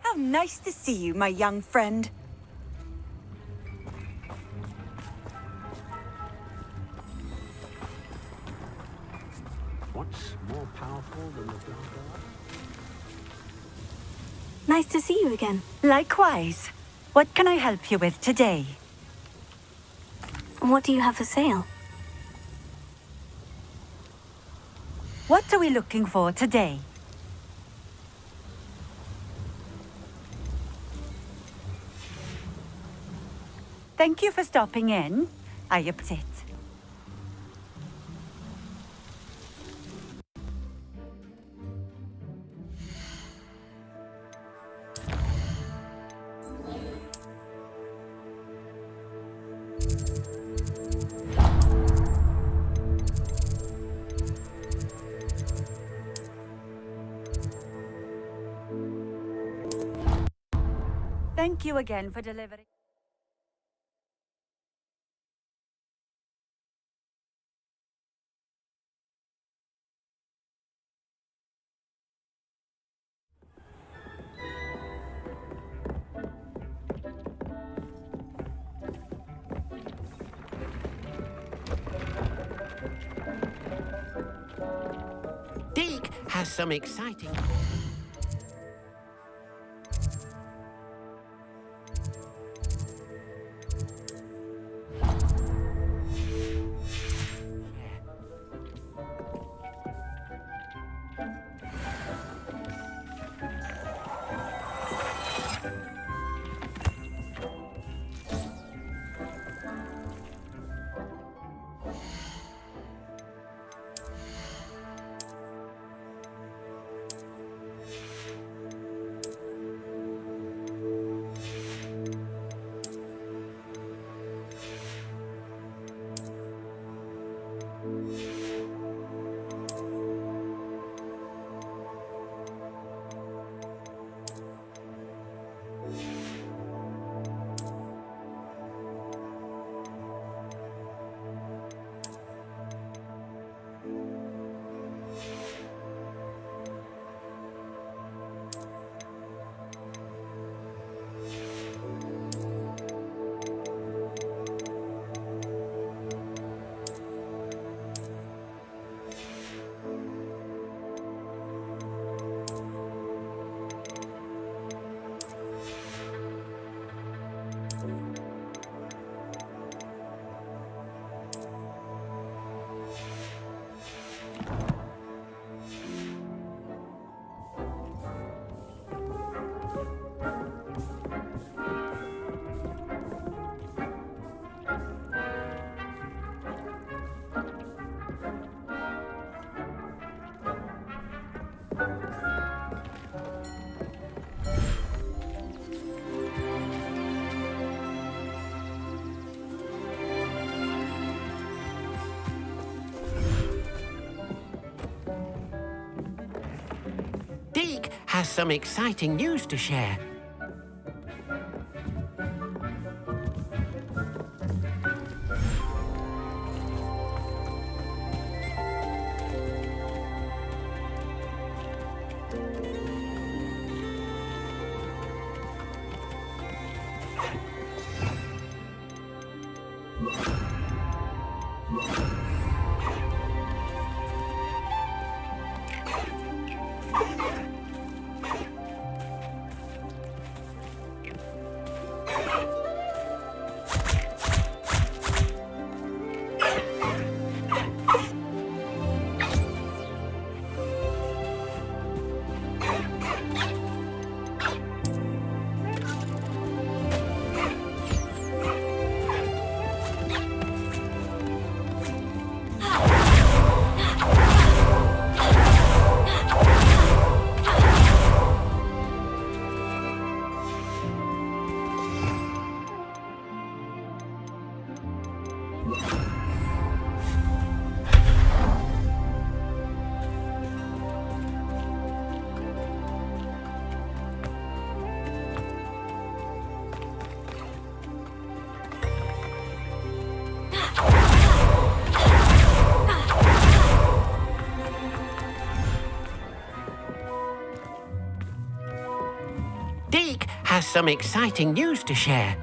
How nice to see you, my young friend. What's more powerful than the dark art? Nice to see you again. Likewise. What can I help you with today? What do you have for sale? What are we looking for today? Thank you for stopping in. I appreciate it. Thank you again for delivering. Dick has some exciting... Deke has some exciting news to share. Deke has some exciting news to share.